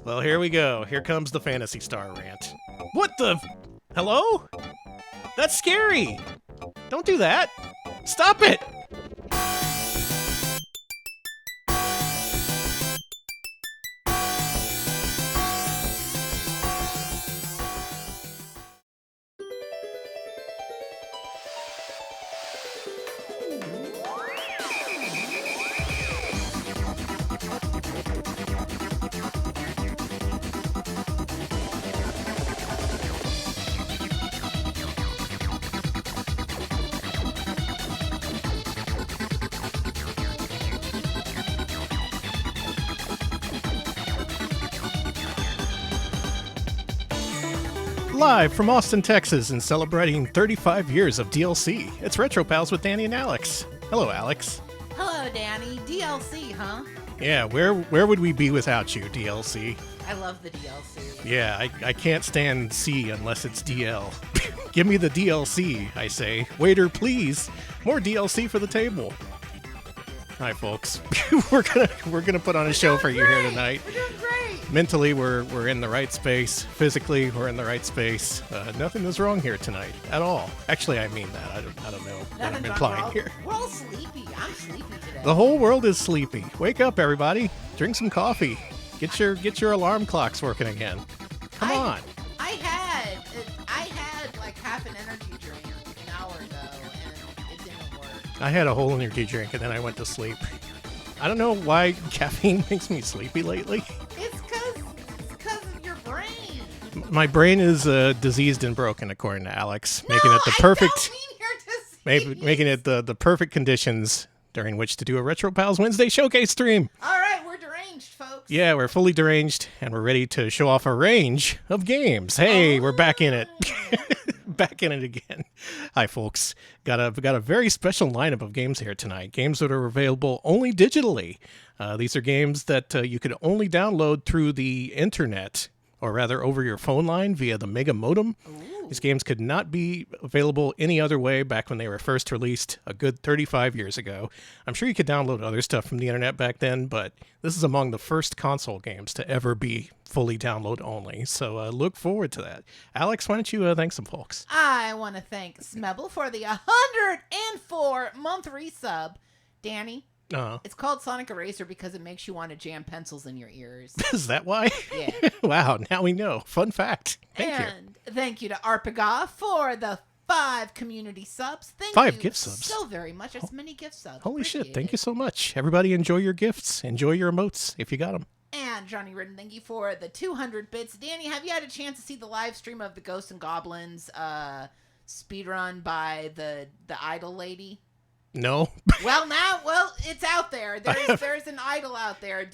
Well, here we go. Here comes the Phantasy Star rant. What the? Hello? That's scary. Don't do that. Stop it. Live from Austin, Texas, and celebrating 35 years of DLC, it's Retro Pals with Danny and Alex. Hello, Alex. Hello, Danny. DLC, huh? Yeah, where would we be without you, DLC? I love the DLC. Yeah, I can't stand C unless it's DL. Give me the DLC, I say. Waiter, please. More DLC for the table. Hi, folks. we're gonna put on a show for you here tonight. We're doing great. Mentally, we're in the right space. Physically, we're in the right space. Nothing is wrong here tonight at all. Actually, I mean that. I don't know what I'm implying here. We're all sleepy. I'm sleepy today. The whole world is sleepy. Wake up, everybody. Drink some coffee. Get your alarm clocks working again. Come on. I had like half an energy drink an hour ago, and it didn't work. I had a whole energy drink and then I went to sleep. I don't know why caffeine makes me sleepy lately. It's because of your brain. My brain is diseased and broken, according to Alex, making it the perfect, I don't mean your disease. making it the perfect conditions during which to do a Retro Pals Wednesday showcase stream. All right, we're deranged, folks. Yeah, we're fully deranged and we're ready to show off a range of games. Hey, we're back in it. Back in it again. Hi, folks. Got a very special lineup of games here tonight. Games that are available only digitally. These are games that you could only download through the internet, or rather over your phone line via the Mega Modem. Ooh. These games could not be available any other way back when they were first released a good 35 years ago. I'm sure you could download other stuff from the internet back then, but this is among the first console games to ever be fully download only. So look forward to that. Alex, why don't you thank some folks? I want to thank Smebble for the 104-month resub. Danny, it's called Sonic Eraser because it makes you want to jam pencils in your ears. Is that why? Yeah. Wow, now we know. Fun fact. Thank you. And thank you to Arpaga for the 5 community subs. Thank 5 you gift subs. so very much. That's many gift subs. Holy shit, Appreciate thank it. you so much. Everybody enjoy your gifts. Enjoy your emotes if you got them. And Johnny Ridden, thank you for the 200 bits. Danny, have you had a chance to see the live stream of the Ghosts and Goblins speedrun by the idol lady? No. Well, it's out there. There's an idol out there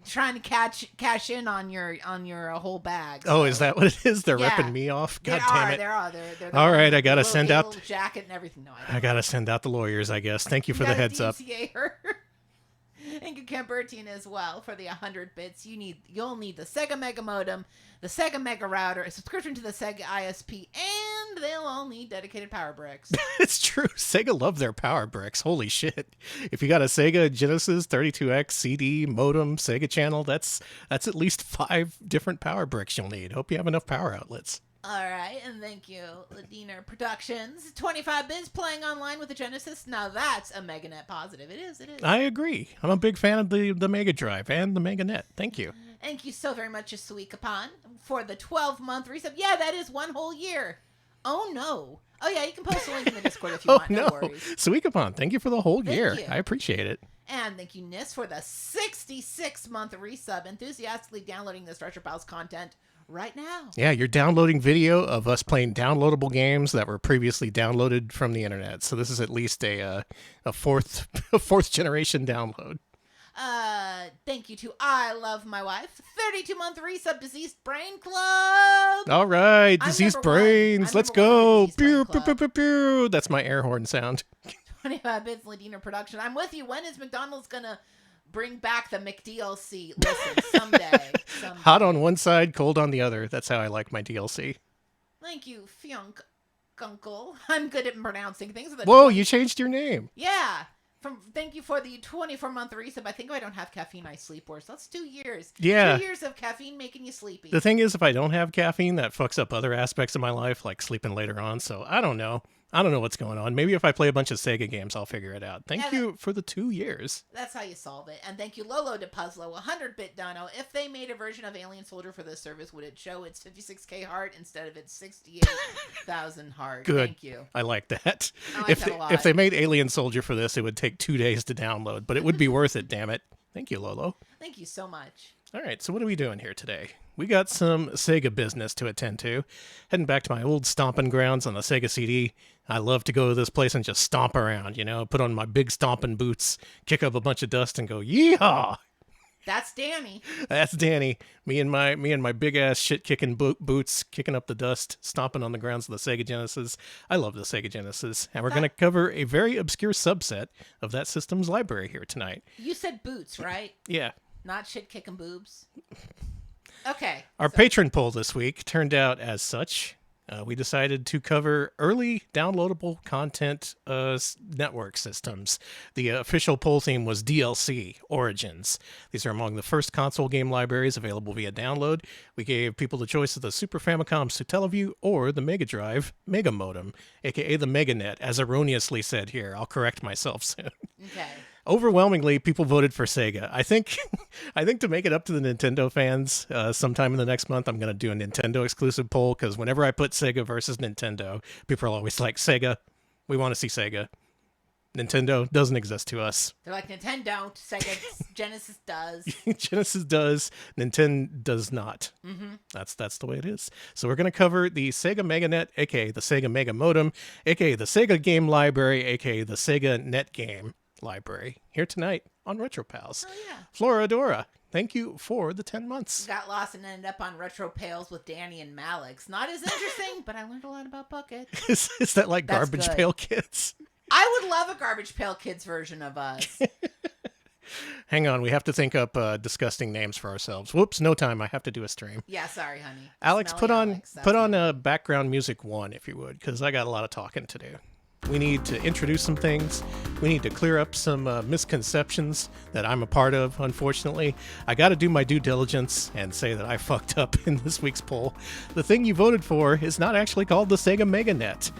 trying to cash in on your whole bag. Oh, so. is that what it is? They're Yeah. ripping me off. God damn it. They're the All ones right, with I gotta the send little out. jacket and everything. No, I gotta send out the lawyers, I guess. Thank you for the heads up. DMCA her. Thank you, Cambertian, as well for the 100 bits. You'll need the Sega Mega Modem, the Sega Mega Router, a subscription to the Sega ISP, and they'll all need dedicated power bricks. It's true. Sega love their power bricks. Holy shit. If you got a Sega Genesis 32X CD modem Sega channel, that's at least 5 different power bricks you'll need. Hope you have enough power outlets. All right, and thank you, Ladiner Productions. 25 bits playing online with the Genesis. Now that's a MegaNet positive. It is. I agree. I'm a big fan of the Mega Drive and the MegaNet. Thank you. Thank you so very much, Suikapan, for the 12-month resub. Yeah, that is 1 whole year. Oh, no. Oh, yeah, you can post a link in the Discord if you want. No worries. Suikapan, thank you for the whole year. You. I appreciate it. And thank you, Nis, for the 66-month resub, enthusiastically downloading this Retro Pals content right now. Yeah, you're downloading video of us playing downloadable games that were previously downloaded from the internet. So this is at least a fourth generation download. Thank you to I Love My Wife, 32-month resub, Deceased Brain Club. All right, I'm Diseased number one. Brains, I'm let's number one go. on the Diseased Brain Pew, pew, Club. pew, pew, pew. That's my air horn sound. 25 bits, Ladina Production. I'm with you. When is McDonald's gonna bring back the McDLC? Listen, someday. Hot on one side, cold on the other. That's how I like my DLC. Thank you, Fionk Gunkle. I'm good at pronouncing things. Whoa, you changed your name. Yeah. Thank you for the 24-month resub. I think if I don't have caffeine, I sleep worse. That's 2 years. Yeah. 2 years of caffeine making you sleepy. The thing is, if I don't have caffeine, that fucks up other aspects of my life, like sleeping later on. So I don't know. I don't know what's going on. Maybe if I play a bunch of Sega games, I'll figure it out. Thank you for the 2 years. That's how you solve it. And thank you, Lolo de Puzzlo, 100-bit dono. If they made a version of Alien Soldier for this service, would it show its 56K heart instead of its 68,000 heart? Good. Thank you. I like that. I like that a lot. If they made Alien Soldier for this, it would take 2 days to download, but it would be worth it, damn it. Thank you, Lolo. Thank you so much. All right, so what are we doing here today? We got some Sega business to attend to. Heading back to my old stomping grounds on the Sega CD. I love to go to this place and just stomp around, put on my big stomping boots, kick up a bunch of dust, and go, yeehaw! That's Danny. That's Danny. Me and my big ass shit kicking boots, kicking up the dust, stomping on the grounds of the Sega Genesis. I love the Sega Genesis, and we're going to cover a very obscure subset of that system's library here tonight. You said boots, right? Yeah. Not shit kicking boobs. Okay. Our patron poll this week turned out as such. We decided to cover early downloadable content network systems. The official poll theme was DLC, Origins. These are among the first console game libraries available via download. We gave people the choice of the Super Famicom Satellaview or the Mega Drive Mega Modem, aka the MegaNet, as erroneously said here. I'll correct myself soon. Okay. Overwhelmingly, people voted for Sega. I think to make it up to the Nintendo fans, sometime in the next month, I'm going to do a Nintendo exclusive poll, because whenever I put Sega versus Nintendo, people are always like, Sega, we want to see Sega. Nintendo doesn't exist to us. They're like, Nintendo, Sega, Genesis does. Genesis does, Nintendo does not. Mm-hmm. That's the way it is. So we're going to cover the Sega MegaNet, aka the Sega Mega Modem, aka the Sega Game Library, aka the Sega Net Game Library, here tonight on Retro Pals. Oh, yeah. Floradora, thank you for the 10 months. Got lost and ended up on Retro Pails with Danny and Malix. Not as interesting, but I learned a lot about Bucket. Is that like That's Garbage good. Pail Kids? I would love a Garbage Pail Kids version of us. Hang on, we have to think up disgusting names for ourselves. Whoops, no time. I have to do a stream. Yeah, sorry, honey. Alex, Smelly put Alex, on background music 1, if you would, because I got a lot of talking to do. We need to introduce some things. We need to clear up some misconceptions that I'm a part of, unfortunately. I got to do my due diligence and say that I fucked up in this week's poll. The thing you voted for is not actually called the Sega MegaNet.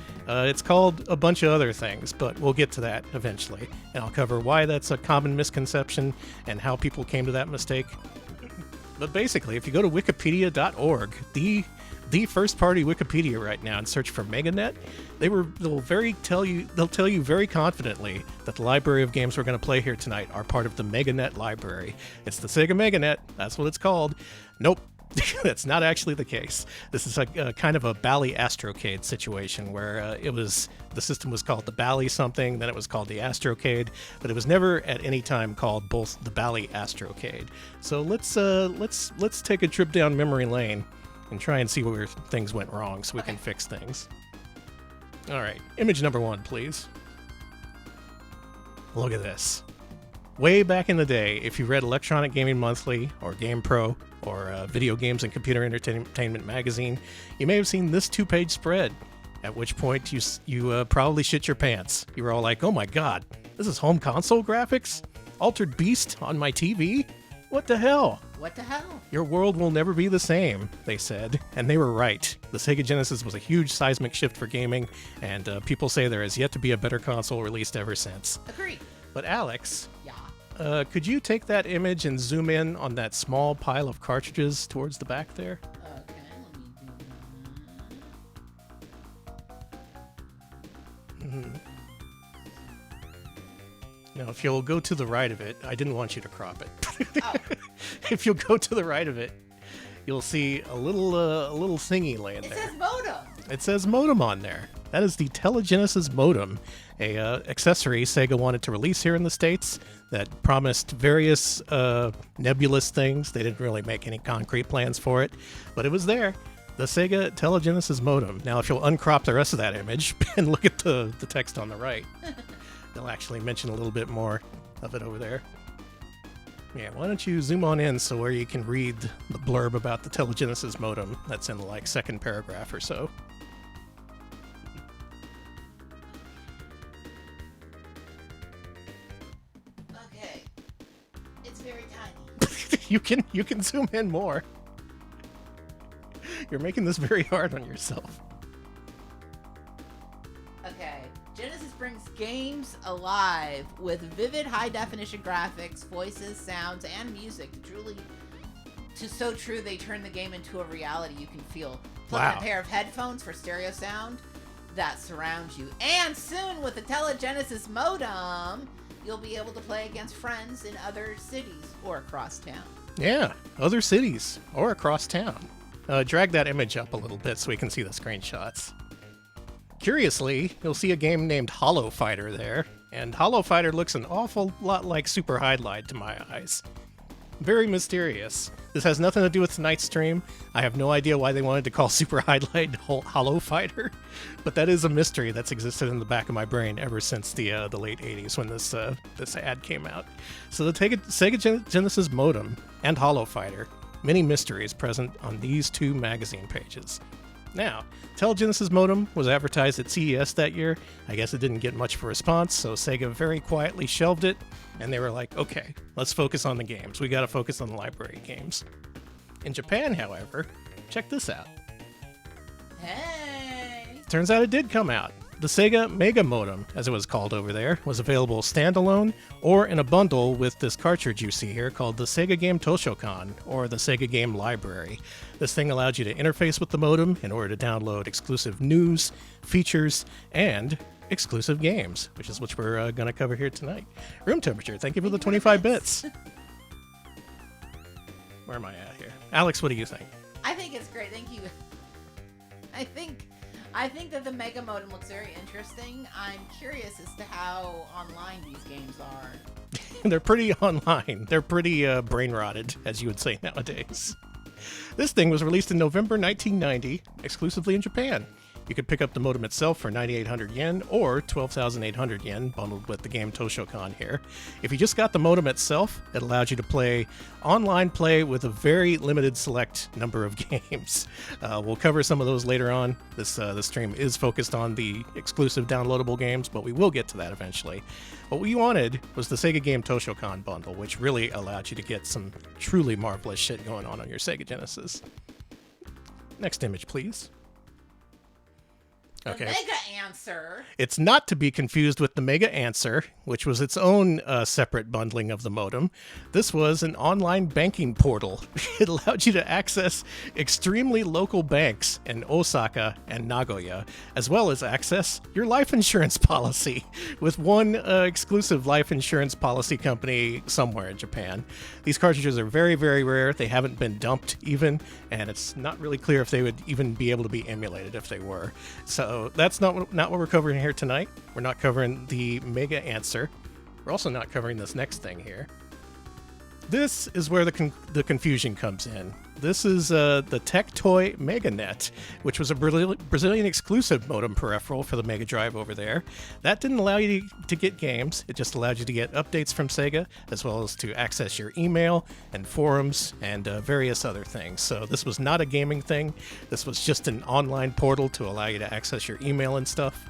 It's called a bunch of other things, but we'll get to that eventually. And I'll cover why that's a common misconception and how people came to that mistake. But basically, if you go to wikipedia.org, the first-party Wikipedia right now, and search for MegaNet, they'll tell you very confidently that the library of games we're going to play here tonight are part of the MegaNet library. It's the Sega MegaNet. That's what it's called. Nope. That's not actually the case. This is a kind of a Bally Astrocade situation where the system was called the Bally something, then it was called the Astrocade, but it was never at any time called both the Bally Astrocade. So let's take a trip down memory lane and try and see where things went wrong so we can fix things. All right, image number 1, please. Look at this. Way back in the day, if you read Electronic Gaming Monthly or Game Pro or Video Games and Computer Entertainment Magazine, you may have seen this 2-page spread, at which point you probably shit your pants. You were all like, oh my god, this is home console graphics? Altered Beast on my TV? What the hell? What the hell? Your world will never be the same, they said, and they were right. The Sega Genesis was a huge seismic shift for gaming, and people say there has yet to be a better console released ever since. Agreed. But Alex, Yeah. could you take that image and zoom in on that small pile of cartridges towards the back there? Okay, let me do that. Now, if you'll go to the right of it, I didn't want you to crop it. Oh. If you'll go to the right of it, you'll see a little thingy laying It there. says modem. It says modem on there. That is the Telegenesis modem, a accessory Sega wanted to release here in the States that promised various nebulous things. They didn't really make any concrete plans for it, but it was there. The Sega Telegenesis modem. Now, if you'll uncrop the rest of that image and look at the text on the right, they'll actually mention a little bit more of it over there. Yeah, why don't you zoom on in so where you can read the blurb about the Telegenesis modem that's in the second paragraph or so. You can zoom in more. You're making this very hard on yourself. Okay, Genesis brings games alive with vivid high-definition graphics, voices, sounds, and music. So true they turn the game into a reality you can feel. Plug in a pair of headphones for stereo sound that surrounds you. And soon, with the Telegenesis modem, you'll be able to play against friends in other cities or across town. Yeah, other cities or across town. Drag that image up a little bit so we can see the screenshots. Curiously, you'll see a game named Hollow Fighter there, and Hollow Fighter looks an awful lot like Super Highlight to my eyes. Very mysterious. This has nothing to do with tonight's stream. I have no idea why they wanted to call Super Highlight Hollow Fighter, but that is a mystery that's existed in the back of my brain ever since the late 80s when this ad came out. So the Sega Genesis modem and Hollow Fighter, many mysteries present on these two magazine pages. Now, Telegenesis modem was advertised at CES that year. I guess it didn't get much of a response, so Sega very quietly shelved it, and they were like, okay, let's focus on the games. We gotta focus on the library games. In Japan, however, check this out. Hey! Turns out it did come out. The Sega Mega Modem, as it was called over there, was available standalone or in a bundle with this cartridge you see here called the Sega Game Toshokan, or the Sega Game Library. This thing allowed you to interface with the modem in order to download exclusive news, features, and exclusive games, which is what we're going to cover here tonight. Room temperature, thank you for the 25 bits. Where am I at here? Alex, what do you think? I think it's great, thank you. I think that the Mega Modem looks very interesting. I'm curious as to how online these games are. They're pretty online. They're pretty brain rotted, as you would say nowadays. This thing was released in November 1990, exclusively in Japan. You could pick up the modem itself for 9,800 yen or 12,800 yen, bundled with the game Toshokan here. If you just got the modem itself, it allowed you to play online play with a very limited select number of games. We'll cover some of those later on. This stream is focused on the exclusive downloadable games, but we will get to that eventually. What we wanted was the Sega Game Toshokan bundle, which really allowed you to get some truly marvelous shit going on your Sega Genesis. Next image, please. Okay. The Mega Answer. It's not to be confused with the Mega Answer, which was its own separate bundling of the modem. This was an online banking portal. It allowed you to access extremely local banks in Osaka and Nagoya, as well as access your life insurance policy with one exclusive life insurance policy company somewhere in Japan. These cartridges are very, very rare. They haven't been dumped even, and it's not really clear if they would even be able to be emulated if they were. So that's not what we're covering here tonight. We're not covering the Mega Answer. We're also not covering this next thing here. This is where the confusion comes in. This is the Tech Toy MegaNet, which was a Brazilian exclusive modem peripheral for the Mega Drive over there. That didn't allow you to get games. It just allowed you to get updates from Sega, as well as to access your email and forums and various other things. So this was not a gaming thing. This was just an online portal to allow you to access your email and stuff.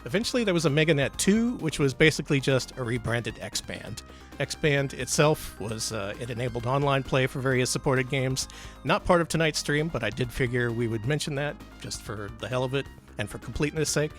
Eventually, there was a MegaNet 2, which was basically just a rebranded X-Band. X-Band itself was, it enabled online play for various supported games. Not part of tonight's stream, but I did figure we would mention that just for the hell of it and for completeness sake.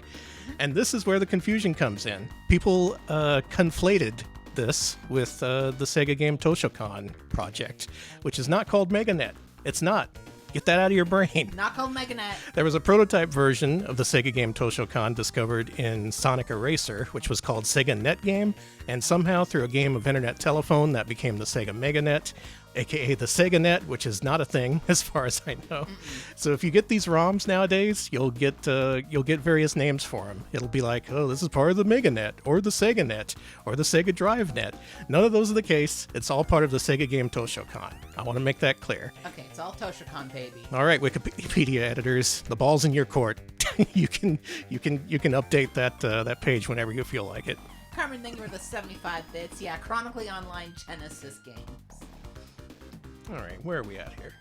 And this is where the confusion comes in. People conflated this with the Sega Game Toshokan project, which is not called MegaNet. It's not. Get that out of your brain. Not called MegaNet. There was a prototype version of the Sega Game Toshokan discovered in Sonic Eraser, which was called Sega Net Game, and somehow through a game of internet telephone that became the Sega MegaNet, aka the Sega Net, which is not a thing as far as I know. So if you get these ROMs nowadays, you'll get various names for them. It'll be like, oh, this is part of the MegaNet, or the Sega Net, or the Sega Drive Net. None of those are the case. It's all part of the Sega Game Toshokan. I want to make that clear. Okay, it's all Toshokan, baby. All right, Wikipedia editors, the ball's in your court. you can update that page whenever you feel like it. Carmen, thank you for the 75 bits. Yeah, Chronically Online Genesis games. All right, where are we at here?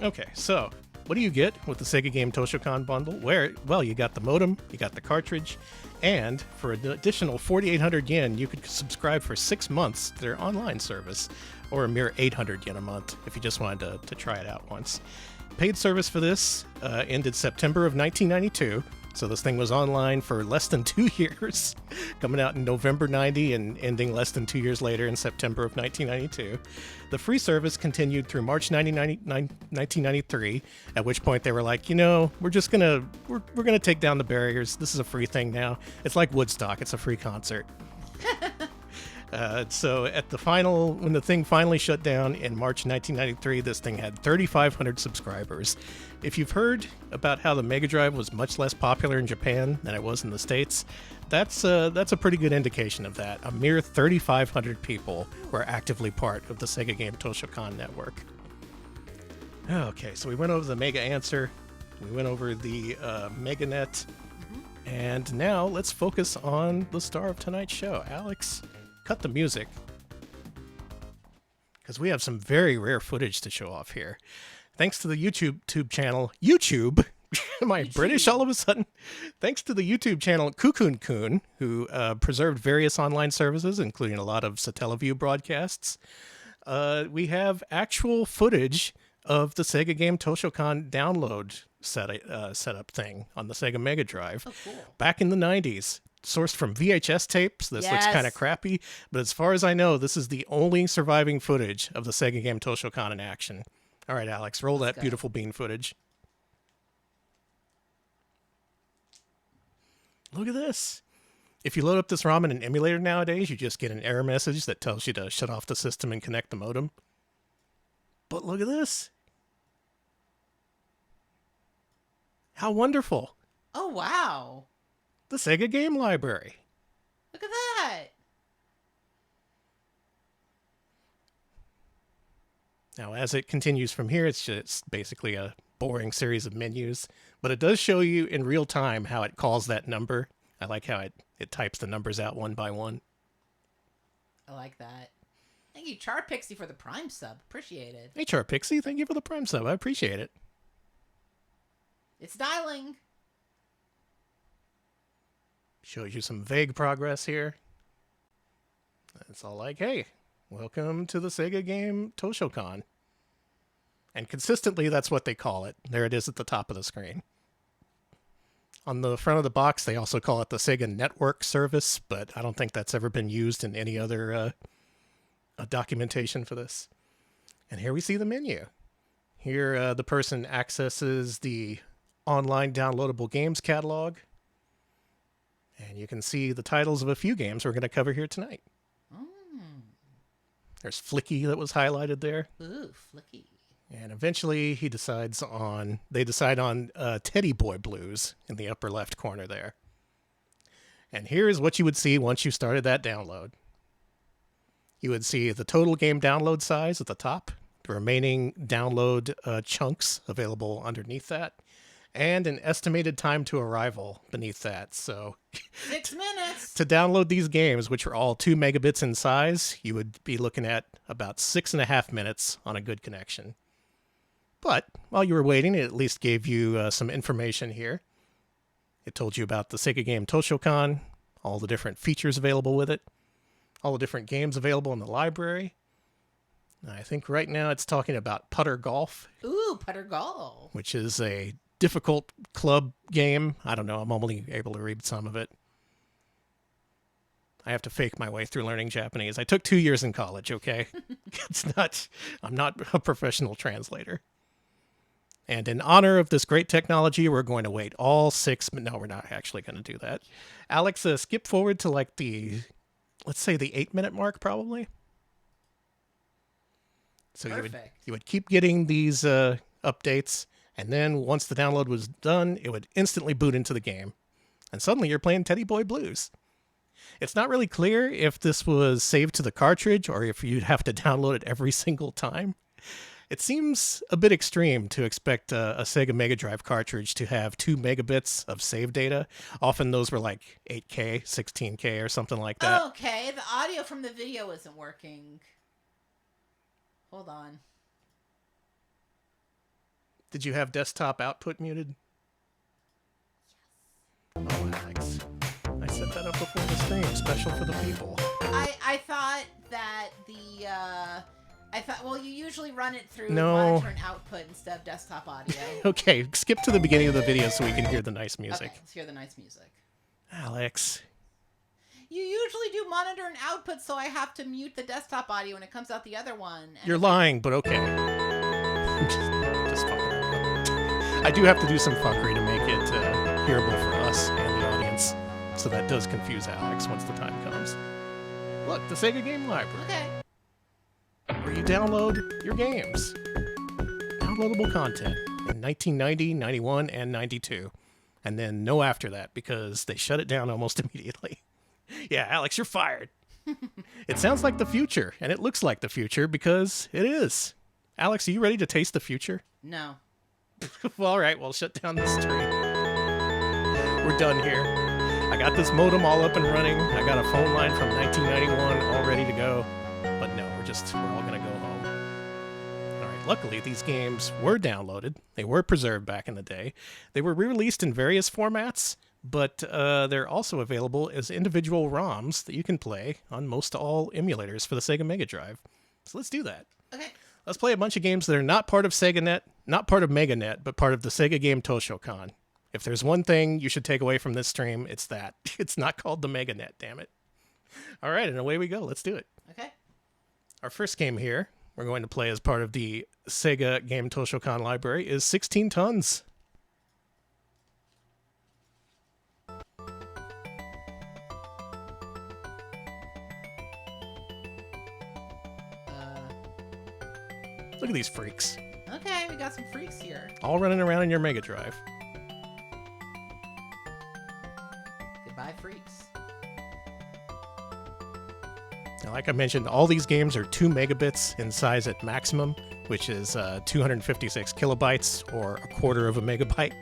Okay, so what do you get with the Sega Game Toshokan bundle? Well, you got the modem, you got the cartridge, and for an additional 4,800 yen, you could subscribe for 6 months to their online service, or a mere 800 yen a month if you just wanted to try it out once. Paid service for this ended September of 1992. So this thing was online for less than 2 years, coming out in November 90 and ending less than 2 years later in September of 1992. The free service continued through March 1993, at which point they were like, we're just gonna take down the barriers. This is a free thing now. It's like Woodstock. It's a free concert. So when the thing finally shut down in March 1993, this thing had 3,500 subscribers. If you've heard about how the Mega Drive was much less popular in Japan than it was in the States, that's a pretty good indication of that. A mere 3,500 people were actively part of the Sega Game Toshokan network. Okay, so we went over the Mega Answer, we went over the MegaNet, and now let's focus on the star of tonight's show. Alex, cut the music, because we have some very rare footage to show off here. Thanks to the YouTube channel, YouTube, am I British all of a sudden? Thanks to the YouTube channel Cocoon, who preserved various online services, including a lot of Satellaview broadcasts, we have actual footage of the Sega Game Toshokan download setup thing on the Sega Mega Drive. Oh, cool. Back in the 90s. Sourced from VHS tapes. This looks kind of crappy, but as far as I know, this is the only surviving footage of the Sega Game Toshokan in action. All right, Alex, roll that beautiful bean footage. Look at this. If you load up this ROM in an emulator nowadays, you just get an error message that tells you to shut off the system and connect the modem. But look at this. How wonderful. Oh, wow. The Sega Game Library. Look at that. Now, as it continues from here, it's just basically a boring series of menus, but it does show you in real time how it calls that number. I like how it types the numbers out one by one. I like that. Thank you, Char Pixie, for the Prime sub. Appreciate it. Hey, Char Pixie, thank you for the Prime sub. I appreciate it. It's dialing. Shows you some vague progress here. It's all like, hey, welcome to the Sega Game Toshokan. And consistently, that's what they call it. There it is at the top of the screen. On the front of the box, they also call it the Sega Network Service, but I don't think that's ever been used in any other documentation for this. And here we see the menu. Here, the person accesses the online downloadable games catalog. And you can see the titles of a few games we're going to cover here tonight. There's Flicky that was highlighted there. Ooh, Flicky. And eventually they decide on Teddy Boy Blues in the upper left corner there. And here's what you would see once you started that download. You would see the total game download size at the top, the remaining download chunks available underneath that, and an estimated time to arrival beneath that. So 6 minutes. To download these games, which are all 2 megabits in size, you would be looking at about 6.5 minutes on a good connection. But while you were waiting, it at least gave you some information here. It told you about the Sega Game Toshokan, all the different features available with it, all the different games available in the library. I think right now it's talking about Putter Golf. Ooh, Putter Golf. Which is a difficult club game. I don't know. I'm only able to read some of it. I have to fake my way through learning Japanese. I took 2 years in college, okay? I'm not a professional translator. And in honor of this great technology, we're going to wait all 6 minutes. No, we're not actually going to do that. Alex, skip forward to like let's say the 8-minute mark, probably. So you would keep getting these updates, and then once the download was done, it would instantly boot into the game. And suddenly you're playing Teddy Boy Blues. It's not really clear if this was saved to the cartridge or if you'd have to download it every single time. It seems a bit extreme to expect a Sega Mega Drive cartridge to have 2 megabits of save data. Often those were like 8K, 16K, or something like that. Okay, the audio from the video isn't working. Hold on. Did you have desktop output muted? Oh, Alex. I set that up before the stream, special for the people. I thought that well, you usually run it through No. monitor and output instead of desktop audio. Okay, skip to the beginning of the video so we can hear the nice music. Okay, let's hear the nice music. Alex. You usually do monitor and output, so I have to mute the desktop audio when it comes out the other one. And You're lying, but okay. just fucking around. I do have to do some fuckery to make it hearable for us and the audience, so that does confuse Alex once the time comes. Look, the Sega Game Library, Okay. where you download your games. Downloadable content in 1990, 91, and 92. And then no after that, because they shut it down almost immediately. Yeah, Alex, you're fired. It sounds like the future, and it looks like the future, because it is. Alex, are you ready to taste the future? No. Well, all right, we'll shut down the stream. We're done here. I got this modem all up and running. I got a phone line from 1991 all ready to go. But no, we're all going to go home. All right, luckily, these games were downloaded. They were preserved back in the day. They were re-released in various formats, but they're also available as individual ROMs that you can play on most all emulators for the Sega Mega Drive. So let's do that. Okay. Let's play a bunch of games that are not part of SegaNet, not part of MegaNet, but part of the Sega Game Toshokan. If there's one thing you should take away from this stream, it's that. It's not called the MegaNet, damn it. All right, and away we go. Let's do it. Okay. Our first game here, we're going to play as part of the Sega Game Toshokan library, is 16 Tons. Look at these freaks. Okay, we got some freaks here. All running around in your Mega Drive. Goodbye, freaks. Now, like I mentioned, all these games are 2 megabits in size at maximum, which is 256 kilobytes, or a quarter of a megabyte.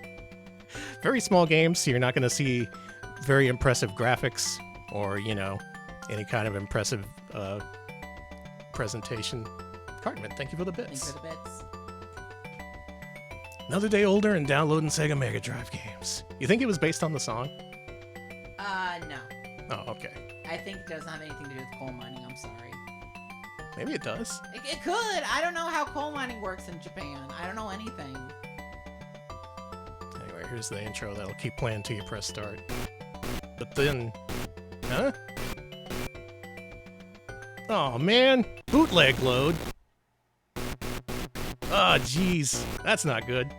Very small games, so you're not going to see very impressive graphics or, any kind of impressive presentation. Cartman, thank you for the bits. Thank you for the bits. Another day older and downloading Sega Mega Drive games. You think it was based on the song? No. Oh, okay. I think it doesn't have anything to do with coal mining. I'm sorry. Maybe it does. It could. I don't know how coal mining works in Japan. I don't know anything. Anyway, here's the intro that'll keep playing until you press start. But then... Huh? Oh, man. Bootleg load. Oh, jeez. That's not good.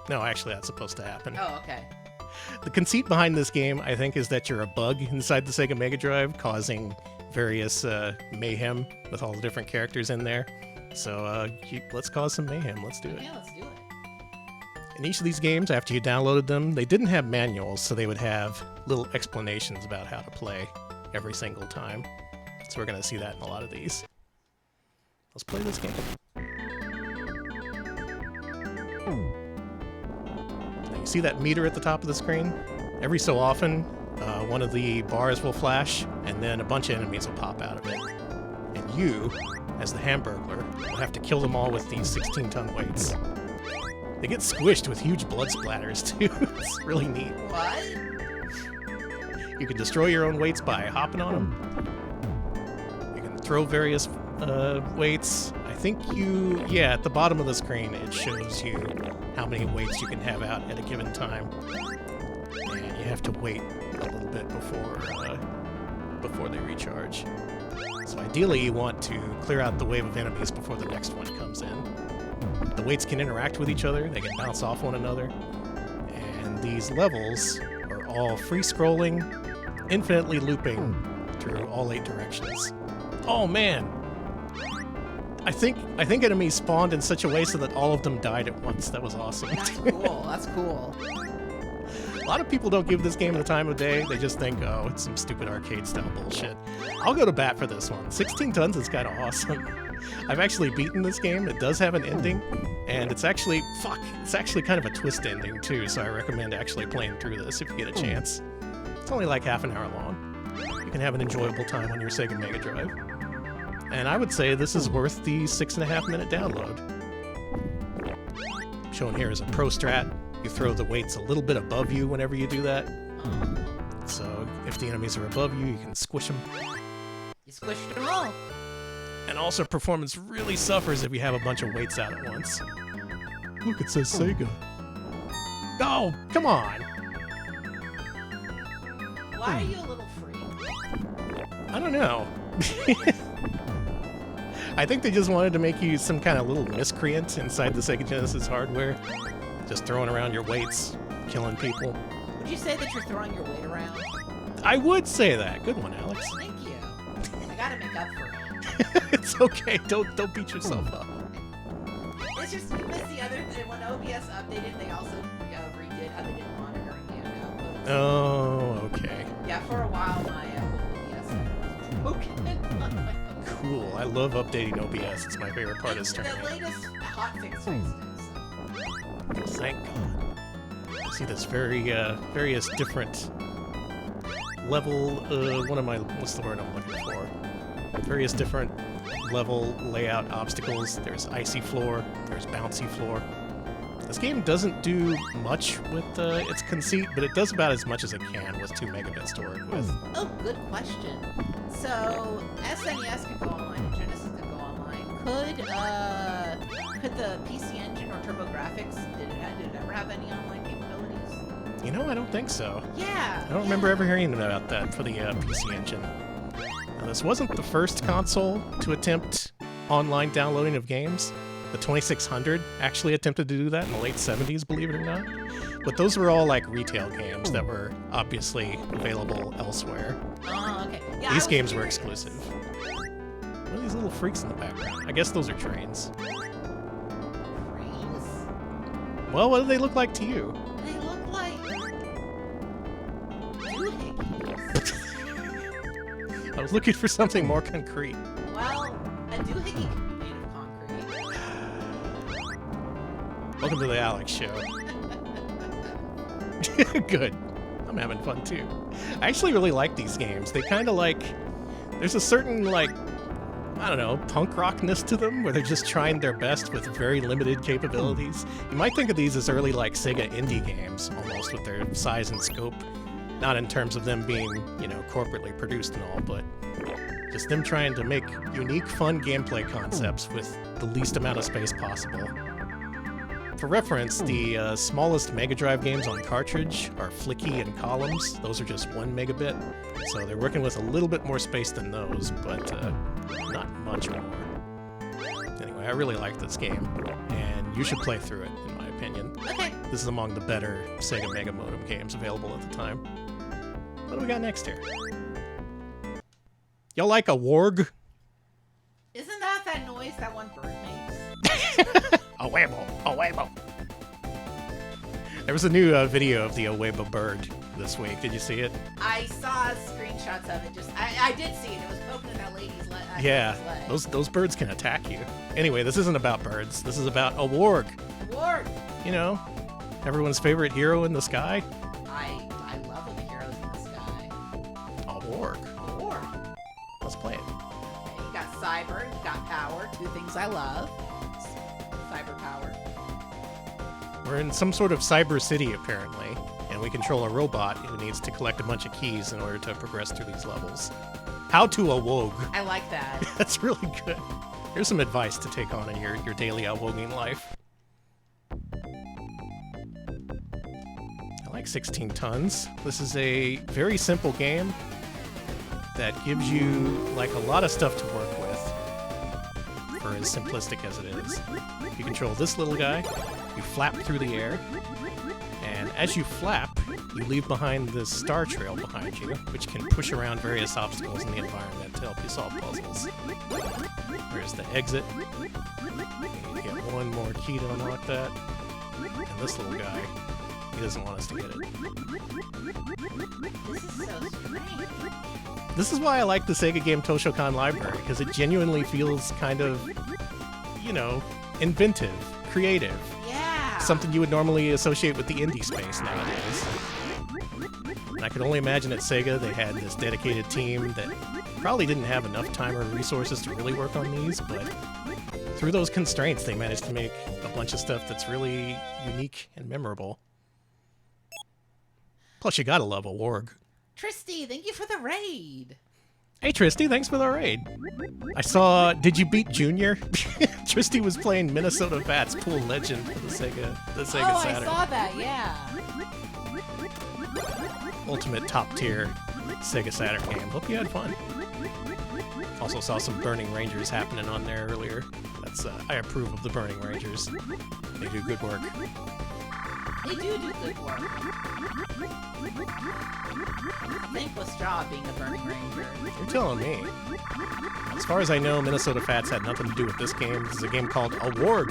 No, actually, that's supposed to happen. Oh, okay. The conceit behind this game, I think, is that you're a bug inside the Sega Mega Drive, causing various mayhem with all the different characters in there. So let's cause some mayhem. Let's do it. Yeah, let's do it. In each of these games, after you downloaded them, they didn't have manuals, so they would have little explanations about how to play every single time. So we're going to see that in a lot of these. Let's play this game. Now, you see that meter at the top of the screen? Every so often, one of the bars will flash, and then a bunch of enemies will pop out of it. And you, as the Hamburglar, will have to kill them all with these 16-ton weights. They get squished with huge blood splatters, too. It's really neat. What? You can destroy your own weights by hopping on them. You can throw various weights. I think at the bottom of the screen, it shows you how many weights you can have out at a given time. And you have to wait a little bit before they recharge. So ideally, you want to clear out the wave of enemies before the next one comes in. The weights can interact with each other, they can bounce off one another, and these levels are all free-scrolling, infinitely looping through all 8 directions. Oh man! I think enemies spawned in such a way so that all of them died at once. That was awesome. That's cool. That's cool. A lot of people don't give this game the time of day. They just think, oh, it's some stupid arcade-style bullshit. I'll go to bat for this one. 16 Tons is kind of awesome. I've actually beaten this game. It does have an ending, and it's actually kind of a twist ending, too, so I recommend actually playing through this if you get a chance. It's only like half an hour long. You can have an enjoyable time on your Sega Mega Drive. And I would say this is worth the 6.5-minute download. Shown here is a pro strat. You throw the weights a little bit above you whenever you do that. So if the enemies are above you, you can squish them. You squished them all. And also performance really suffers if you have a bunch of weights out at once. Look, it says Sega. Oh, come on! Why are you a little freak? I don't know. I think they just wanted to make you some kind of little miscreant inside the Sega Genesis hardware. Just throwing around your weights, killing people. Would you say that you're throwing your weight around? I would say that. Good one, Alex. Thank you. I gotta make up for it. It's okay. Don't beat yourself up. It's just you missed the other thing. When OBS updated, they also redid updated monitoring and outputs. Oh, okay. Yeah, for a while my OBS was broken. Cool. I love updating OBS. It's my favorite part of streaming. The latest hotfix fixed it. So. Thank God. See this various different level. What's the word I'm looking for? Various different level layout obstacles. There's icy floor. There's bouncy floor. This game doesn't do much with its conceit, but it does about as much as it can with 2 megabits to work with. Oh, good question. So SNES could go online and Genesis could go online. Could the PC Engine or TurboGrafx did it ever have any online capabilities? You know, I don't think so. Yeah. I don't remember ever hearing about that for the PC Engine. Now, this wasn't the first console to attempt online downloading of games. The 2600 actually attempted to do that in the late 70s, believe it or not. But those were all like retail games that were obviously available elsewhere. Oh, okay. Yeah, These games were exclusive. What are these little freaks in the background? I guess those are trains. Trains? Well, what do they look like to you? They look like doohickeys. I was looking for something more concrete. Well, a doohickey can be made of concrete. Welcome to the Alex Show. Good. I'm having fun too. I actually really like these games. They kind of like... There's a certain, like, I don't know, punk rockness to them, where they're just trying their best with very limited capabilities. You might think of these as early, like, Sega indie games, almost, with their size and scope. Not in terms of them being, you know, corporately produced and all, but just them trying to make unique, fun gameplay concepts with the least amount of space possible. For reference, the smallest Mega Drive games on cartridge are Flicky and Columns. Those are just 1 megabit, so they're working with a little bit more space than those, but not much more. Anyway, I really like this game, and you should play through it, in my opinion. Okay. This is among the better Sega Mega Modem games available at the time. What do we got next here? Y'all like a warg? Isn't that noise that one bird makes? A wabo, a wabo. There was a new video of the Aweba bird this week. Did you see it? I saw screenshots of it. I did see it. It was poking at that lady's leg. Yeah, those birds can attack you. Anyway, this isn't about birds. This is about a warg. Warg. You know, everyone's favorite hero in the sky. I love when the heroes in the sky. A warg. A warg. Let's play it. Okay, you got cyber. You got power. 2 things I love. Cyber power. We're in some sort of cyber city, apparently, and we control a robot who needs to collect a bunch of keys in order to progress through these levels. How to awog. I like that. That's really good. Here's some advice to take on in your daily awogging life. I like 16 tons. This is a very simple game that gives you like a lot of stuff to work with for as simplistic as it is. You control this little guy, you flap through the air, and as you flap, you leave behind this star trail behind you, which can push around various obstacles in the environment to help you solve puzzles. There's the exit. You get 1 more key to unlock that. And this little guy, he doesn't want us to get it. This is so strange. This is why I like the Sega game Toshokan Library, because it genuinely feels kind of, you know, inventive, creative. Yeah. Something you would normally associate with the indie space nowadays. And I could only imagine at Sega they had this dedicated team that probably didn't have enough time or resources to really work on these, but through those constraints, they managed to make a bunch of stuff that's really unique and memorable. Plus, you gotta love a warg. Tristy, thank you for the raid. Hey, Tristy, thanks for the raid. I saw, did you beat Junior? Tristy was playing Minnesota Fats Pool Legend for the Sega Saturn. I saw that, yeah. Ultimate top tier Sega Saturn game. Hope you had fun. Also saw some Burning Rangers happening on there earlier. That's I approve of the Burning Rangers. They do good work. They do good work. Thankless job being a Burning Ranger. You're telling me. As far as I know, Minnesota Fats had nothing to do with this game. This is a game called A Warg,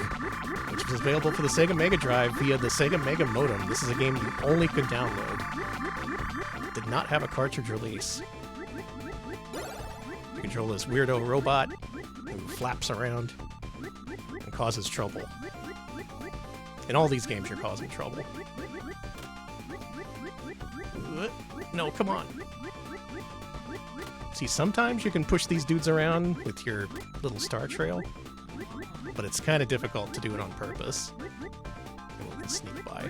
which was available for the Sega Mega Drive via the Sega Mega Modem. This is a game you only could download. Did not have a cartridge release. You control this weirdo robot who flaps around and causes trouble. In all these games, you're causing trouble. No, come on. See, sometimes you can push these dudes around with your little star trail, but it's kind of difficult to do it on purpose. We can sneak by.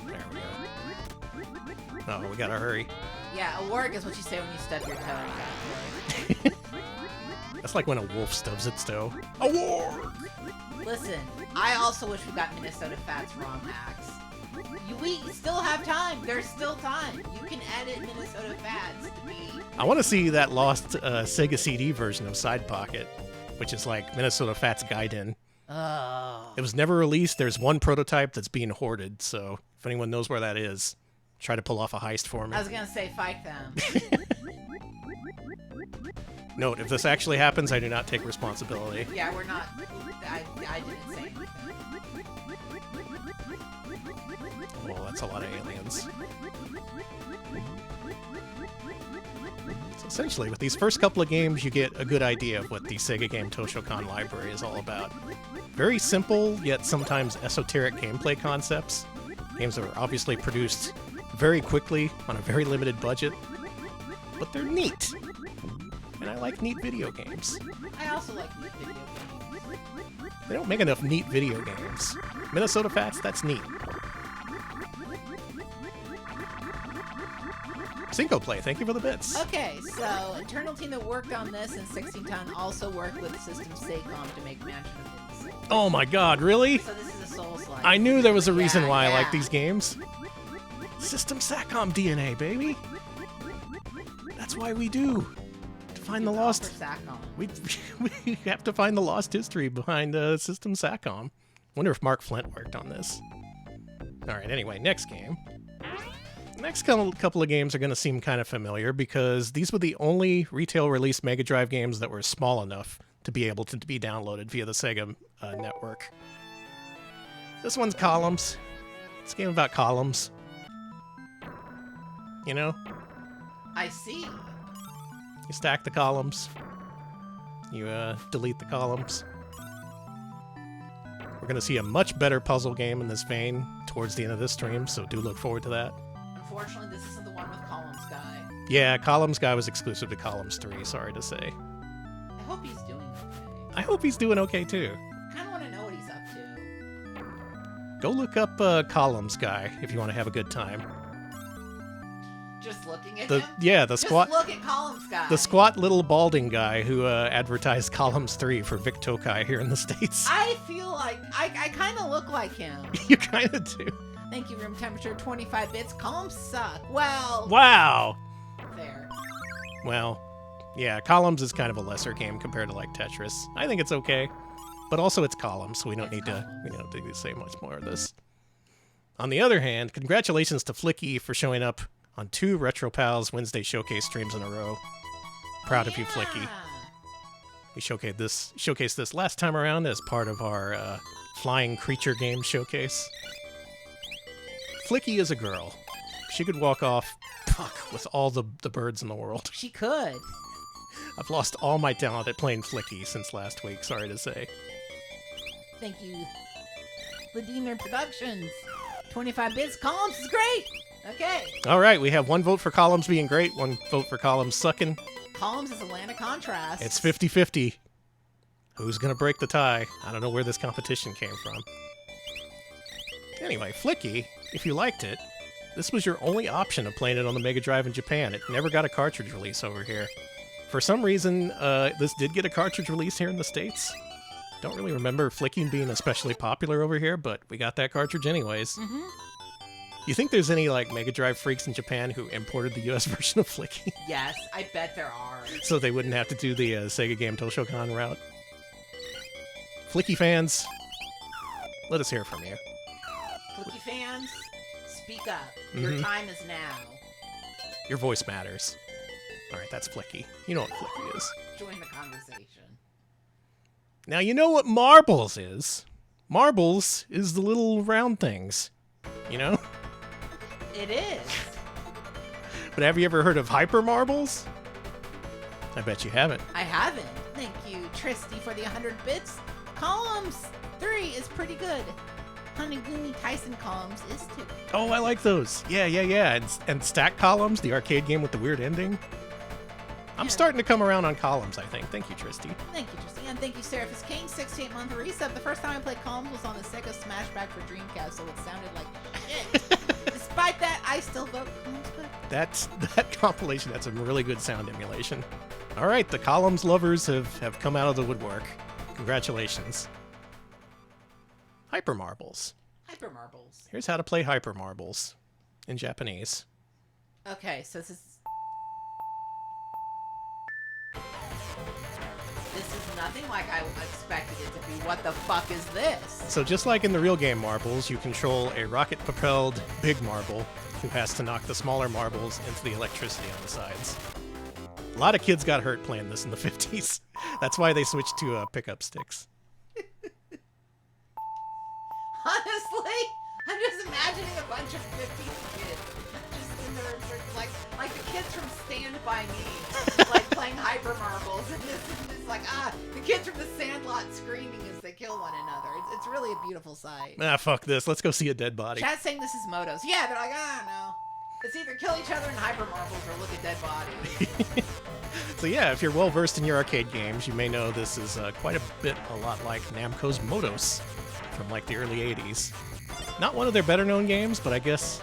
There we go. Oh, we gotta hurry. Yeah, a warg is what you say when you stub your toe. That's like when a wolf stubs its toe. A warg! Listen, I also wish we got Minnesota Fats ROM hacks. We still have time. There's still time. You can edit Minnesota Fats to be... I want to see that lost Sega CD version of Side Pocket, which is like Minnesota Fats Gaiden. Oh. It was never released. There's one prototype that's being hoarded, so if anyone knows where that is, try to pull off a heist for me. I was going to say, fight them. Note, if this actually happens, I do not take responsibility. Yeah, we're not... I didn't say anything. Oh, that's a lot of aliens. So essentially, with these first couple of games, you get a good idea of what the Sega Game Toshokan library is all about. Very simple, yet sometimes esoteric gameplay concepts. Games that are obviously produced very quickly on a very limited budget, but they're neat. And I like neat video games. I also like neat video games. They don't make enough neat video games. Minnesota Fats, that's neat. Cinco Play, thank you for the bits. Okay, so internal team that worked on this in 16 Ton also worked with System Sacom to make Mansion of Hidden Souls. Oh my god, really? So this is a Souls-like. I knew there was a reason why I yeah. like these games. System Sacom DNA, baby. That's why we do. To find the lost... Sacom. We have to find the lost history behind System Sacom. Wonder if Mark Flint worked on this. Alright, anyway, next game. Next couple of games are going to seem kind of familiar because these were the only retail release Mega Drive games that were small enough to be able to be downloaded via the Sega network. This one's Columns. It's a game about columns. You know? I see. You stack the columns. You delete the columns. We're going to see a much better puzzle game in this vein towards the end of this stream, so do look forward to that. Unfortunately, this isn't the one with Columns Guy. Yeah, Columns Guy was exclusive to Columns 3, sorry to say. I hope he's doing okay. I hope he's doing okay, too. I kind of want to know what he's up to. Go look up Columns Guy if you want to have a good time. Just looking at him? Yeah, the squat... Just look at Columns Guy. The squat little balding guy who advertised Columns 3 for Vic Tokai here in the States. I feel like... I kind of look like him. You kind of do. Thank you, room temperature 25 bits. Columns suck. Well... Wow! There. Well, yeah, Columns is kind of a lesser game compared to, like, Tetris. I think it's okay. But also it's Columns, so we don't need to say much more of this. On the other hand, congratulations to Flicky for showing up on 2 Retro Pals Wednesday Showcase streams in a row. Proud of you, Flicky. We showcased this last time around as part of our Flying Creature Game Showcase. Flicky is a girl. She could walk off with all the birds in the world. She could. I've lost all my talent at playing Flicky since last week, sorry to say. Thank you. Vladimir Productions. 25 bits. Columns is great. Okay. All right, we have 1 vote for Columns being great, 1 vote for Columns sucking. Columns is a land of contrast. It's 50-50. Who's gonna break the tie? I don't know where this competition came from. Anyway, Flicky, if you liked it, this was your only option of playing it on the Mega Drive in Japan. It never got a cartridge release over here. For some reason, this did get a cartridge release here in the States. Don't really remember Flicky being especially popular over here, but we got that cartridge anyways. Mm-hmm. You think there's any, like, Mega Drive freaks in Japan who imported the US version of Flicky? Yes, I bet there are. So they wouldn't have to do the Sega Game Toshokan route? Flicky fans, let us hear from you. Flicky fans, speak up. Your time is now. Your voice matters. Alright, that's Flicky. You know what Flicky is. Join the conversation. Now, you know what marbles is. Marbles is the little round things. You know? It is. But have you ever heard of hyper marbles? I bet you haven't. I haven't. Thank you, Tristy, for the 100 bits. Columns 3 is pretty good. Honeygoony Tyson Columns is too. Oh, I like those. Yeah. And Stack Columns, the arcade game with the weird ending. I'm starting to come around on Columns, I think. Thank you, Tristy. Thank you, Tristy. And thank you, Seraphis King, 68-month resub. The first time I played Columns was on the Sega Smashback for Dreamcast, so it sounded like shit. Despite that, I still vote Columns good. That compilation had some really good sound emulation. All right, the Columns lovers have come out of the woodwork. Congratulations. Hyper Marbles. Hyper Marbles. Here's how to play Hyper Marbles in Japanese. Okay, so this is nothing like I expected it to be. What the fuck is this? So just like in the real game Marbles, you control a rocket-propelled big marble who has to knock the smaller marbles into the electricity on the sides. A lot of kids got hurt playing this in the 50s. That's why they switched to pickup sticks. Honestly, I'm just imagining a bunch of 50s kids just in their like the kids from Stand By Me, like playing Hyper Marbles, and this is just like the kids from the Sandlot screaming as they kill one another. It's really a beautiful sight. Ah, fuck this. Let's go see a dead body. Chat's saying this is Motos. Yeah, they're like, no. It's either kill each other in Hyper Marbles or look at dead bodies. So yeah, if you're well versed in your arcade games, you may know this is quite a lot like Namco's Motos from like the early 80s. Not one of their better known games, but I guess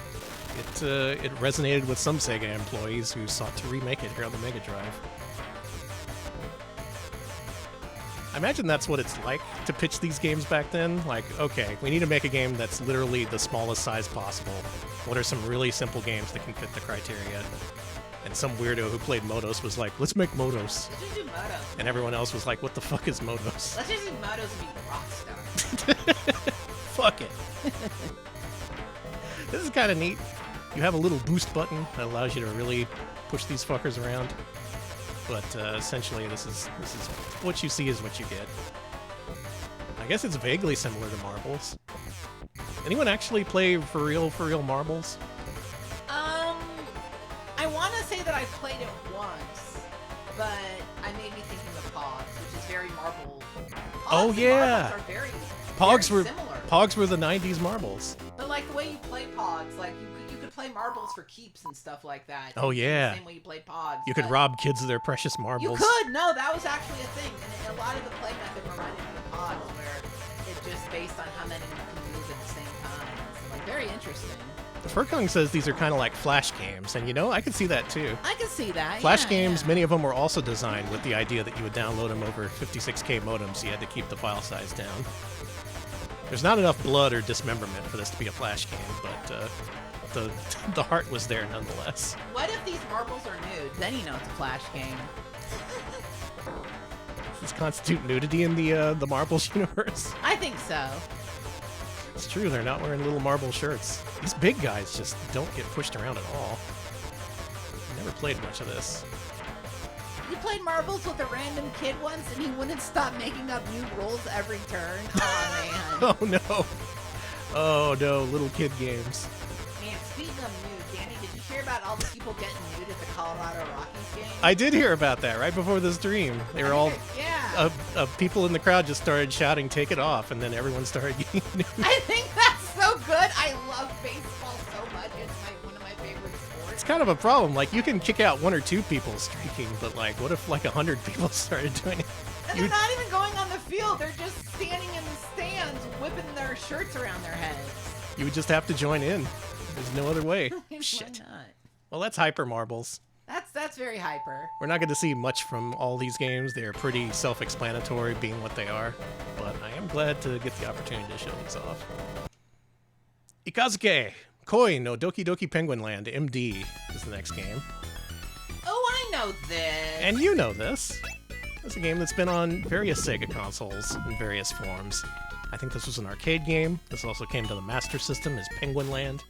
it resonated with some Sega employees who sought to remake it here on the Mega Drive. I imagine that's what it's like to pitch these games back then. Like, okay, we need to make a game that's literally the smallest size possible. What are some really simple games that can fit the criteria? And some weirdo who played Motos was like, let's make Motos. Let's just do Motos. And everyone else was like, what the fuck is Motos? Let's just do Motos and be Rockstar. Fuck it. This is kind of neat. You have a little boost button that allows you to really push these fuckers around. But essentially, this is what you see is what you get. I guess it's vaguely similar to Marbles. Anyone actually play for real Marbles? I want to say that I played it once, but I may be thinking of Pogs, which is very Marble. Oh yeah, Marbles are very Pogs similar. Pogs were the '90s Marbles. But like the way you play Pogs, like you could play marbles for keeps and stuff like that. Oh yeah. The same way you play Pogs. You could rob kids of their precious marbles. You could. No, that was actually a thing, and a lot of the play method reminded me of Pogs, where it's just based on how many you can move at the same time. So, like very interesting. The Furkong says these are kind of like Flash games, and you know, I could see that too. I can see that. Flash yeah, games, yeah. many of them were also designed with the idea that you would download them over 56K modems, so you had to keep the file size down. There's not enough blood or dismemberment for this to be a Flash game, but the heart was there nonetheless. What if these marbles are nude? Then you know it's a Flash game. Does this constitute nudity in the Marbles universe? I think so. It's true, they're not wearing little marble shirts. These big guys just don't get pushed around at all. Never played much of this. You played marbles with a random kid once, and he wouldn't stop making up new rules every turn. Oh man. Oh no, little kid games. Man, speaking of nude, Danny, did you hear about all the people getting nude at the Colorado Rockies game? I did hear about that right before the stream. They were all people in the crowd just started shouting, "Take it off!" and then everyone started getting nude. I think that's so good. I love baseball so much. It's one of my favorite sports. It's kind of a problem. Like, you can kick out one or two people streaking, but like, what if like 100 people started doing it? And they're not even going on the the field. They're just standing in the stands, whipping their shirts around their heads. You would just have to join in. There's no other way. Shit. Why not? Well, that's Hyper Marbles. That's very hyper. We're not going to see much from all these games. They're pretty self-explanatory, being what they are. But I am glad to get the opportunity to show these off. Ikazuke Koi no Doki Doki Penguin Land MD is the next game. Oh, I know this. And you know this. It's a game that's been on various Sega consoles in various forms. I think this was an arcade game. This also came to the Master System as Penguin Land.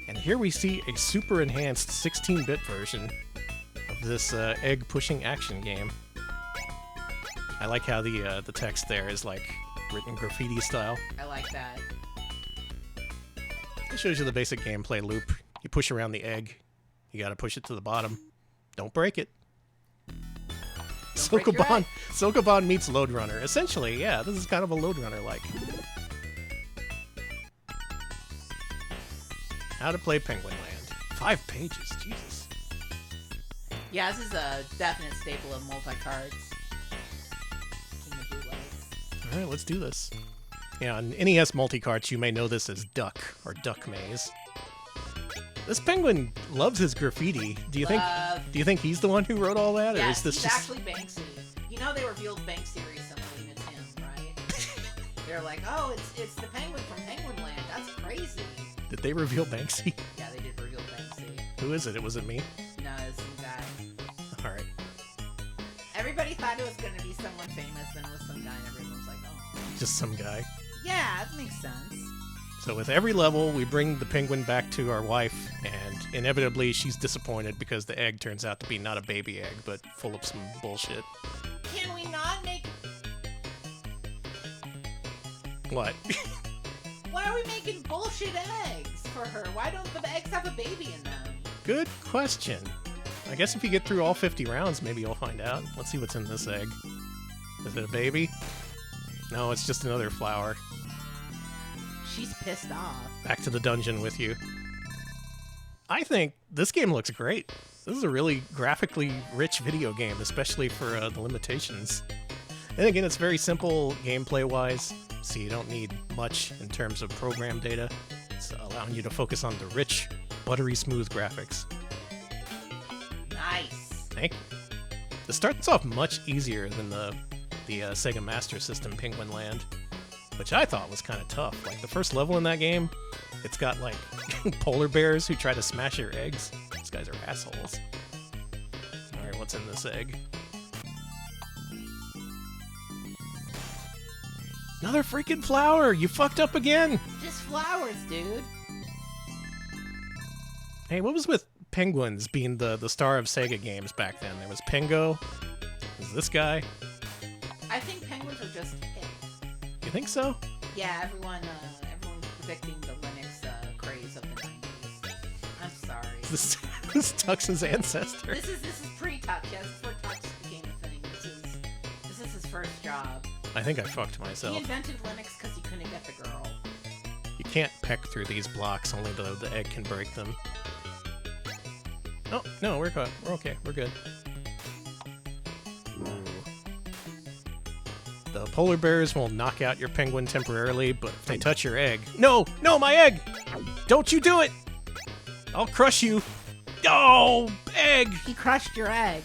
And here we see a super enhanced 16-bit version of this egg-pushing action game. I like how the text there is like written graffiti style. I like that. It shows you the basic gameplay loop. You push around the egg. You gotta push it to the bottom. Don't break it. Sokoban meets Load Runner. Essentially, yeah, this is kind of a Load Runner-like. How to play Penguin Land. 5 pages, Jesus. Yeah, this is a definite staple of multi-cards. King of bootlegs. Alright, let's do this. Yeah, on NES multi-carts, you may know this as Duck, or Duck Maze. This penguin loves his graffiti. Do you think he's the one who wrote all that? Yes, or is this he's just... actually Banksy. You know they revealed Banksy recently, and it's him, right? They're like, oh, it's the penguin from Penguin Land. That's crazy. Did they reveal Banksy? Yeah, they did reveal Banksy. Who is it? It wasn't me? No, it's some guy. Alright. Everybody thought it was going to be someone famous, then it was some guy, and everyone was like, oh. Just some guy. Yeah, that makes sense. So with every level, we bring the penguin back to our wife, and inevitably she's disappointed because the egg turns out to be not a baby egg, but full of some bullshit. Can we not make... What? Why are we making bullshit eggs for her? Why don't the eggs have a baby in them? Good question. I guess if you get through all 50 rounds, maybe you'll find out. Let's see what's in this egg. Is it a baby? No, it's just another flower. She's pissed off. Back to the dungeon with you. I think this game looks great. This is a really graphically rich video game, especially for the limitations. And again, it's very simple gameplay-wise, so you don't need much in terms of program data. It's allowing you to focus on the rich, buttery smooth graphics. Nice. Thank you. This starts off much easier than the Sega Master System Penguin Land, which I thought was kind of tough. Like, the first level in that game, it's got, like, polar bears who try to smash your eggs. These guys are assholes. Alright, what's in this egg? Another freaking flower! You fucked up again! Just flowers, dude. Hey, what was with penguins being the star of Sega games back then? There was Pengo. There's this guy. I think penguins are just hip. You think so? Yeah, everyone's predicting the Linux craze of the 90s. I'm sorry. This Tux's ancestor. This is pre-Tux. Yes, before Tux became a thing. This is his first job. I think I fucked myself. He invented Linux because he couldn't get the girl. You can't peck through these blocks, only the egg can break them. Oh, no, we're okay. We're good. Ooh. The polar bears will knock out your penguin temporarily, but if they touch your egg... No! No, my egg! Don't you do it! I'll crush you! Oh, egg! He crushed your egg.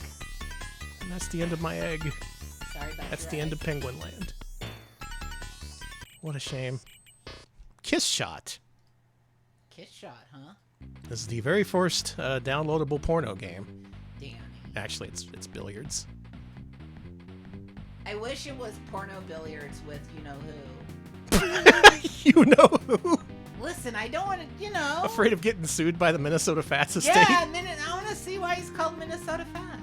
And that's the end of my egg. Sorry about That's your the egg. end of Penguin Land. What a shame. Kiss Shot. Kiss shot, huh? This is the very first downloadable porno game. Danny. Actually, it's billiards. I wish it was porno billiards with you-know-who. You know who? Listen, I don't want to, Afraid of getting sued by the Minnesota Fats estate? Yeah, I want to see why he's called Minnesota Fats.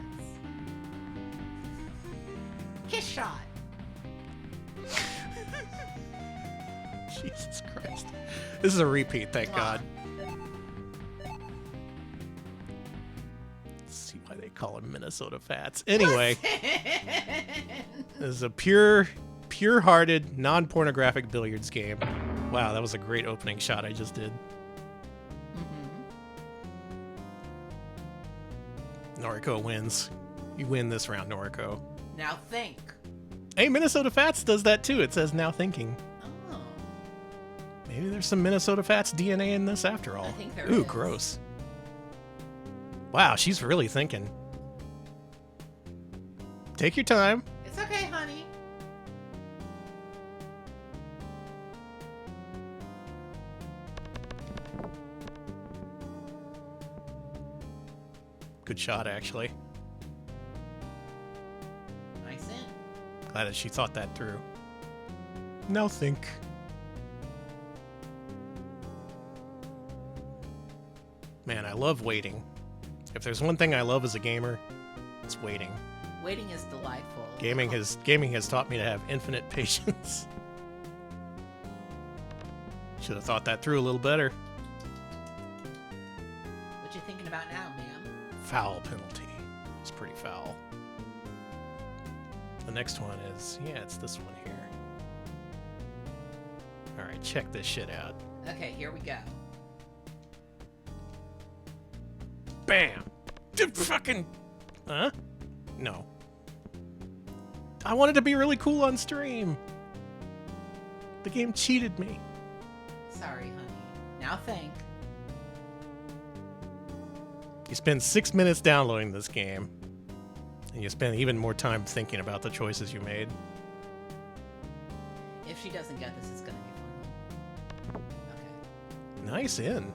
Kiss shot. Jesus Christ. This is a repeat, thank God. Let's see why they call him Minnesota Fats. Anyway, this is a pure-hearted, non-pornographic billiards game. Wow, that was a great opening shot I just did. Noriko wins. You win this round, Noriko. Now think. Hey, Minnesota Fats does that too. It says now thinking. Oh. Maybe there's some Minnesota Fats DNA in this after all. I think there Ooh, is. gross. Wow, she's really thinking. Take your time. It's okay, honey. Good shot, actually. Nice in. Glad that she thought that through. Now think. Man, I love waiting. If there's one thing I love as a gamer, it's waiting. Waiting is delightful. Gaming has taught me to have infinite patience. Should have thought that through a little better. What you thinking about now, ma'am? Foul penalty. It's pretty foul. The next one is, yeah, it's this one here. Alright, check this shit out. Okay, here we go. Bam! Fucking... Huh? No. I wanted to be really cool on stream. The game cheated me. Sorry, honey. Now think. You spend 6 minutes downloading this game, and you spend even more time thinking about the choices you made. If she doesn't get this, it's gonna be funny. Okay. Nice in.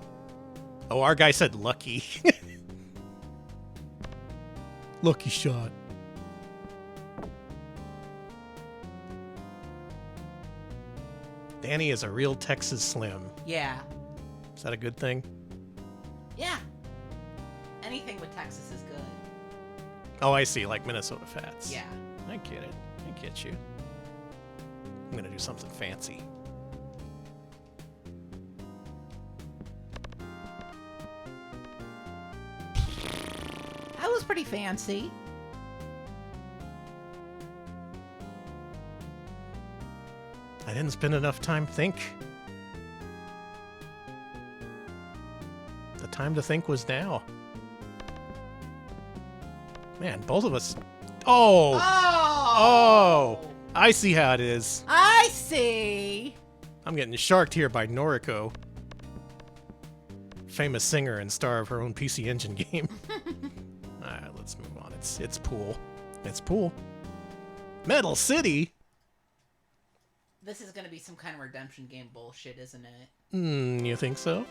Oh, our guy said lucky. Lucky shot. Danny is a real Texas Slim. Yeah. Is that a good thing? Yeah. Anything with Texas is good. Oh, I see, like Minnesota Fats. Yeah. I get it. I get you. I'm gonna do something fancy. That was pretty fancy. I didn't spend enough time think. The time to think was now. Man, both of us... Oh! Oh! I see how it is. I see. I'm getting sharked here by Noriko. Famous singer and star of her own PC Engine game. Alright, let's move on. It's Pool. It's Pool. Metal City? This is gonna be some kind of redemption game bullshit, isn't it? You think so?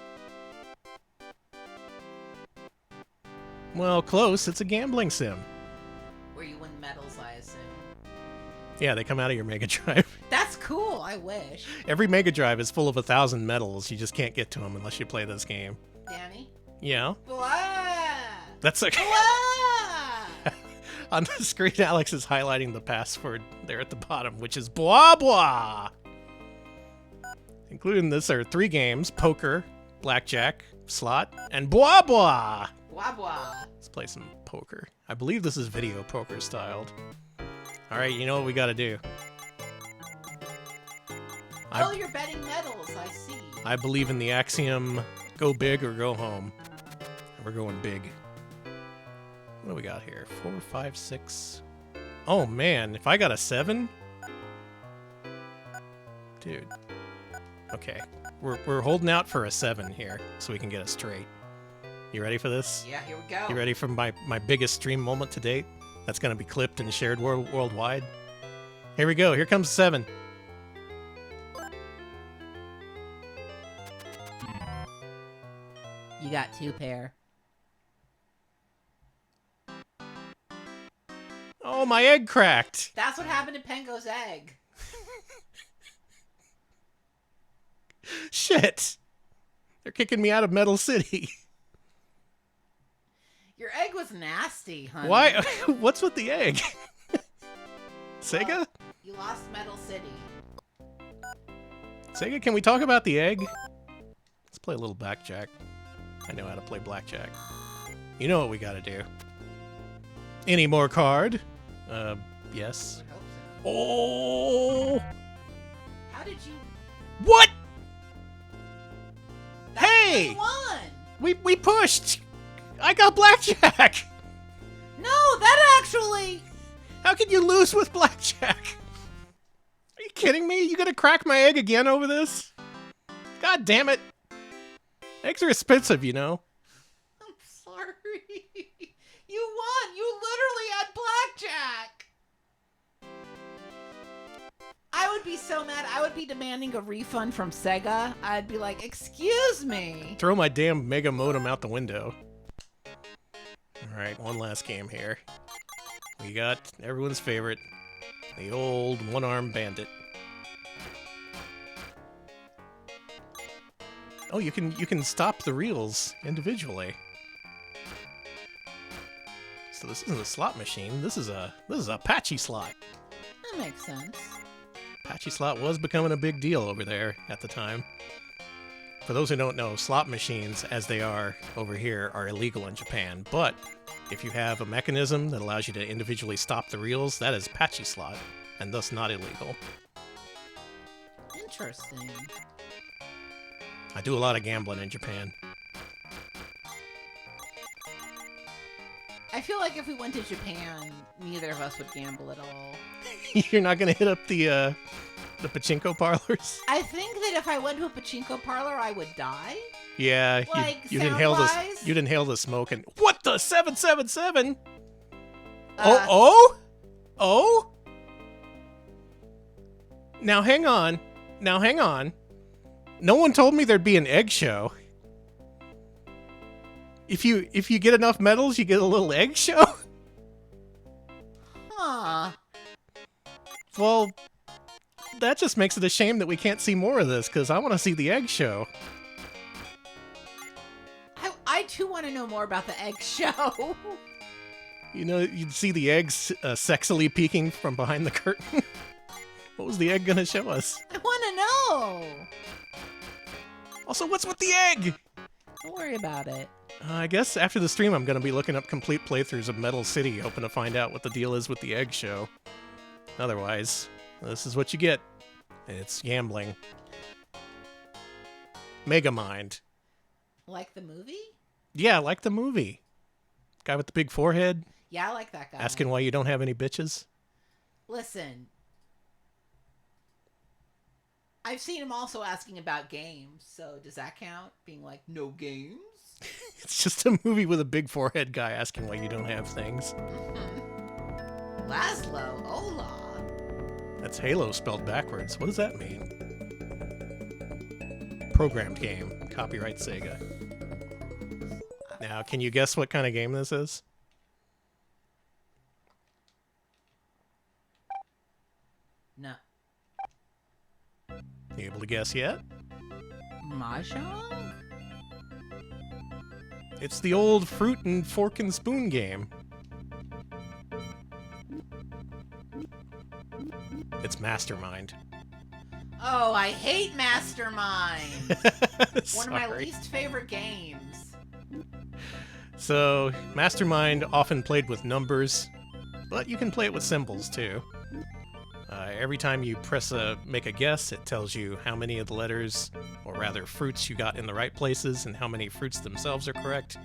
Well, close. It's a gambling sim. Where you win medals, I assume. Yeah, they come out of your Mega Drive. That's cool. I wish. Every Mega Drive is full of 1,000 medals. You just can't get to them unless you play this game. Danny? Yeah? Blah! That's okay. Blah! On the screen, Alex is highlighting the password there at the bottom, which is blah blah. Including this are 3 games: poker, blackjack, slot, and blah blah. Blah blah. Let's play some poker. I believe this is video poker styled. All right, you know what we got to do. Oh, you're betting medals. I see. I believe in the axiom: go big or go home. And we're going big. What do we got here? 4, 5, 6. Oh man, if I got a 7, dude. Okay, we're holding out for a 7 here, so we can get a straight. You ready for this? Yeah, here we go. You ready for my biggest stream moment to date? That's gonna be clipped and shared worldwide. Here we go. Here comes 7. You got 2 pair. Oh, my egg cracked. That's what happened to Pengo's egg. Shit. They're kicking me out of Metal City. Your egg was nasty, honey. Why? What's with the egg? Sega? Well, you lost Metal City. Sega, can we talk about the egg? Let's play a little blackjack. I know how to play blackjack. You know what we gotta do. Any more card? Yes. I hope so. Oh! How did you... What? That's Hey! what you won! We pushed! I got blackjack! No, that actually... How can you lose with blackjack? kidding me? You gonna crack my egg again over this? God damn it. Eggs are expensive, you know. I'm sorry. You won. You literally had blackjack. I would be so mad. I would be demanding a refund from Sega. I'd be like, excuse me. Throw my damn Mega Modem out the window. Alright, one last game here. We got everyone's favorite, the old one-armed bandit. Oh, you can stop the reels individually. So this isn't a slot machine. This is a patchy slot. That makes sense. Patchy slot was becoming a big deal over there at the time. For those who don't know, slot machines, as they are over here, are illegal in Japan. But if you have a mechanism that allows you to individually stop the reels, that is patchy slot, and thus not illegal. Interesting. I do a lot of gambling in Japan. I feel like if we went to Japan, neither of us would gamble at all. You're not gonna hit up the pachinko parlors? I think that if I went to a pachinko parlor, I would die. Yeah, Like, you'd inhale sound-wise? you'd inhale the smoke and what the 777? Uh, Oh? Now hang on. No one told me there'd be an egg show. If you get enough medals, you get a little egg show? Huh. Well, that just makes it a shame that we can't see more of this, because I want to see the egg show. I too want to know more about the egg show. You know, you'd see the eggs sexily peeking from behind the curtain. What was the egg gonna show us? I want to know. Also, what's with the egg? Don't worry about it. I guess after the stream I'm gonna be looking up complete playthroughs of Metal City, hoping to find out what the deal is with the egg show. Otherwise, this is what you get. It's gambling. Megamind. Like the movie? Yeah, like the movie. Guy with the big forehead, Yeah, I like that guy. asking why you don't have any bitches. Listen. I've seen him also asking about games, so does that count? Being like, no games? It's just a movie with a big forehead guy asking why you don't have things. Laszlo, hola. That's Halo spelled backwards. What does that mean? Programmed game. Copyright Sega. Now, can you guess what kind of game this is? No. You able to guess yet? Mahjong? It's the old fruit and fork and spoon game. It's Mastermind. Oh, I hate Mastermind. One of my Sorry. least favorite games. So, Mastermind often played with numbers, but you can play it with symbols too. Every time you make a guess, it tells you how many of the letters, or rather fruits, you got in the right places and how many fruits themselves are correct.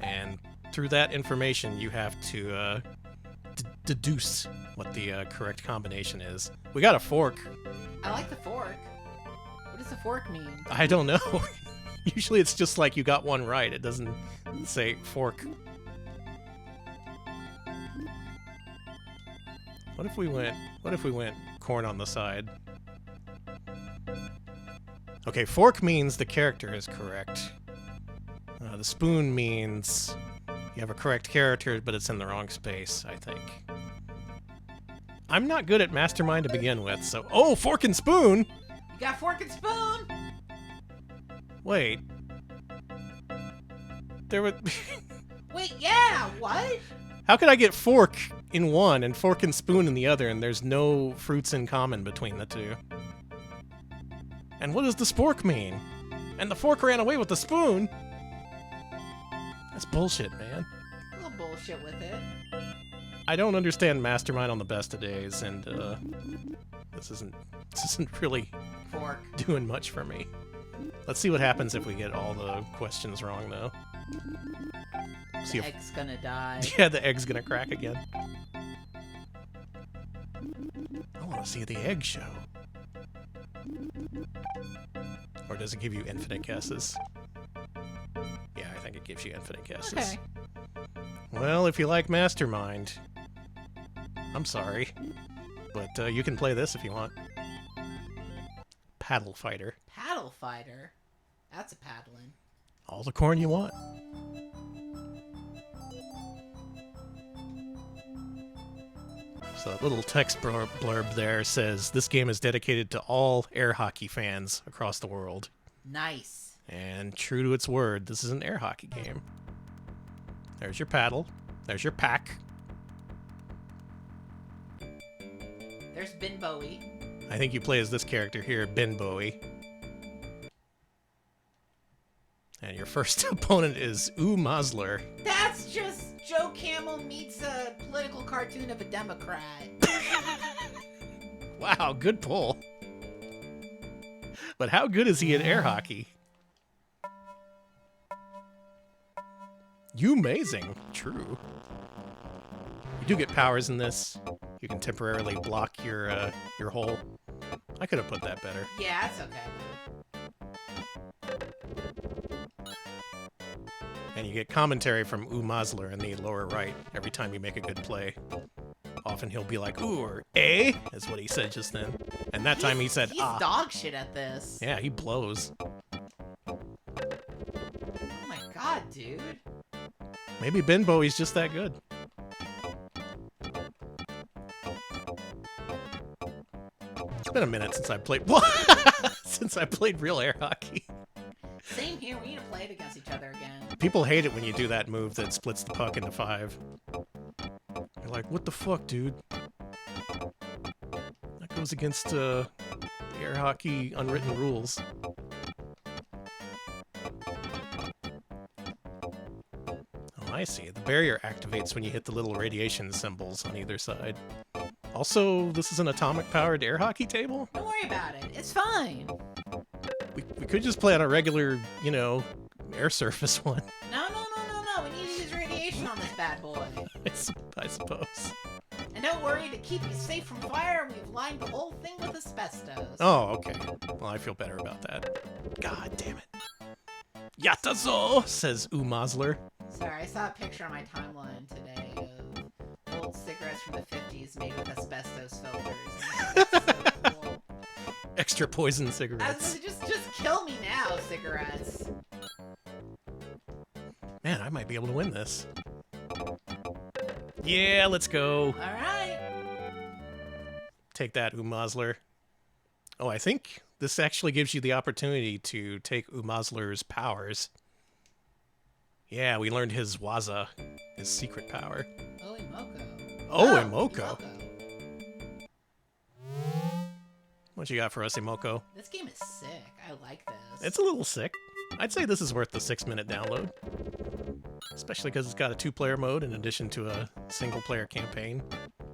And through that information, you have to deduce what the correct combination is. We got a fork. I like the fork. What does the fork mean? I don't know. Usually it's just like you got one right. It doesn't say fork. What if we went corn on the side? Okay, fork means the character is correct. The spoon means you have a correct character, but it's in the wrong space, I think. I'm not good at Mastermind to begin with, so... Oh, fork and spoon! You got fork and spoon? Wait. There were... Wait, yeah, what? How could I get fork in one and fork and spoon in the other, and there's no fruits in common between the two? And what does the spork mean? And the fork ran away with the spoon? That's bullshit, man. A little bullshit with it. I don't understand Mastermind on the best of days, and this isn't really Fork. doing much for me. Let's see what happens if we get all the questions wrong, though. See The egg's gonna die. Yeah, the egg's gonna crack again. Oh, want to see the egg show. Or does it give you infinite guesses? Yeah, I think it gives you infinite guesses. Okay. Well, if you like Mastermind, I'm sorry, but you can play this if you want. Paddle Fighter. Paddle fighter. That's a paddling. All the corn you want. So that little text blurb there says, this game is dedicated to all air hockey fans across the world. Nice. And true to its word, this is an air hockey game. There's your paddle. There's your pack. There's Ben Bowie. I think you play as this character here, Ben Bowie. And your first opponent is Masler. That's just Joe Camel meets a political cartoon of a Democrat. Wow, good pull. But how good is he at air hockey? You amazing. True. You do get powers in this. You can temporarily block your hole. I could have put that better. Yeah, that's okay. And you get commentary from Masler in the lower right every time you make a good play. Often he'll be like, ooh, or eh, is what he said just then. And that time he said, he's dog shit at this. Yeah, he blows. Oh my god, dude. Maybe Ben Bowie's just that good. It's been a minute since I played since I played real air hockey. Same here. We need to play it against each other again. People hate it when you do that move that splits the puck into 5. You're like, what the fuck, dude? That goes against the air hockey unwritten rules. Oh, I see. The barrier activates when you hit the little radiation symbols on either side. Also, this is an atomic-powered air hockey table? Don't worry about it. It's fine. We could just play on a regular, you know, air surface one. No. We need to use radiation on this bad boy. I suppose. And don't worry, to keep you safe from fire, we've lined the whole thing with asbestos. Oh, okay. Well, I feel better about that. God damn it. Yatazo, says Masler. Sorry, I saw a picture on my timeline today of old cigarettes from the 50s made with asbestos filters. And it's so cool. Extra poison cigarettes. Just kill me now, cigarettes. Man, I might be able to win this. Yeah, let's go. All right. Take that, Masler. Oh, I think this actually gives you the opportunity to take Masler's powers. Yeah, we learned his Waza, his secret power. Oh, Imoko. Oh, Imoko. What you got for us, Imoko? This game is sick. I like this. It's a little sick. I'd say this is worth the 6-minute download. Especially because it's got a 2-player mode in addition to a single-player campaign.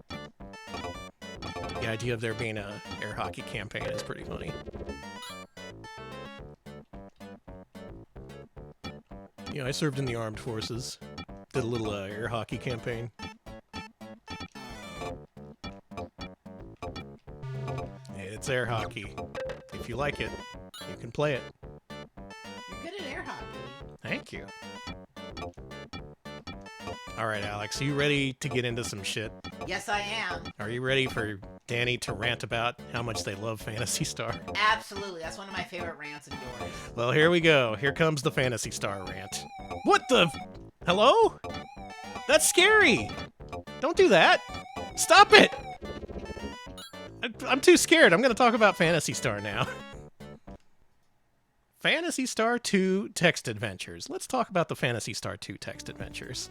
The idea of there being a air hockey campaign is pretty funny. Yeah, I served in the armed forces. Did a little air hockey campaign. It's air hockey. If you like it, you can play it. You're good at air hockey. Thank you. Alright, Alex, are you ready to get into some shit? Yes, I am. Are you ready for Danny to rant about how much they love Phantasy Star? Absolutely. That's one of my favorite rants of yours. Well, here we go. Here comes the Phantasy Star rant. What the... Hello? That's scary! Don't do that! Stop it! I'm too scared. I'm going to talk about Phantasy Star now. Phantasy Star 2 Text Adventures. Let's talk about the Phantasy Star 2 Text Adventures.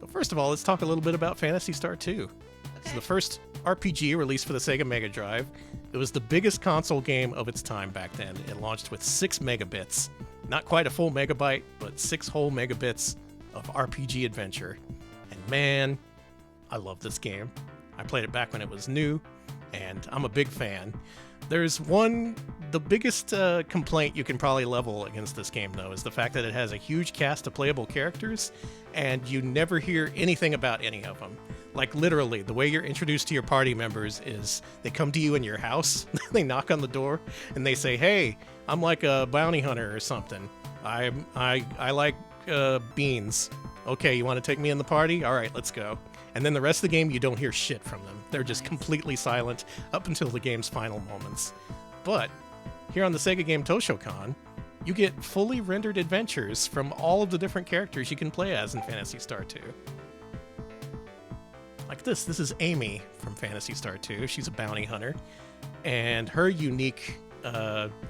But first of all, let's talk a little bit about Phantasy Star 2. It's the first RPG released for the Sega Mega Drive. It was the biggest console game of its time back then. It launched with 6 megabits. Not quite a full megabyte, but 6 whole megabits of RPG adventure. And man, I love this game. I played it back when it was new, and I'm a big fan. The biggest complaint you can probably level against this game, though, is the fact that it has a huge cast of playable characters, and you never hear anything about any of them. Like, literally, the way you're introduced to your party members is they come to you in your house, they knock on the door, and they say, hey, I'm like a bounty hunter or something. I like beans. Okay, you want to take me in the party? All right, let's go. And then the rest of the game, you don't hear shit from them. They're just completely silent up until the game's final moments. But here on the Sega game Toshokan, you get fully rendered adventures from all of the different characters you can play as in Phantasy Star 2. Like this is Amy from Phantasy Star 2. She's a bounty hunter. And her unique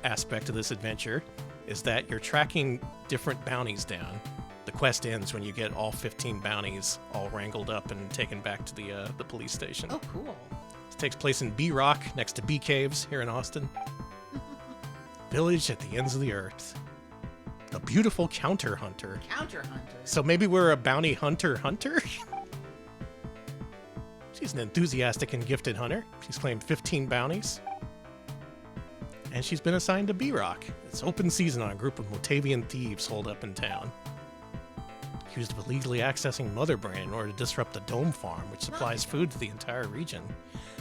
aspect of this adventure is that you're tracking different bounties down. The quest ends when you get all 15 bounties all wrangled up and taken back to the police station. Oh, cool. It takes place in B Rock, next to B Caves here in Austin. Village at the ends of the earth. A beautiful counter hunter. Counter hunter. So maybe we're a bounty hunter? She's an enthusiastic and gifted hunter. She's claimed 15 bounties. And she's been assigned to B Rock. It's open season on a group of Motavian thieves holed up in town. Accused of illegally accessing Mother Brain in order to disrupt the Dome Farm, which supplies food to the entire region.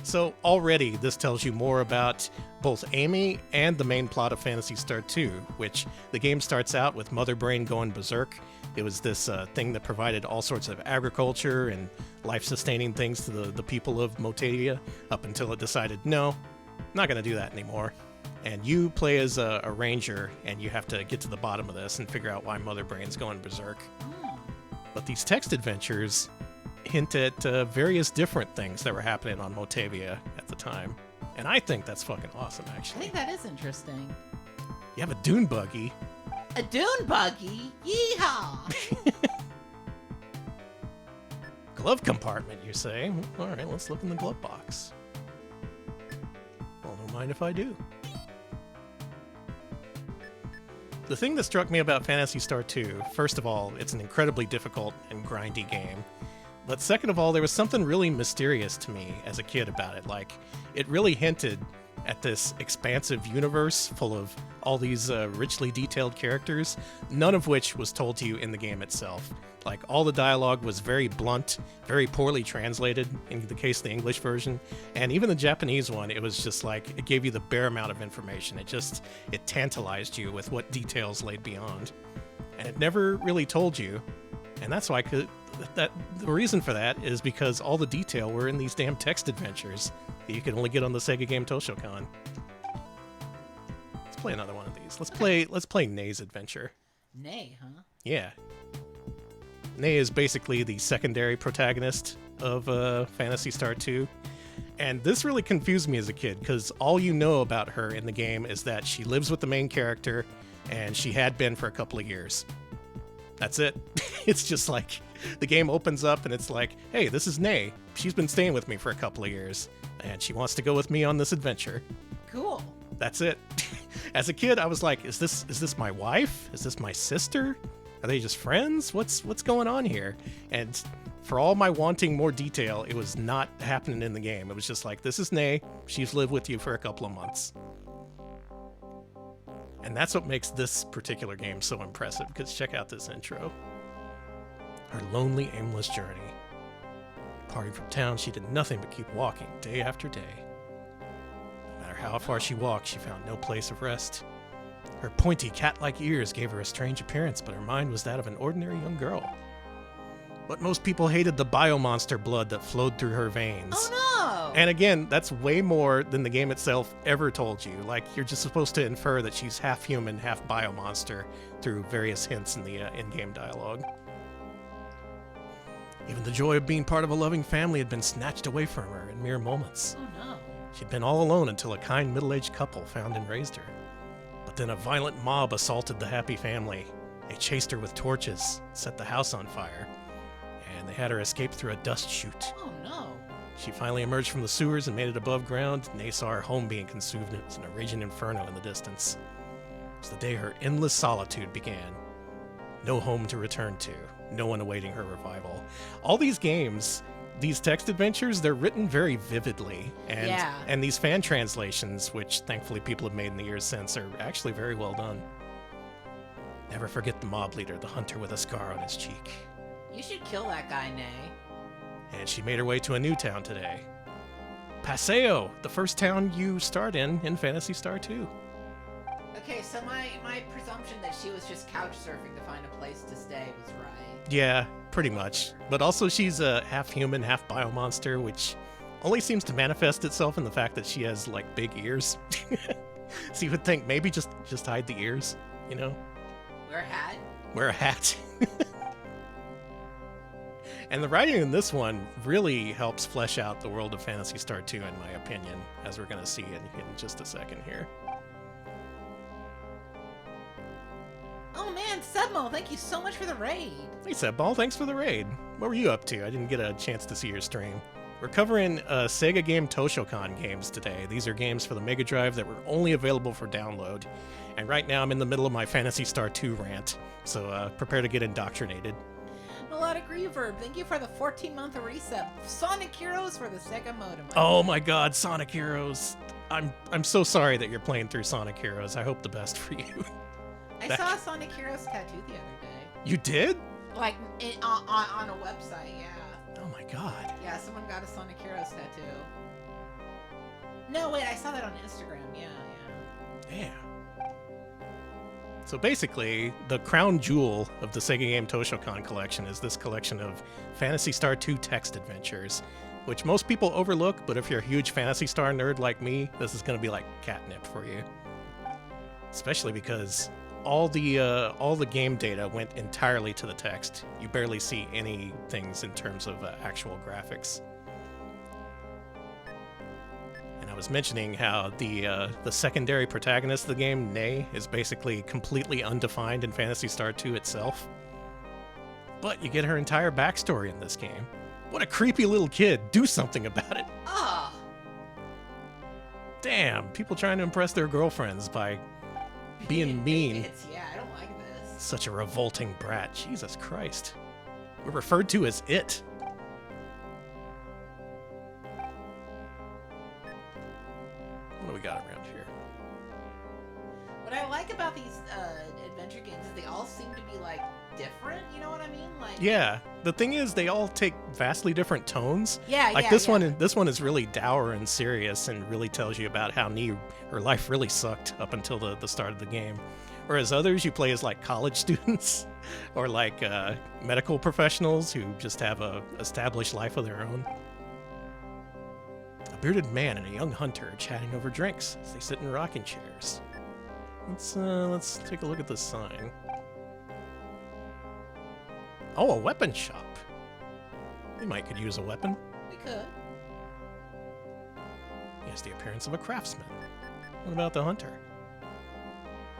So already this tells you more about both Amy and the main plot of Phantasy Star 2, which the game starts out with Mother Brain going berserk. It was this thing that provided all sorts of agriculture and life-sustaining things to the people of Motavia up until it decided, no, not going to do that anymore. And you play as a ranger, and you have to get to the bottom of this and figure out why Mother Brain's going berserk. But these text adventures hint at various different things that were happening on Motavia at the time. And I think that's fucking awesome, I actually. think that is interesting. You have a dune buggy. A dune buggy? Yeehaw! Glove compartment, you say? All right, let's look in the glove box. Well, don't mind if I do. The thing that struck me about Phantasy Star 2, first of all, it's an incredibly difficult and grindy game. But second of all, there was something really mysterious to me as a kid about it. Like, it really hinted at this expansive universe full of all these richly detailed characters, none of which was told to you in the game itself. Like, all the dialogue was very blunt, very poorly translated in the case of the English version, and even the Japanese one, it was just like, it gave you the bare amount of information. It tantalized you with what details laid beyond. And it never really told you, and that's why the reason for that is because all the detail were in these damn text adventures that you could only get on the Sega game Toshokan. Let's play another one of these. Let's play Nei's adventure. Nei, huh? Yeah. Nei is basically the secondary protagonist of Phantasy Star 2. And this really confused me as a kid, because all you know about her in the game is that she lives with the main character, and she had been for a couple of years. That's it. It's just like, the game opens up and it's like, hey, this is Nei. She's been staying with me for a couple of years, and she wants to go with me on this adventure. Cool. That's it. As a kid, I was like, is this my wife? Is this my sister? Are they just friends? What's going on here? And for all my wanting more detail, it was not happening in the game. It was just like, this is Nei. She's lived with you for a couple of months. And that's what makes this particular game so impressive, because check out this intro. Her lonely, aimless journey. Departing from town, she did nothing but keep walking day after day. No matter how far she walked, she found no place of rest. Her pointy, cat-like ears gave her a strange appearance, but her mind was that of an ordinary young girl. But most people hated the biomonster blood that flowed through her veins. Oh no! And again, that's way more than the game itself ever told you. Like, you're just supposed to infer that she's half human, half biomonster through various hints in the in-game dialogue. Even the joy of being part of a loving family had been snatched away from her in mere moments. Oh no. She'd been all alone until a kind middle-aged couple found and raised her. But then a violent mob assaulted the happy family. They chased her with torches, set the house on fire, and they had her escape through a dust chute. Oh no. She finally emerged from the sewers and made it above ground, and they saw her home being consumed in a raging inferno in the distance. It was the day her endless solitude began. No home to return to, no one awaiting her revival. All these games, these text adventures, they're written very vividly. And, Yeah. and these fan translations, which thankfully people have made in the years since, are actually very well done. Never forget the mob leader, the hunter with a scar on his cheek. You should kill that guy, Nay. And she made her way to a new town today. Paseo, the first town you start in Phantasy Star 2. Okay, so my presumption that she was just couch surfing to find a place to stay was right. Yeah, pretty much. But also she's a half human, half biomonster, which only seems to manifest itself in the fact that she has, like, big ears. So you would think maybe just hide the ears, you know? Wear a hat? Wear a hat. And the writing in this one really helps flesh out the world of Phantasy Star 2, in my opinion, as we're going to see in just a second here. Oh man, Sebmo, thank you so much for the raid. Hey Sebball, thanks for the raid. What were you up to? I didn't get a chance to see your stream. We're covering Sega game Toshokan games today. These are games for the Mega Drive that were only available for download. And right now I'm in the middle of my Phantasy Star 2 rant, so prepare to get indoctrinated. Melodic Reverb, thank you for the 14-month reset. Sonic Heroes for the Sega Modem. Oh my god, Sonic Heroes. I'm so sorry that you're playing through Sonic Heroes. I hope the best for you. I saw a Sonic Heroes tattoo the other day. You did? Like, on a website, yeah. Oh my god. Yeah, someone got a Sonic Heroes tattoo. No, wait, I saw that on Instagram, yeah. Damn. So basically, the crown jewel of the Sega Game Toshokan collection is this collection of Phantasy Star 2 text adventures, which most people overlook, but if you're a huge Phantasy Star nerd like me, this is going to be like catnip for you. Especially because all the game data went entirely to the text. You barely see any things in terms of actual graphics. And I was mentioning how the secondary protagonist of the game, Nay, is basically completely undefined in Phantasy Star 2 itself. But you get her entire backstory in this game. What a creepy little kid. Do something about it. Oh. Damn, people trying to impress their girlfriends by being mean. Yeah, I don't like this. Such a revolting brat. Jesus Christ. We're referred to as it. What do we got around here? What I like about these adventure games is they all seem to be, like, different, you know what I mean? Like, Yeah, the thing is they all take vastly different tones. Yeah, Like yeah, this yeah. one is really dour and serious and really tells you about how her life really sucked up until the start of the game. Whereas others you play as like college students or like medical professionals who just have a established life of their own. A bearded man and a young hunter are chatting over drinks as they sit in rocking chairs. Let's take a look at this sign. Oh, a weapon shop. They might could use a weapon. We could. He has the appearance of a craftsman. What about the hunter?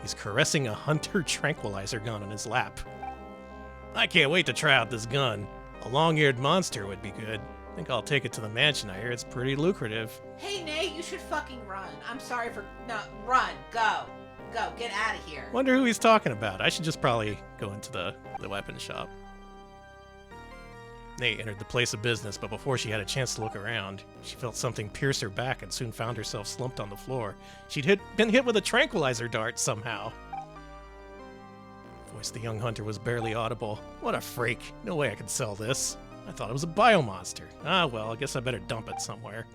He's caressing a hunter tranquilizer gun on his lap. I can't wait to try out this gun. A long-eared monster would be good. I think I'll take it to the mansion. I hear it's pretty lucrative. Hey, Nate, you should fucking run. I'm sorry for... No, run. Go. Go. Get out of here. Wonder who he's talking about. I should just probably go into the weapon shop. Nate entered the place of business, but before she had a chance to look around, she felt something pierce her back and soon found herself slumped on the floor. She'd been hit with a tranquilizer dart somehow. The voice of the young hunter was barely audible. What a freak. No way I could sell this. I thought it was a biomonster. Ah, well, I guess I better dump it somewhere.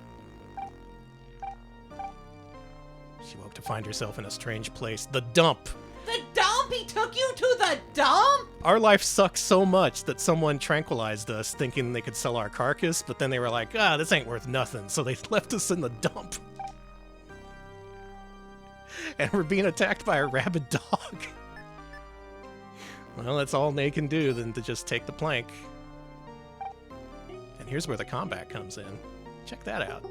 She woke to find herself in a strange place. The dump! The dump? He took you to the dump? Our life sucks so much that someone tranquilized us thinking they could sell our carcass, but then they were like, this ain't worth nothing, so they left us in the dump. And we're being attacked by a rabid dog. Well, that's all they can do than to just take the plank. And here's where the combat comes in. Check that out.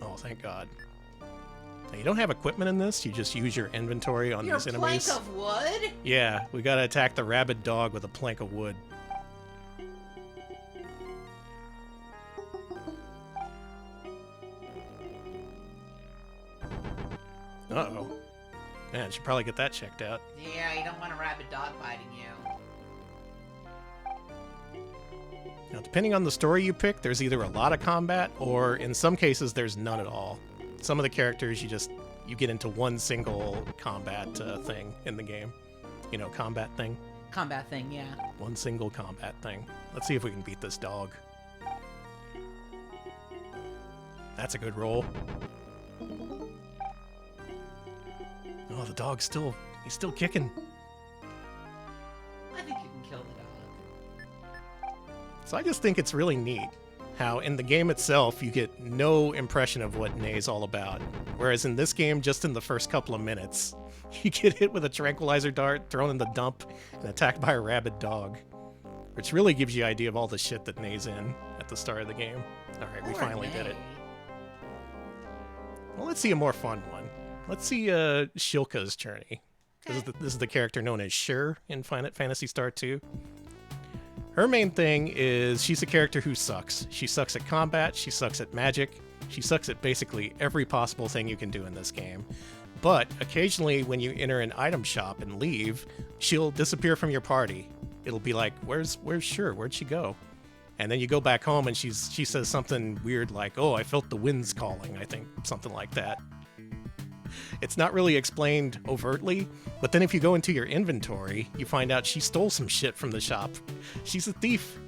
Oh, thank God. Now, you don't have equipment in this, you just use your inventory on these enemies. Your plank of wood? Yeah, we gotta attack the rabid dog with a plank of wood. Uh-oh. Man, I should probably get that checked out. Yeah, you don't want a rabid dog biting you. Now, depending on the story you pick, there's either a lot of combat, or in some cases, there's none at all. Some of the characters, you get into one single combat thing in the game. You know, combat thing. Combat thing, yeah. One single combat thing. Let's see if we can beat this dog. That's a good roll. Oh, the dog's he's still kicking. I think you can kill the dog. So I just think it's really neat how in the game itself you get no impression of what Nay's all about. Whereas in this game, just in the first couple of minutes, you get hit with a tranquilizer dart, thrown in the dump, and attacked by a rabid dog. Which really gives you an idea of all the shit that Nay's in at the start of the game. Alright, we finally did it. Well, let's see a more fun one. Let's see Shilka's journey. Okay. This is the character known as Shur in Phantasy Star 2. Her main thing is she's a character who sucks. She sucks at combat, she sucks at magic, she sucks at basically every possible thing you can do in this game. But occasionally when you enter an item shop and leave, she'll disappear from your party. It'll be like, where's Shur? Where'd she go? And then you go back home and she says something weird like, oh, I felt the winds calling, I think, something like that. It's not really explained overtly, but then if you go into your inventory, you find out she stole some shit from the shop. She's a thief.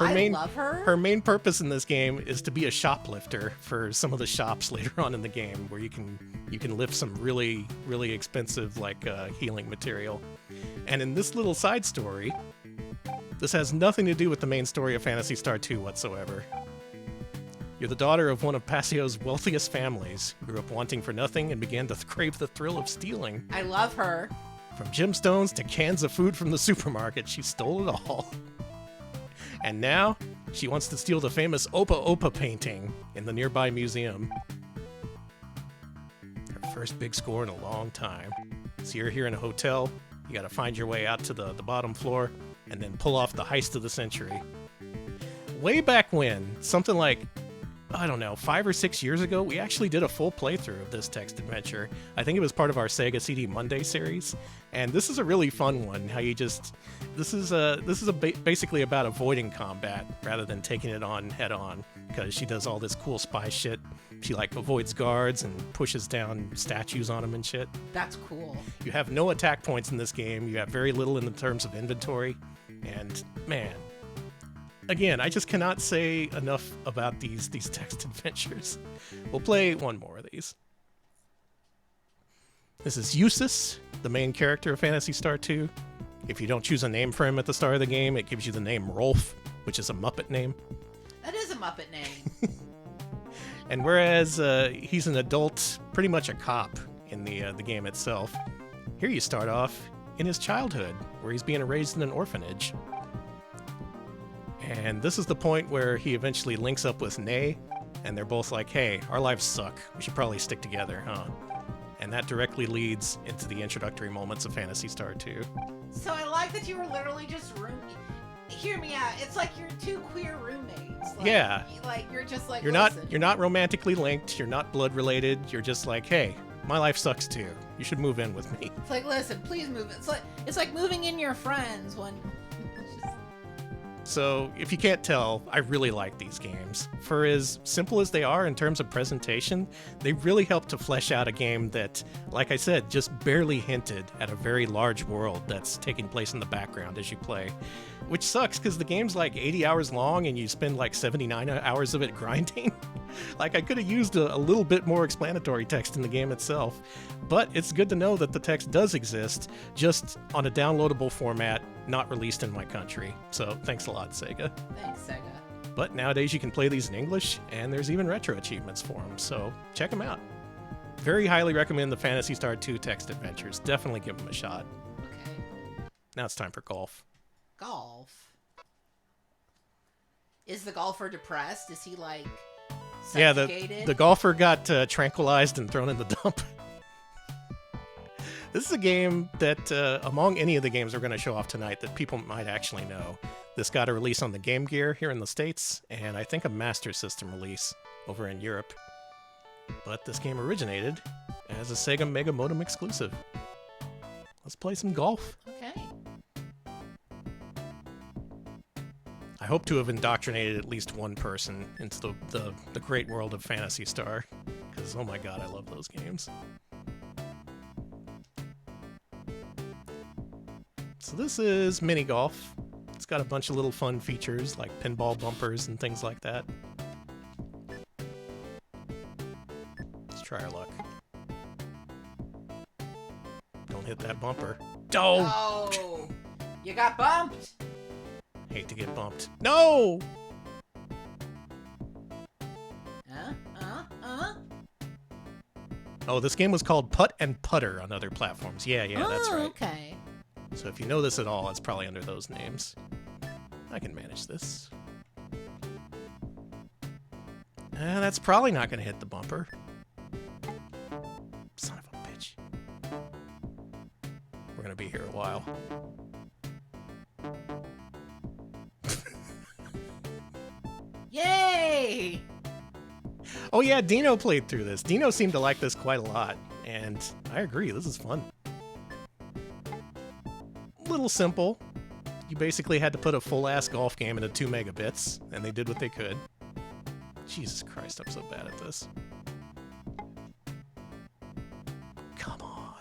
I love her. Her main purpose in this game is to be a shoplifter for some of the shops later on in the game, where you can lift some really, really expensive healing material. And in this little side story, this has nothing to do with the main story of Phantasy Star 2 whatsoever. You're the daughter of one of Passio's wealthiest families, grew up wanting for nothing and began to crave the thrill of stealing. I love her. From gemstones to cans of food from the supermarket, she stole it all. And now, she wants to steal the famous Opa Opa painting in the nearby museum. Her first big score in a long time. So you're here in a hotel, you gotta find your way out to the bottom floor, and then pull off the heist of the century. Way back when, something like, I don't know, 5 or 6 years ago, we actually did a full playthrough of this text adventure. I think it was part of our Sega CD Monday series, and this is a really fun one. How you this is basically about avoiding combat rather than taking it on head on, because she does all this cool spy shit. She avoids guards and pushes down statues on them and shit. That's cool. You have no attack points in this game. You have very little in the terms of inventory, and man. Again, I just cannot say enough about these text adventures. We'll play one more of these. This is Eustace, the main character of Phantasy Star 2. If you don't choose a name for him at the start of the game, it gives you the name Rolf, which is a Muppet name. That is a Muppet name. And whereas he's an adult, pretty much a cop in the game itself, here you start off in his childhood, where he's being raised in an orphanage. And this is the point where he eventually links up with Nay, and they're both like, hey, our lives suck. We should probably stick together, huh? And that directly leads into the introductory moments of Phantasy Star 2. So I like that you were literally just hear me out. It's like you're two queer roommates. Yeah. You're just like, you're not romantically linked, you're not blood related, you're just like, hey, my life sucks too. You should move in with me. It's like, listen, please move in. It's like moving in your friends when... So, if you can't tell, I really like these games. For as simple as they are in terms of presentation, they really help to flesh out a game that, like I said, just barely hinted at a very large world that's taking place in the background as you play. Which sucks, because the game's 80 hours long and you spend 79 hours of it grinding. I could have used a little bit more explanatory text in the game itself. But it's good to know that the text does exist, just on a downloadable format, not released in my country. So thanks a lot, Sega. Thanks, Sega. But nowadays you can play these in English, and there's even retro achievements for them, so check them out. Very highly recommend the Phantasy Star 2 text adventures. Definitely give them a shot. Okay. Now it's time for golf. Golf? Is the golfer depressed? Is he Yeah, subjugated? the golfer got tranquilized and thrown in the dump. This is a game that, among any of the games we're going to show off tonight, that people might actually know. This got a release on the Game Gear here in the States, and I think a Master System release over in Europe. But this game originated as a Sega Mega Modem exclusive. Let's play some golf. Okay. I hope to have indoctrinated at least one person into the great world of Phantasy Star, because oh my god, I love those games. So this is mini golf. It's got a bunch of little fun features like pinball bumpers and things like that. Let's try our luck. Don't hit that bumper. Oh! Oh! You got bumped! Hate to get bumped. No! Oh, this game was called Putt and Putter on other platforms. Yeah, that's right. Okay. So if you know this at all, it's probably under those names. I can manage this. That's probably not going to hit the bumper. Son of a bitch. We're going to be here a while. Yay! Oh yeah, Dino played through this. Dino seemed to like this quite a lot, and I agree, this is fun. A little simple. You basically had to put a full-ass golf game into 2 megabits, and they did what they could. Jesus Christ, I'm so bad at this. Come on.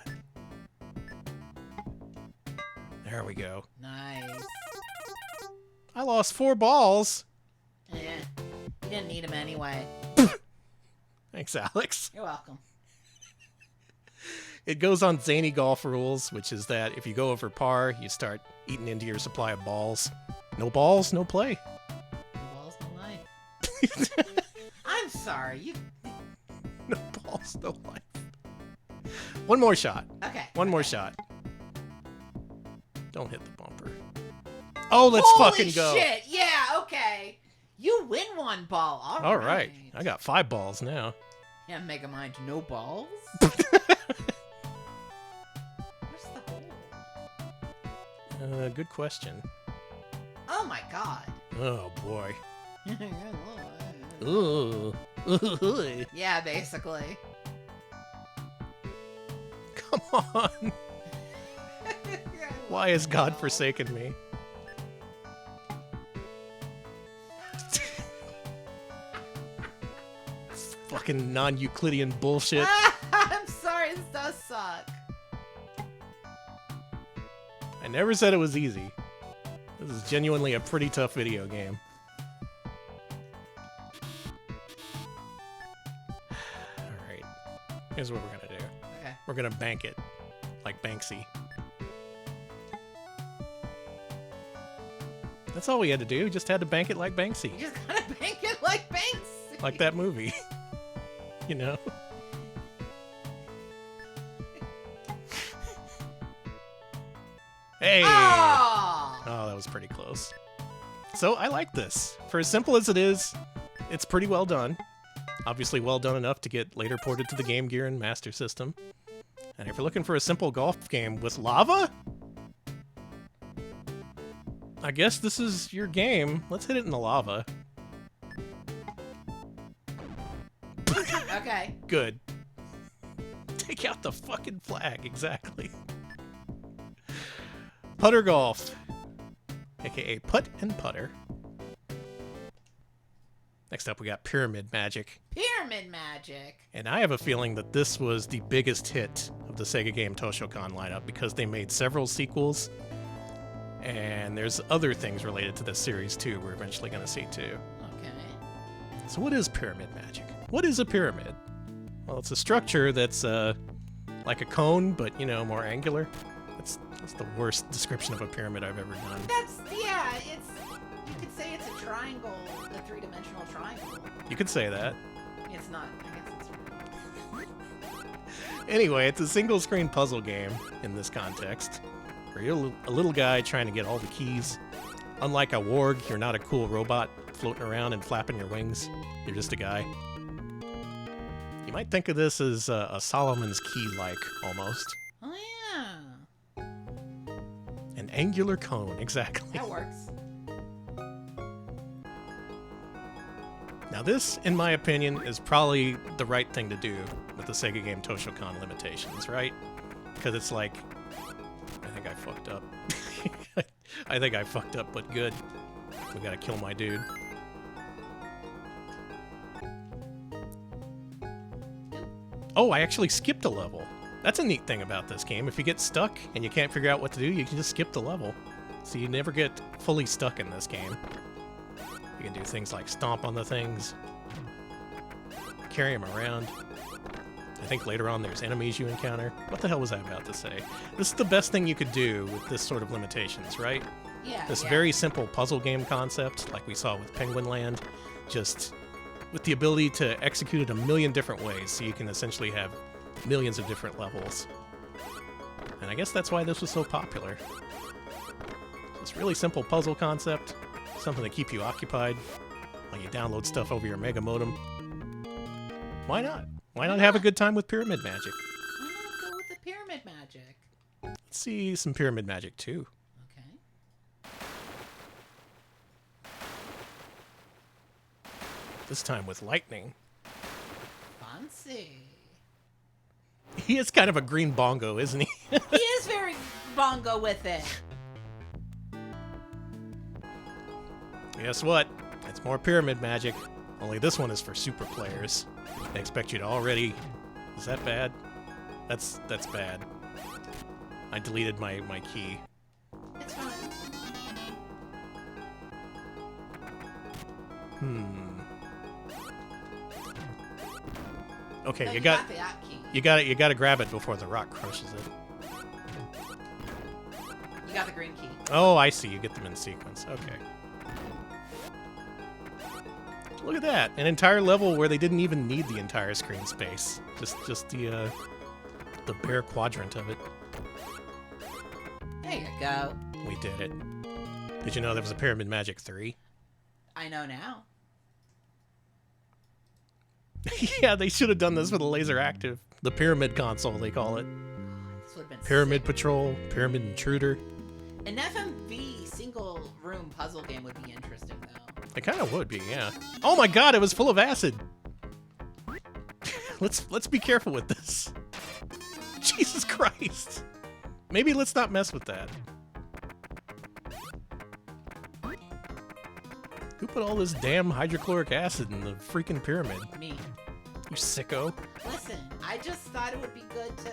There we go. Nice. I lost 4 balls. You didn't need them anyway. Thanks, Alex. You're welcome. It goes on zany golf rules, which is that if you go over par, you start eating into your supply of balls. No balls, no play. No balls, no life. I'm sorry. You. No balls, no life. One more shot. Okay. One more shot. Don't hit the bumper. Oh, let's Holy fucking go. Shit! Yeah. Okay. You win 1 ball. All right. I got 5 balls now. Yeah, Mega Mind, no balls? Where's the hole? Good question. Oh my god. Oh, boy. Ooh. Yeah, basically. Come on. Why has God forsaken me? Fucking non-Euclidean bullshit. I'm sorry, this does suck. I never said it was easy. This is genuinely a pretty tough video game. Alright. Here's what we're gonna do. Okay. We're gonna bank it. Like Banksy. That's all we had to do. Just had to bank it like Banksy. You just gotta bank it like Banks. Like that movie. You know? Hey! Oh, that was pretty close. So I like this. For as simple as it is, it's pretty well done. Obviously well done enough to get later ported to the Game Gear and Master System. And if you're looking for a simple golf game with lava, I guess this is your game. Let's hit it in the lava. Okay. Good. Take out the fucking flag, exactly. Putter golf, aka putt and putter. Next up, we got Pyramid Magic. Pyramid Magic. And I have a feeling that this was the biggest hit of the Sega Game Toshokan lineup because they made several sequels, and there's other things related to this series too we're eventually going to see too. Okay. So what is Pyramid Magic? What is a pyramid? Well, it's a structure that's like a cone, but, you know, more angular. That's the worst description of a pyramid I've ever done. Yeah, you could say it's a triangle, a 3-dimensional triangle. You could say that. It's not, I guess it's... Anyway, it's a single-screen puzzle game in this context, where you're a little guy trying to get all the keys. Unlike a warg, you're not a cool robot floating around and flapping your wings. You're just a guy. You might think of this as a Solomon's Key-like, almost. Oh, yeah. An angular cone, exactly. That works. Now this, in my opinion, is probably the right thing to do with the Sega Game Toshokan limitations, right? Because it's like, I think I fucked up. I think I fucked up, but good. We gotta kill my dude. Oh, I actually skipped a level. That's a neat thing about this game. If you get stuck and you can't figure out what to do, you can just skip the level. So you never get fully stuck in this game. You can do things like stomp on the things, carry them around. I think later on there's enemies you encounter. What the hell was I about to say? This is the best thing you could do with this sort of limitations, right? Yeah. This very simple puzzle game concept, like we saw with Penguin Land, just with the ability to execute it a million different ways, so you can essentially have millions of different levels. And I guess that's why this was so popular. This really simple puzzle concept, something to keep you occupied while you download stuff over your Mega Modem. Why not? Why not have a good time with Pyramid Magic? Why not go with the pyramid magic? Let's see some Pyramid Magic too. Okay. This time with lightning. Fancy. He is kind of a green bongo, isn't he? He is very bongo with it. Guess what? It's more Pyramid Magic. Only this one is for super players. They expect you to already... Is that bad? That's bad. I deleted my key. It's fine. Okay, No, you got the app key. you got to grab it before the rock crushes it. You got the green key. Oh, I see. You get them in sequence. Okay. Look at that. An entire level where they didn't even need the entire screen space. Just the bare quadrant of it. There you go. We did it. Did you know there was a Pyramid Magic 3? I know now. Yeah, they should have done this with a laser active. The Pyramid console, they call it. This would have been Pyramid sick. Patrol, Pyramid Intruder. An FMV single room puzzle game would be interesting though. It kind of would be, yeah. Oh my god, it was full of acid. Let's be careful with this. Jesus Christ. Maybe let's not mess with that. Who put all this damn hydrochloric acid in the freaking pyramid? Me. You sicko. Listen, I just thought it would be good to...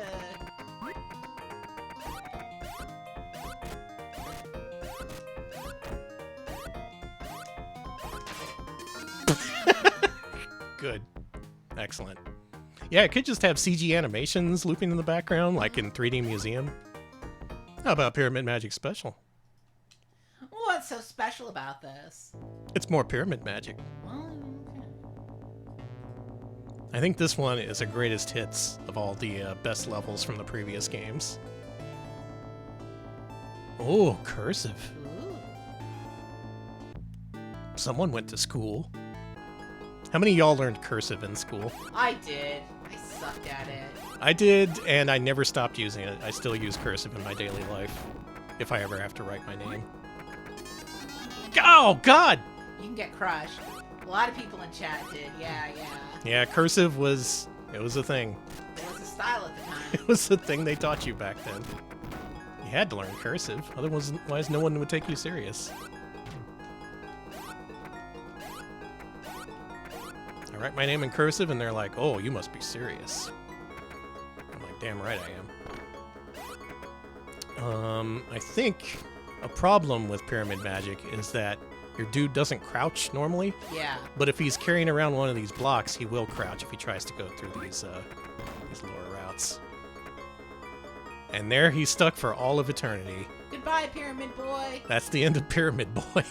Good. Excellent. Yeah, it could just have CG animations looping in the background, like in 3D Museum. How about Pyramid Magic Special? What's so special about this? It's more Pyramid Magic. Well, okay. I think this one is the greatest hits of all the best levels from the previous games. Oh, cursive. Ooh. Someone went to school. How many of y'all learned cursive in school? I did. I sucked at it. I did, and I never stopped using it. I still use cursive in my daily life, if I ever have to write my name. Oh, God! You can get crushed. A lot of people in chat did. Yeah. Yeah, cursive was a thing. It was a style at the time. It was the thing they taught you back then. You had to learn cursive, otherwise no one would take you serious. I write my name in cursive, and they're like, "Oh, you must be serious." I'm like, "Damn right I am." I think a problem with Pyramid Magic is that your dude doesn't crouch normally, Yeah. but if he's carrying around one of these blocks, he will crouch if he tries to go through these lower routes. And there he's stuck for all of eternity. Goodbye, Pyramid Boy. That's the end of Pyramid Boy.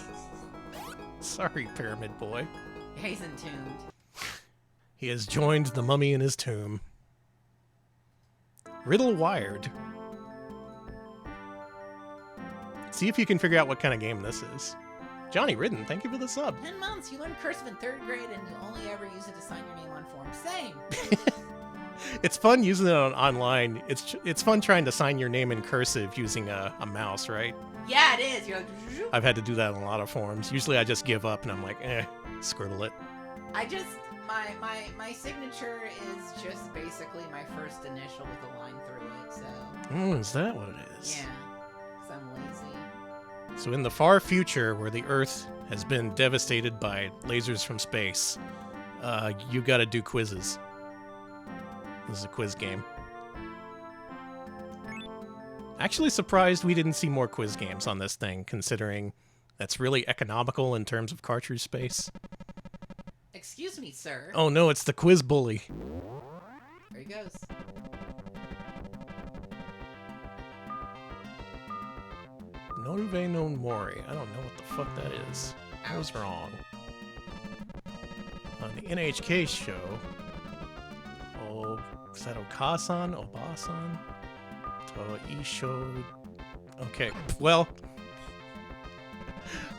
Sorry, Pyramid Boy. He's entombed. He has joined the mummy in his tomb. Riddle Wired. See if you can figure out what kind of game this is. Johnny Ridden, thank you for the sub. 10 months. You learned cursive in 3rd grade, and you only ever use it to sign your name on forms. Same. It's fun using it online. It's fun trying to sign your name in cursive using a mouse, right? Yeah, it is. You're like, I've had to do that in a lot of forms. Usually I just give up and I'm like, scribble it. I just my signature is just basically my first initial with a line through it. So Is that what it is? yeah, 'cause I'm lazy. So in the far future, where the Earth has been devastated by lasers from space, you gotta do quizzes. This is a quiz game. Actually surprised we didn't see more quiz games on this thing, considering that's really economical in terms of cartridge space. Excuse me, sir. Oh no, it's the quiz bully. There he goes. Noruve no Mori. I don't know what the fuck that is. I was wrong. On the NHK show... Oh, is that Okasan? Obasan? Isho... Okay, well...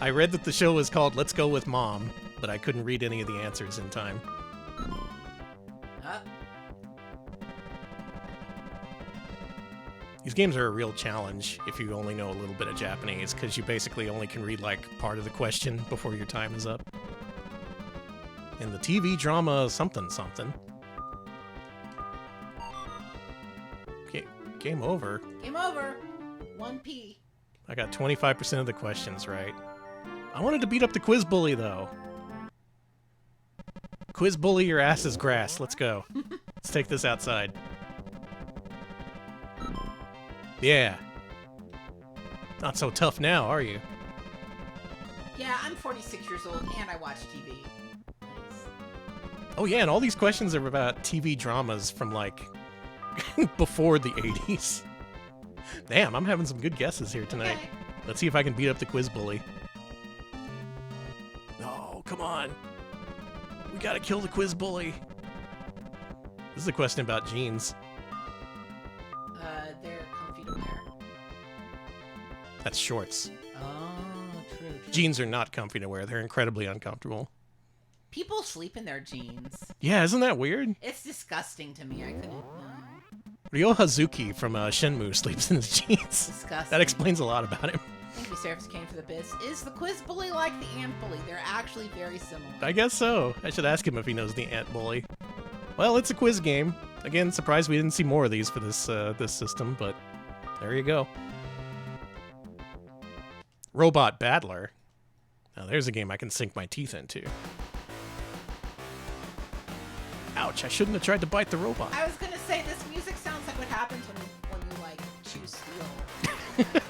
I read that the show was called Let's Go With Mom, but I couldn't read any of the answers in time. These games are a real challenge if you only know a little bit of Japanese, because you basically only can read, like, part of the question before your time is up. In the TV drama something something. Okay, game over. Game over. 1P. I got 25% of the questions right. I wanted to beat up the quiz bully, though. Quiz bully, your ass is grass. Let's go. Let's take this outside. Yeah. Not so tough now, are you? Yeah, I'm 46 years old and I watch TV. Nice. Oh yeah, and all these questions are about TV dramas from, like, before the 80s. Damn, I'm having some good guesses here tonight. Okay. Let's see if I can beat up the quiz bully. No, come on. We gotta kill the quiz bully. This is a question about jeans. They're comfy to wear. That's shorts. Oh, true. Jeans are not comfy to wear. They're incredibly uncomfortable. People sleep in their jeans. Yeah, isn't that weird? It's disgusting to me. I couldn't. Ryo Hazuki from Shenmue sleeps in his jeans. Disgusting. That explains a lot about him. Thank you, Seraphis Kane, for the biz. Is the quiz bully like the ant bully? They're actually very similar. I guess so. I should ask him if he knows the ant bully. Well, it's a quiz game. Again, surprised we didn't see more of these for this this system, but there you go. Robot Battler. Now there's a game I can sink my teeth into. Ouch, I shouldn't have tried to bite the robot. I was gonna say, this music sounds like what happens when you like choose steel.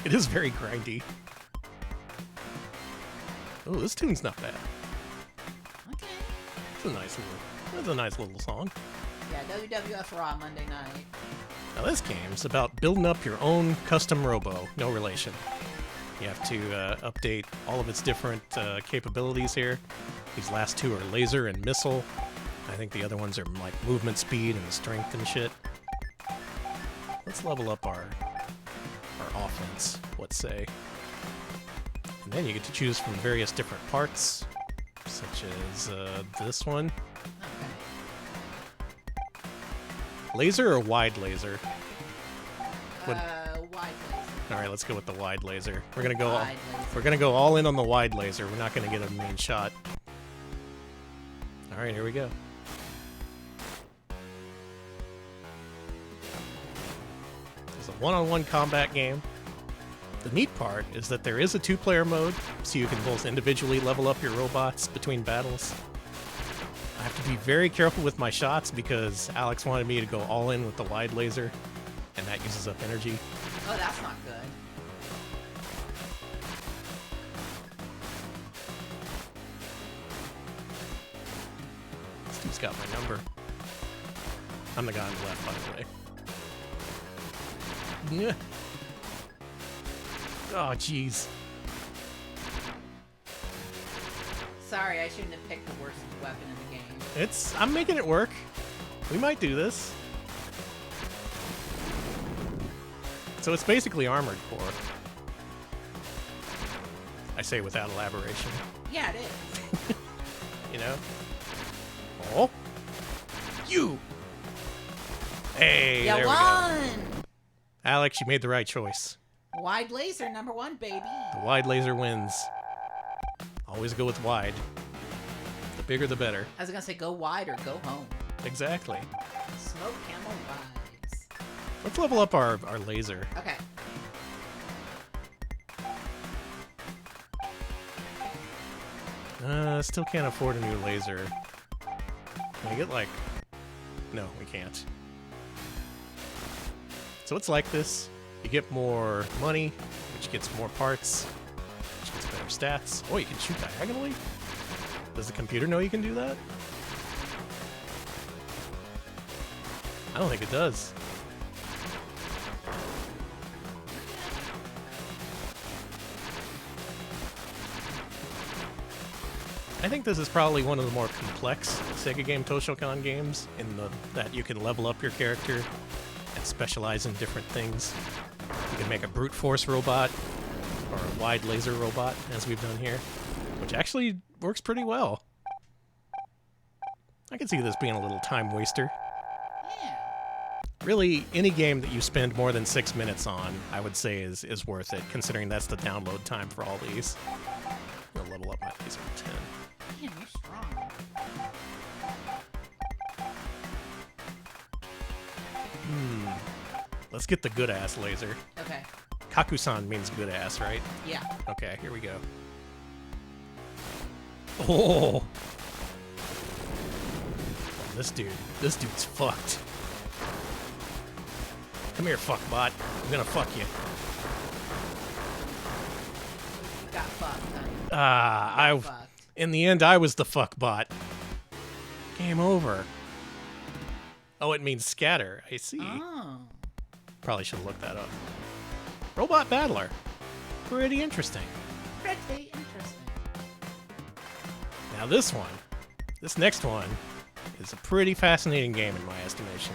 It is very grindy. Oh, this tune's not bad. Okay. It's a nice little song. Yeah, WWF Raw Monday night. Now this game's about building up your own custom robo. No relation. You have to update all of its different capabilities here. These last two are laser and missile. I think the other ones are like movement speed and strength and shit. Let's level up our offense, let's say. And then you get to choose from various different parts, such as this one. Okay. Laser or wide laser? Wide laser. All right, let's go with the wide laser. We're gonna Wide go all in on the wide laser. We're not gonna get a main shot. All right, here we go. It's a one-on-one combat game. The neat part is that there is a two-player mode, so you can both individually level up your robots between battles. I have to be very careful with my shots because Alex wanted me to go all in with the wide laser, and that uses up energy. Oh, that's not good. This dude's got my number. I'm the guy on the left, by the way. Yeah. Oh, jeez. Sorry, I shouldn't have picked the worst weapon in the game. I'm making it work. We might do this. So it's basically Armored Core. I say without elaboration. Yeah, it is. You know? Oh. You! Hey, You there we won! go. Alex, you made the right choice. Wide laser, #1, baby. The wide laser wins. Always go with wide. The bigger the better. I was gonna say go wide or go home. Exactly. Smoke camel vibes. Let's level up our laser. Okay. Still can't afford a new laser. Can I get, like... No, we can't. So it's like this. You get more money, which gets more parts, which gets better stats. Oh, you can shoot diagonally? Does the computer know you can do that? I don't think it does. I think this is probably one of the more complex Sega game Toshokan games in that you can level up your character and specialize in different things. You can make a brute force robot or a wide laser robot, as we've done here, which actually works pretty well. I can see this being a little time waster. Yeah. Really, any game that you spend more than 6 minutes on, I would say is worth it, considering that's the download time for all these. I'm gonna level up my laser to 10. Man, you're strong. Let's get the good-ass laser. Okay. Kaku-san means good-ass, right? Yeah. Okay, here we go. Oh! This dude's fucked. Come here, fuckbot. I'm gonna fuck you. Got fucked, huh? Fucked. In the end, I was the fuckbot. Game over. Oh, it means scatter. I see. Oh. Probably should have looked that up. Robot Battler. Pretty interesting. Pretty interesting. Now this next one, is a pretty fascinating game in my estimation.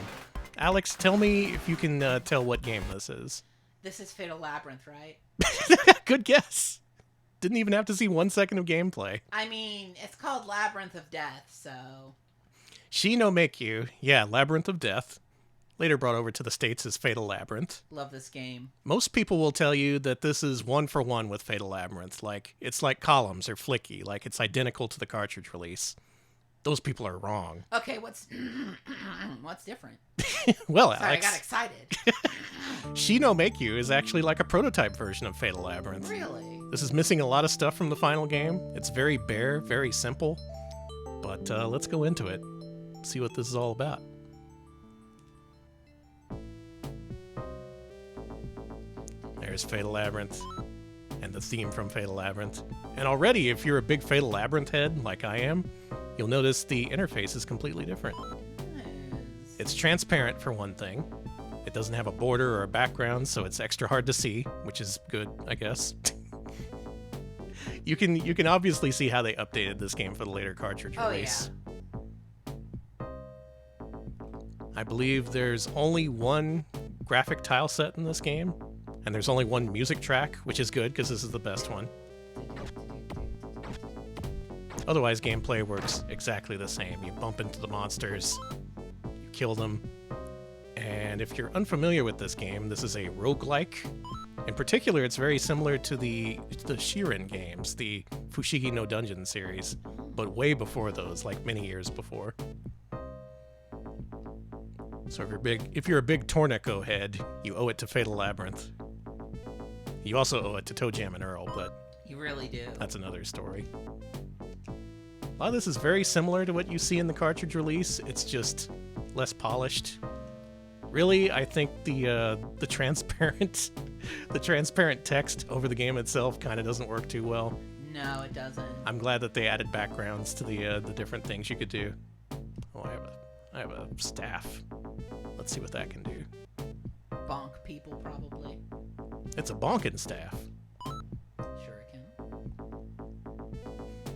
Alex, tell me if you can tell what game this is. This is Fatal Labyrinth, right? Good guess. Didn't even have to see 1 second of gameplay. I mean, it's called Labyrinth of Death, so... Shi no Meikyu, yeah, Labyrinth of Death. Later brought over to the States as Fatal Labyrinth. Love this game. Most people will tell you that this is 1-for-1 with Fatal Labyrinth. Like, it's like Columns or Flicky, like it's identical to the cartridge release. Those people are wrong. Okay, what's different? Well, Sorry, Alex, I got excited. Shi no Meikyu is actually like a prototype version of Fatal Labyrinth. Really? This is missing a lot of stuff from the final game. It's very bare, very simple. But let's go into it. See what this is all about. There's Fatal Labyrinth and the theme from Fatal Labyrinth. And already, if you're a big Fatal Labyrinth head, like I am, you'll notice the interface is completely different. Nice. It's transparent, for one thing. It doesn't have a border or a background, so it's extra hard to see, which is good, I guess. You can obviously see how they updated this game for the later cartridge release. Yeah. I believe there's only one graphic tile set in this game, and there's only one music track, which is good because this is the best one. Otherwise, gameplay works exactly the same. You bump into the monsters, you kill them, and if you're unfamiliar with this game, this is a roguelike. In particular, it's very similar to the Shiren games, the Fushigi no Dungeon series, but way before those, like many years before. So if you're a big Torneko head, you owe it to Fatal Labyrinth. You also owe it to Toe Jam and Earl, but You really do. that's another story. A lot of this is very similar to what you see in the cartridge release. It's just less polished. Really, I think the transparent text over the game itself kind of doesn't work too well. No, it doesn't. I'm glad that they added backgrounds to the different things you could do. Oh, I have a staff. Let's see what that can do. Bonk people, probably. It's a bonking staff. Sure it can.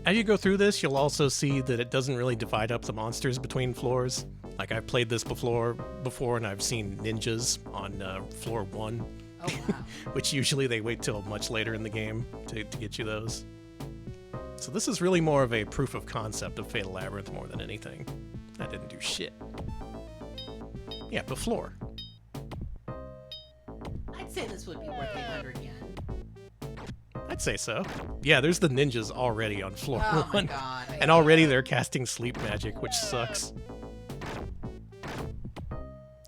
As you go through this, you'll also see that it doesn't really divide up the monsters between floors. Like, I've played this before, and I've seen ninjas on floor 1, Oh, wow. which usually they wait till much later in the game to get you those. So this is really more of a proof of concept of Fatal Labyrinth more than anything. That didn't do shit. Yeah, but floor. I'd say this would be worth 800 yen. I'd say so. Yeah, there's the ninjas already on floor Oh 1. my god. And already they're casting sleep magic, which sucks.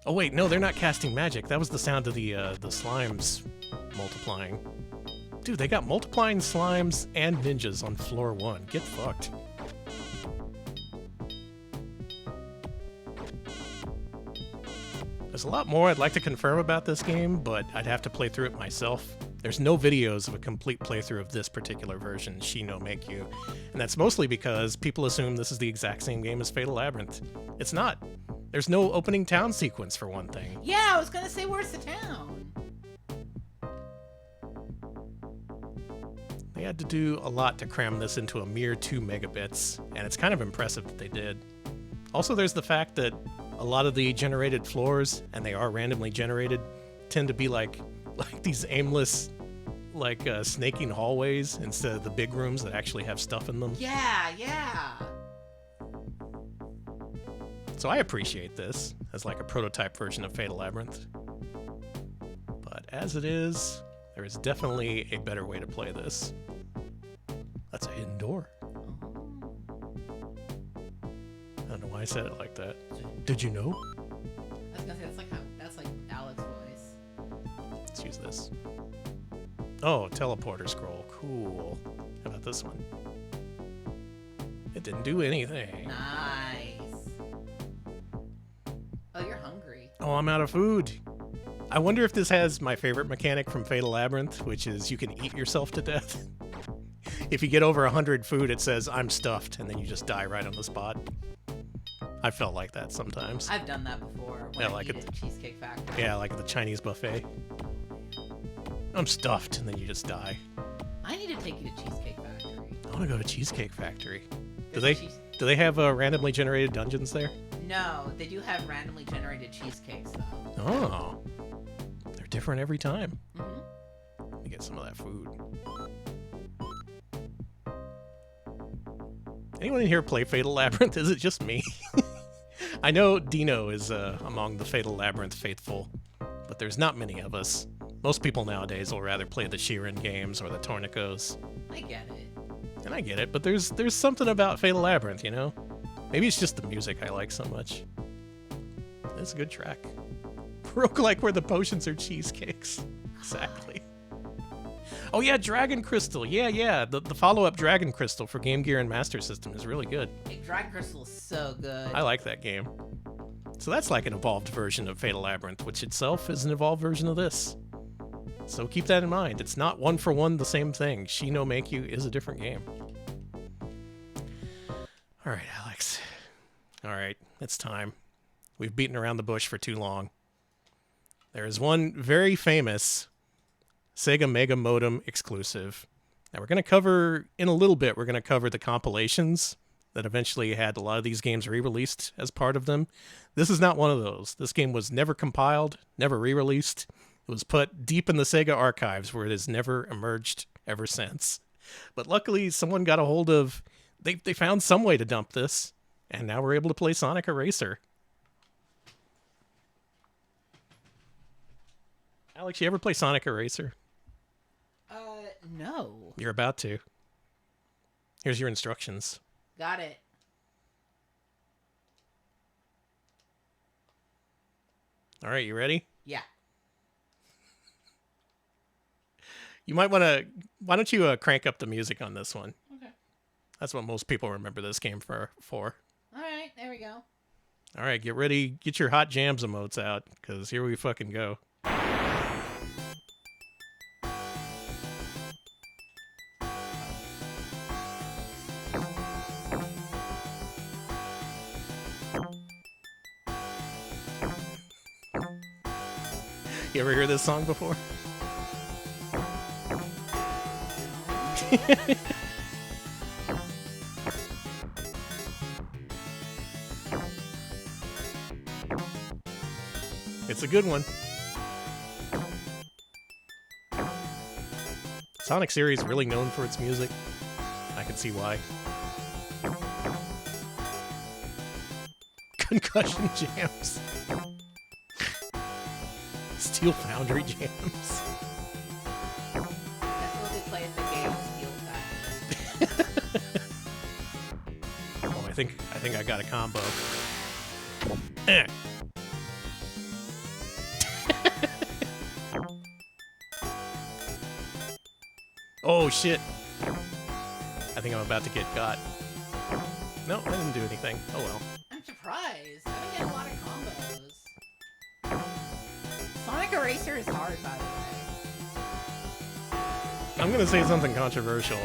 Oh wait, no, they're not casting magic. That was the sound of the slimes multiplying. Dude, they got multiplying slimes and ninjas on floor 1. Get fucked. There's a lot more I'd like to confirm about this game, but I'd have to play through it myself. There's no videos of a complete playthrough of this particular version, Shi no Meikyu, and that's mostly because people assume this is the exact same game as Fatal Labyrinth. It's not. There's no opening town sequence, for one thing. Yeah, I was gonna say, where's the town? They had to do a lot to cram this into a mere 2 megabits, and it's kind of impressive that they did. Also, there's the fact that a lot of the generated floors, and they are randomly generated, tend to be like these aimless, snaking hallways instead of the big rooms that actually have stuff in them. Yeah, yeah. So I appreciate this as like a prototype version of Fatal Labyrinth. But as it is, there is definitely a better way to play this. That's a hidden door. I don't know why I said it like that. Did you know? I was gonna say, that's like Alex's voice. Let's use this. Oh, teleporter scroll. Cool. How about this one? It didn't do anything. Nice. Oh, you're hungry. Oh, I'm out of food. I wonder if this has my favorite mechanic from Fatal Labyrinth, which is you can eat yourself to death. If you get over 100 food, it says, I'm stuffed, and then you just die right on the spot. I felt like that sometimes. I've done that before when Yeah, I like eat at Cheesecake Factory. Yeah, like at the Chinese buffet. I'm stuffed, and then you just die. I need to take you to Cheesecake Factory. I want to go to Cheesecake Factory. Do There's they have randomly generated dungeons there? No, they do have randomly generated cheesecakes, though. Oh. They're different every time. Mm-hmm. Let me get some of that food. Anyone in here play Fatal Labyrinth? Is it just me? I know Dino is among the Fatal Labyrinth faithful, but there's not many of us. Most people nowadays will rather play the Shiren games or the Tornicos. I get it. And I get it, but there's something about Fatal Labyrinth, you know? Maybe it's just the music I like so much. It's a good track. Roguelike where the potions are cheesecakes. Exactly. Oh yeah, Dragon Crystal. Yeah. The follow-up Dragon Crystal for Game Gear and Master System is really good. Hey, Dragon Crystal is so good. I like that game. So that's like an evolved version of Fatal Labyrinth, which itself is an evolved version of this. So keep that in mind. It's not one for one the same thing. Shi no Meikyu is a different game. All right, Alex. All right, it's time. We've beaten around the bush for too long. There is one very famous Sega Mega Modem exclusive. Now we're going to cover, in a little bit, we're going to cover the compilations that eventually had a lot of these games re-released as part of them. This is not one of those. This game was never compiled, never re-released. It was put deep in the Sega archives where it has never emerged ever since. But luckily, someone got a hold of... They found some way to dump this, and now we're able to play Sonic Eraser. Alex, you ever play Sonic Eraser? No. You're about to. Here's your instructions. Got it. All right, you ready? Yeah. You might want to... Why don't you crank up the music on this one? Okay. That's what most people remember this game for. All right, there we go. All right, get ready. Get your hot jams emotes out, because here we fucking go. You ever hear this song before? It's a good one. Sonic series really known for its music. I can see why. Concussion jams. Steel Foundry jams. That's what they play at the game Steel Foundry. Oh, I think I got a combo. Eh. Oh, shit. I think I'm about to get got. No, I didn't do anything. Oh, well. I'm surprised. I've been getting a lot of combos. Sonic Eraser is hard, by the way. I'm gonna say something controversial.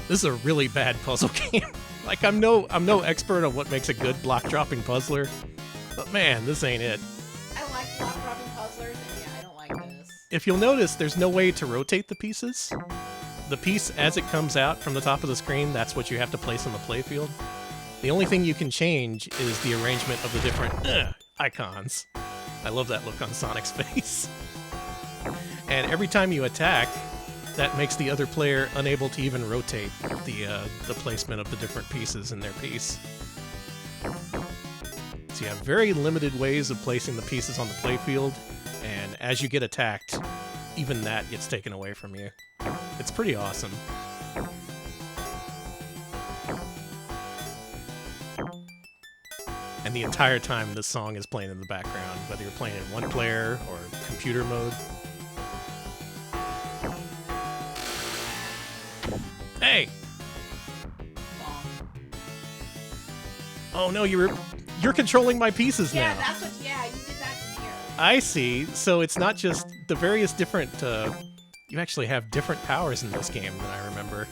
This is a really bad puzzle game. Like, I'm no expert on what makes a good block-dropping puzzler, but man, this ain't it. I like block-dropping puzzlers, and yeah, I don't like this. If you'll notice, there's no way to rotate the pieces. The piece, as it comes out from the top of the screen, that's what you have to place on the playfield. The only thing you can change is the arrangement of the different icons. I love that look on Sonic's face. And every time you attack, that makes the other player unable to even rotate the placement of the different pieces in their piece. So you have very limited ways of placing the pieces on the playfield, and as you get attacked, even that gets taken away from you. It's pretty awesome. And the entire time this song is playing in the background, whether you're playing in one player or computer mode. Hey! Oh no, you're controlling my pieces now. Yeah, that's what. Yeah, you did that to me. I see. So it's not just the various different. You actually have different powers in this game than I remember,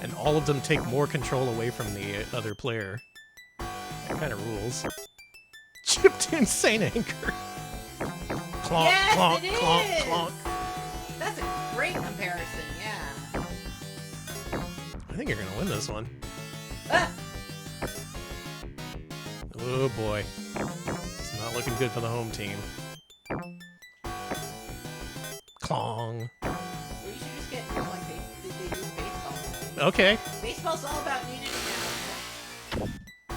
and all of them take more control away from the other player. That kind of rules. Chipped insane anchor. Clonk, Yes, clonk, it clonk, is. clonk. That's a great comparison. Yeah. I think you're gonna win this one. Ah! Oh boy, it's not looking good for the home team. Clong. Well, you should just get like they do baseball. Okay. Baseball's all about unity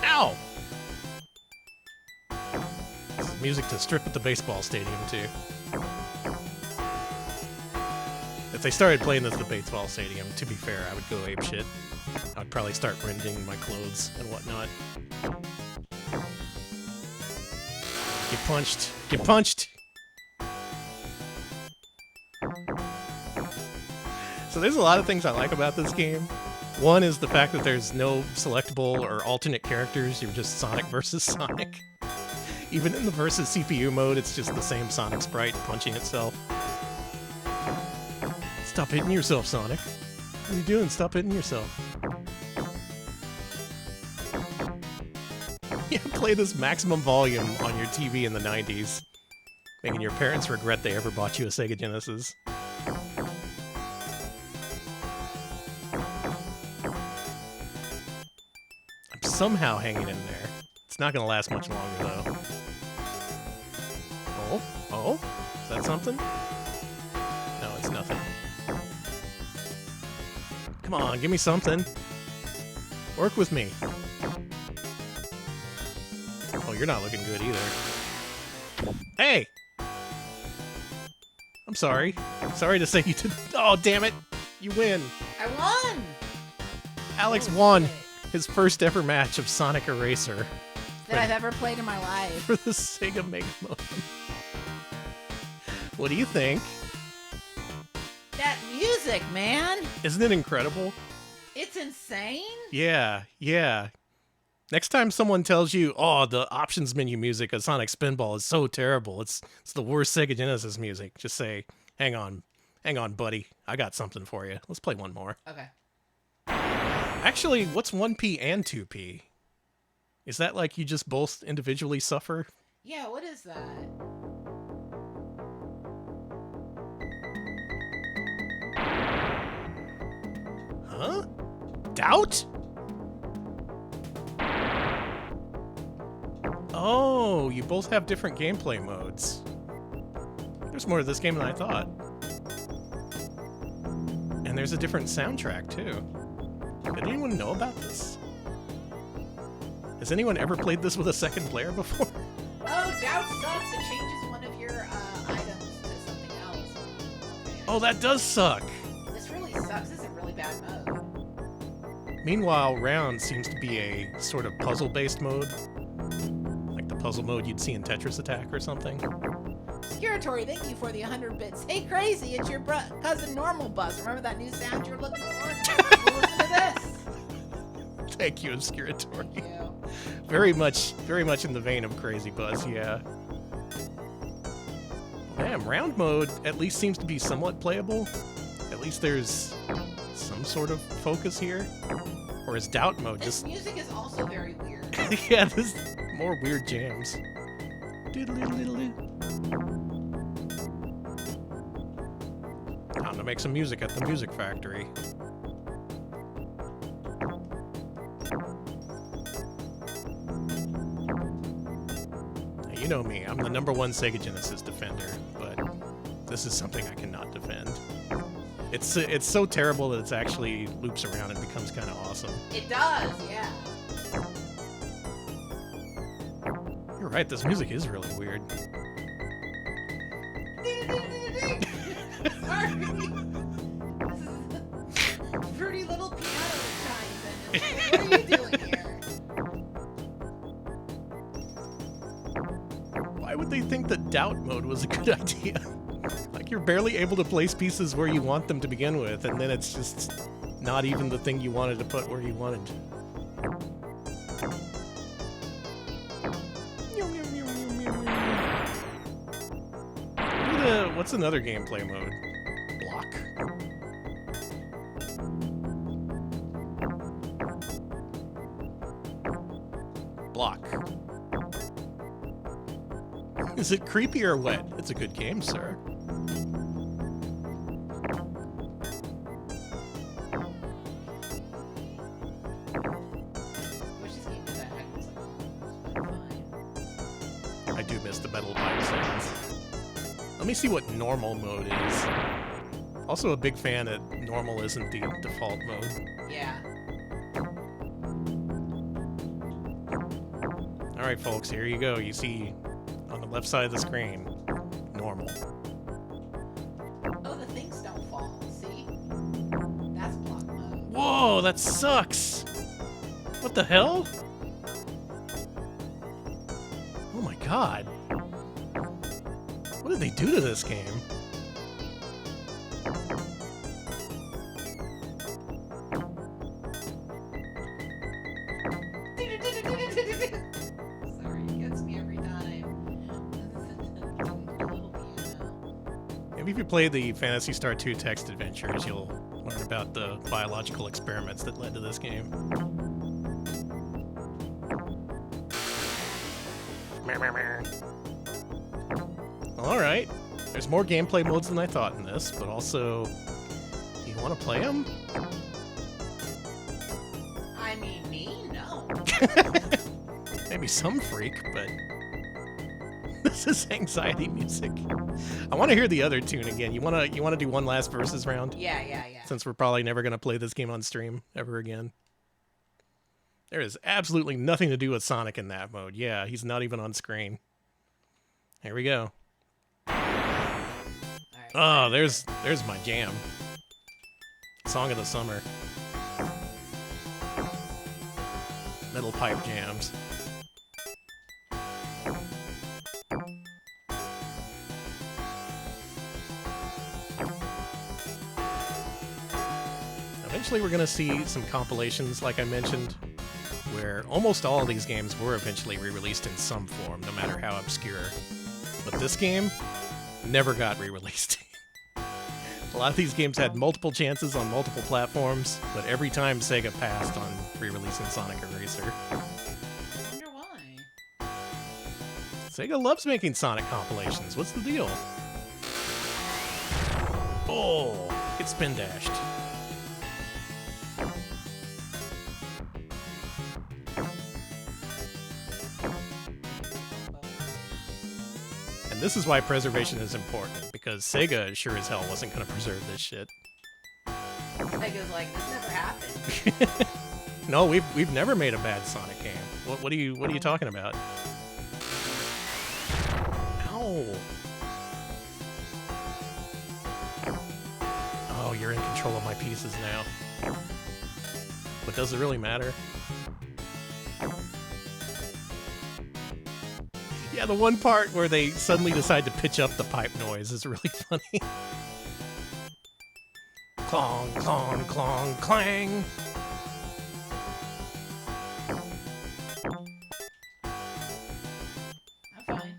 now. Ow! This is music to strip at the baseball stadium, too. If they started playing this at the baseball stadium, to be fair, I would go apeshit. I'd probably start rending my clothes and whatnot. Get punched. Get punched! So there's a lot of things I like about this game. One is the fact that there's no selectable or alternate characters, you're just Sonic versus Sonic. Even in the versus CPU mode, it's just the same Sonic sprite punching itself. Stop hitting yourself, Sonic. What are you doing? Stop hitting yourself. Yeah, play this maximum volume on your TV in the 90s, making your parents regret they ever bought you a Sega Genesis. I'm somehow hanging in there. It's not gonna last much longer, though. Oh? Oh? Is that something? No, it's nothing. Come on, give me something. Work with me. Oh, you're not looking good either. Hey! I'm sorry. Sorry to say you did. Oh, damn it! You win. I won. Alex Oh, won shit. his first ever match of Sonic Eraser That I've ever played in my life. for the Sega Mega Modem. What do you think? That music, man. Isn't it incredible? It's insane. Yeah, yeah. Next time someone tells you, oh, the options menu music of Sonic Spinball is so terrible, it's the worst Sega Genesis music, just say, hang on, buddy, I got something for you. Let's play one more. Okay. Actually, what's 1P and 2P? Is that like you just both individually suffer? Yeah, what is that? Huh? Doubt? Oh, you both have different gameplay modes. There's more to this game than I thought. And there's a different soundtrack, too. Did anyone know about this? Has anyone ever played this with a second player before? Oh, Doubt sucks. It changes one of your items to something else. Oh, that does suck. This really sucks. This is a really bad mode. Meanwhile, Round seems to be a sort of puzzle-based mode. Like the puzzle mode you'd see in Tetris Attack or something. Skiratory, thank you for the 100 bits. Hey, Crazy, it's your cousin Normal Buzz. Remember that new sound you're looking for? We'll listen to this. Thank you, Obscuratory. Thank you. Very much in the vein of Crazy Buzz, yeah. Damn, round mode at least seems to be somewhat playable. At least there's some sort of focus here. Or is doubt mode This just... music is also very weird. yeah, there's more weird jams. Time to make some music at the Music Factory. You know me, I'm the #1 Sega Genesis defender, but this is something I cannot defend. It's so terrible that it's actually loops around and becomes kind of awesome. It does, yeah. You're right, this music is really weird. Sorry. This is pretty little piano chimes. What are you doing here? Why would they think that doubt mode was a good idea? Like, you're barely able to place pieces where you want them to begin with, and then it's just not even the thing you wanted to put where you wanted. What's another gameplay mode? Block. Is it creepy or wet? It's a good game, sir. I do miss the metal pipe sounds. Let me see what normal mode is. Also a big fan that normal isn't the default mode. Yeah. Alright folks, here you go. You see on the left side of the screen, normal. Oh, the things don't fall, see? That's block mode. Whoa, that sucks! What the hell? Oh my god. What did they do to this game? Sorry, it gets me every time. Maybe if you play the Phantasy Star 2 text adventures, you'll learn about the biological experiments that led to this game. Alright, there's more gameplay modes than I thought in this, but also, do you want to play them? I mean, me? No. Maybe some freak, but this is anxiety music. I want to hear the other tune again. You want to do one last versus round? Yeah. Since we're probably never going to play this game on stream ever again. There is absolutely nothing to do with Sonic in that mode. Yeah, he's not even on screen. Here we go. Oh, there's my jam. Song of the summer. Metal pipe jams. Eventually we're going to see some compilations, like I mentioned, where almost all of these games were eventually re-released in some form, no matter how obscure. But this game never got re-released. A lot of these games had multiple chances on multiple platforms, but every time Sega passed on re-releasing Sonic Eraser. I wonder why. Sega loves making Sonic compilations. What's the deal? Oh, get spin dashed. This is why preservation is important, because Sega sure as hell wasn't going to preserve this shit. Sega's like, this never happened. No, we've never made a bad Sonic game. What are you talking about? Ow. Oh, you're in control of my pieces now. But does it really matter? Yeah, the one part where they suddenly decide to pitch up the pipe noise is really funny. Clong, clong, clong, clang. I'm fine.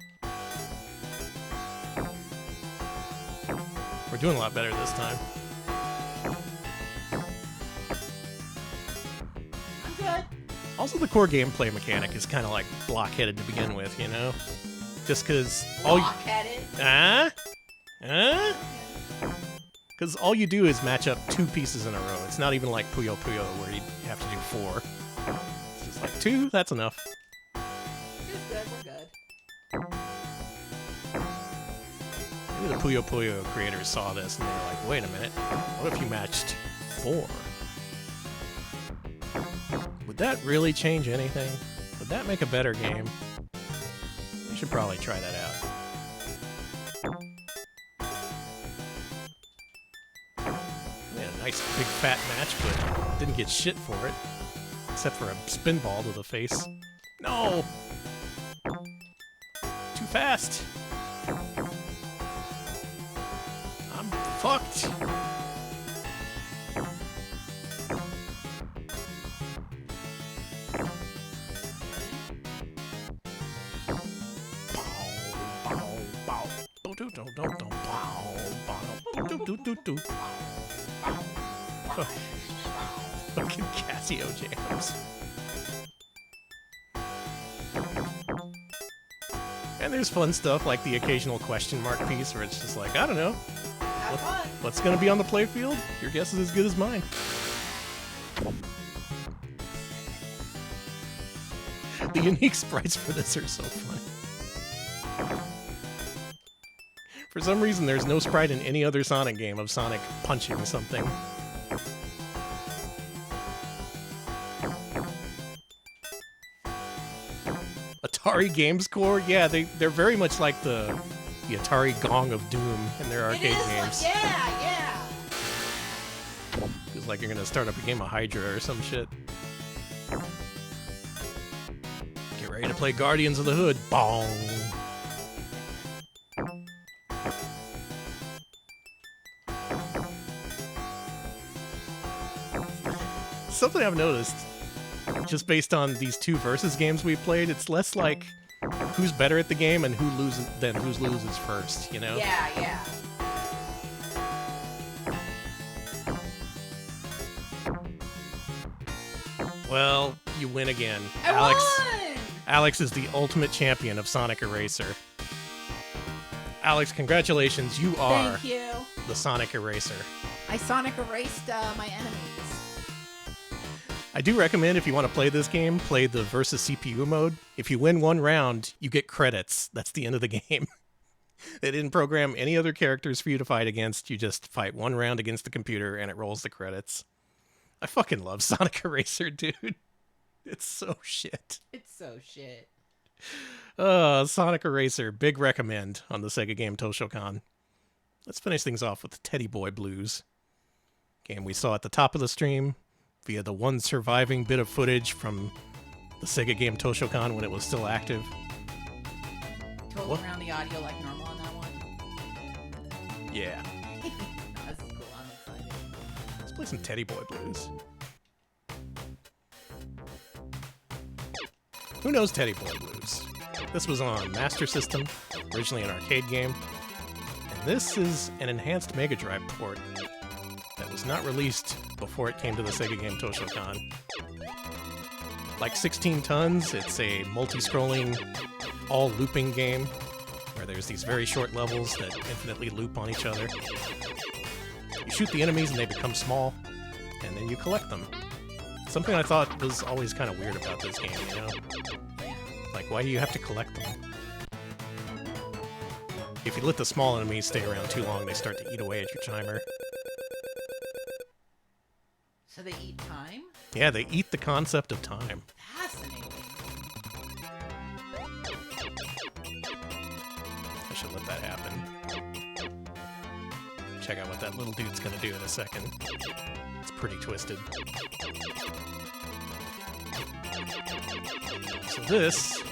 We're doing a lot better this time. I'm good. Also, the core gameplay mechanic is kind of like blockheaded to begin with, you know? Just because all you... Blockheaded. Because all you do is match up 2 pieces in a row. It's not even like Puyo Puyo where you have to do 4. It's just like 2, that's enough. It's good, we're good. Maybe the Puyo Puyo creators saw this and they were like, wait a minute, what if you matched 4? Would that really change anything? Would that make a better game? We should probably try that out. We had a nice big fat match, but didn't get shit for it. Except for a spin ball to the face. No! Too fast! I'm fucked! Fucking Casio jams. And there's fun stuff like the occasional question mark piece where it's just like, I don't know. Have fun. What's gonna be on the playfield? Your guess is as good as mine. The unique sprites for this are so funny. For some reason, there's no sprite in any other Sonic game of Sonic punching something. Atari Games Core? Yeah, they're very much like the Atari Gong of Doom in their arcade games. Like, yeah. Feels like you're gonna start up a game of Hydra or some shit. Get ready to play Guardians of the Hood. Bong! Something I've noticed, just based on these 2 versus games we played, it's less like who's better at the game and who loses first, you know? Yeah. Well, you win again. I won! Alex is the ultimate champion of Sonic Eraser. Alex, congratulations, you are Thank you. the Sonic Eraser. I Sonic erased my enemies. I do recommend if you want to play this game, play the versus CPU mode. If you win 1 round, you get credits. That's the end of the game. They didn't program any other characters for you to fight against. You just fight 1 round against the computer and it rolls the credits. I fucking love Sonic Eraser, dude. It's so shit. It's so shit. Sonic Eraser, big recommend on the Sega game Toshokan. Let's finish things off with Teddy Boy Blues. Game we saw at the top of the stream via the one surviving bit of footage from the Sega game Toshokan when it was still active. Totally around the audio like normal on that one. Yeah. That's cool. I'm excited. Let's play some Teddy Boy Blues. Who knows Teddy Boy Blues? This was on Master System, originally an arcade game. And this is an enhanced Mega Drive port that was not released before it came to the Sega game Toshokan. Like 16 Tons, it's a multi-scrolling, all-looping game where there's these very short levels that infinitely loop on each other. You shoot the enemies and they become small, and then you collect them. Something I thought was always kind of weird about this game, you know? Like, why do you have to collect them? If you let the small enemies stay around too long, they start to eat away at your timer. So they eat time? Yeah, they eat the concept of time. Fascinating. I should let that happen. Check out what that little dude's gonna do in a second. It's pretty twisted. So this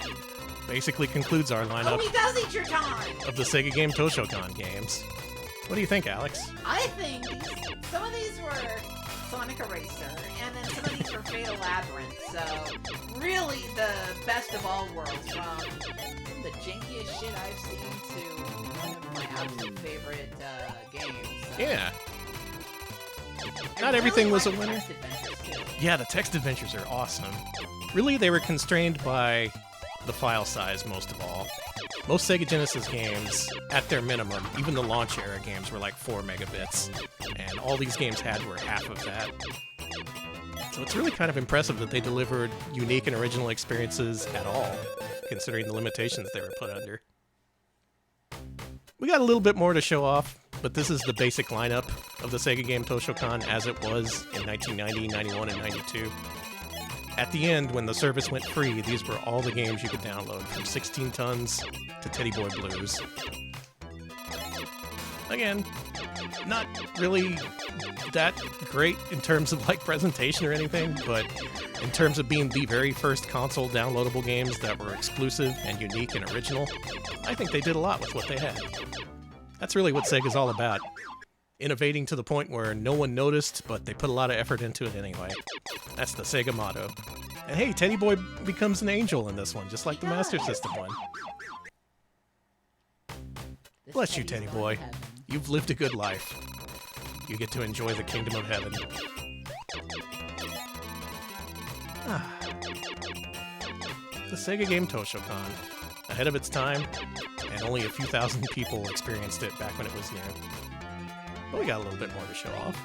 basically concludes our Oh, lineup he does eat your time! of the Sega Game Toshokan games. What do you think, Alex? I think some of these were Sonic Eraser, and then some of these were Fatal Labyrinth, so really the best of all worlds, from the jankiest shit I've seen to one of my absolute favorite games. So. Yeah. I Not everything was a like the winner. text adventures, too. Yeah, the text adventures are awesome. Really, they were constrained by the file size most of all. Most Sega Genesis games, at their minimum, even the launch era games, were like 4 megabits, and all these games had were half of that. So it's really kind of impressive that they delivered unique and original experiences at all, considering the limitations they were put under. We got a little bit more to show off, but this is the basic lineup of the Sega Game Toshokan as it was in 1990, 91, and 92. At the end, when the service went free, these were all the games you could download, from 16 Tons to Teddy Boy Blues. Again, not really that great in terms of like presentation or anything, but in terms of being the very first console downloadable games that were exclusive and unique and original, I think they did a lot with what they had. That's really what Sega's all about. Innovating to the point where no one noticed, but they put a lot of effort into it anyway. That's the Sega motto. And hey, Teddy Boy becomes an angel in this one, just like the Master System one. This Bless you, Teddy's Teddy going Boy. to heaven. You've lived a good life. You get to enjoy the kingdom of heaven. The Sega Game Toshokan. Ahead of its time, and only a few thousand people experienced it back when it was new. But we got a little bit more to show off.